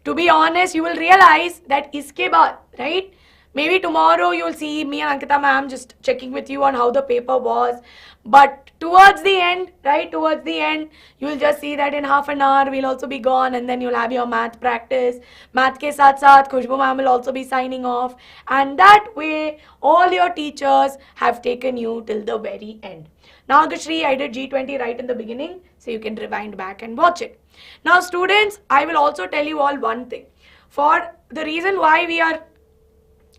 To be honest, you will realize that iske baad, right? Maybe tomorrow you will see me and Ankita ma'am just checking with you on how the paper was. But towards the end, right, towards the end, you will just see that in half an hour we'll also be gone, and then you'll have your math practice. Math ke saath saath Khushbu ma'am will also be signing off. And that way, all your teachers have taken you till the very end. Now, Gashri, I did G20 right in the beginning, so you can rewind back and watch it. Now, students, I will also tell you all one thing. For the reason why we are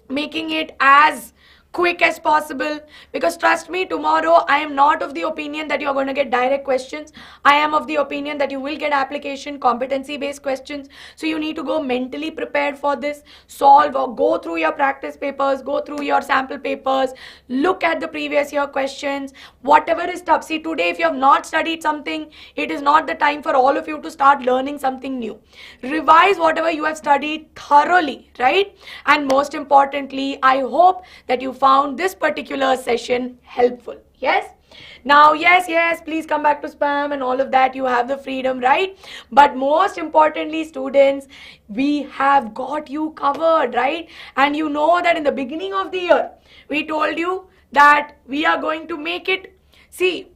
making it as quick as possible, because trust me, tomorrow I am not of the opinion that you're going to get direct questions. I am of the opinion that you will get application competency based questions. So you need to go mentally prepared for this, solve or go through your practice papers, go through your sample papers, look at the previous year questions, whatever is tough. See, today if you have not studied something, it is not the time for all of you to start learning something new. Revise whatever you have studied thoroughly, right? And most importantly, I hope that you found this particular session helpful. Yes? Now, yes, please come back to spam and all of that. You have the freedom, right? But most importantly, students, we have got you covered, right? And you know that in the beginning of the year, we told you that we are going to make it. See,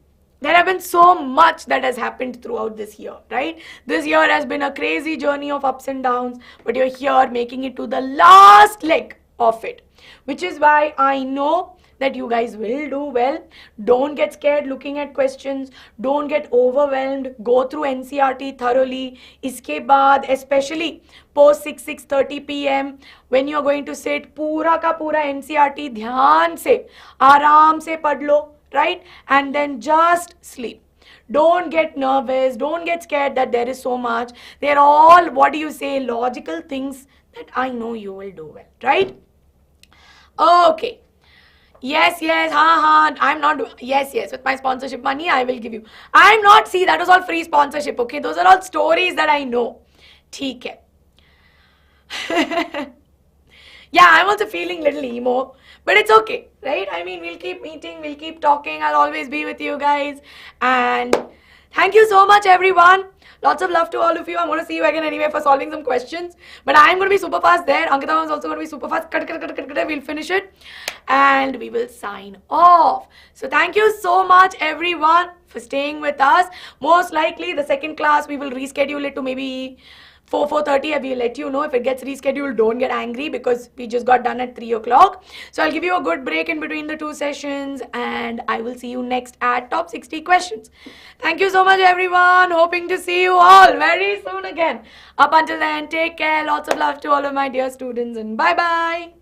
there have been so much that has happened throughout this year, right? This year has been a crazy journey of ups and downs, but you're here making it to the last leg of it, which is why I know that you guys will do well. Don't get scared looking at questions. Don't get overwhelmed. Go through NCERT thoroughly. Iske baad, especially post 6:30 p.m. when you're going to sit, pura ka pura NCERT dhyan se, aaram se pad lo, right? And then just sleep. Don't get nervous. Don't get scared that there is so much. They're all, what do you say, logical things that I know you will do well, right? Okay. Yes, I'm not, yes, with my sponsorship money, I will give you. I'm not, see, that was all free sponsorship, okay? Those are all stories that I know. Theek hai. Yeah, I'm also feeling little emo, but it's okay, right? I mean, we'll keep meeting, we'll keep talking. I'll always be with you guys. And thank you so much, everyone. Lots of love to all of you. I'm going to see you again anyway for solving some questions. But I'm going to be super fast there. Ankita is also going to be super fast. We'll finish it. And we will sign off. So thank you so much, everyone, for staying with us. Most likely, the second class, we will reschedule it to maybe 4:30. I will let you know if it gets rescheduled. Don't get angry because we just got done at 3 o'clock. So I'll give you a good break in between the two sessions, and I will see you next at top 60 questions. Thank you so much, everyone. Hoping to see you all very soon again. Up until then, take care. Lots of love to all of my dear students, and bye-bye.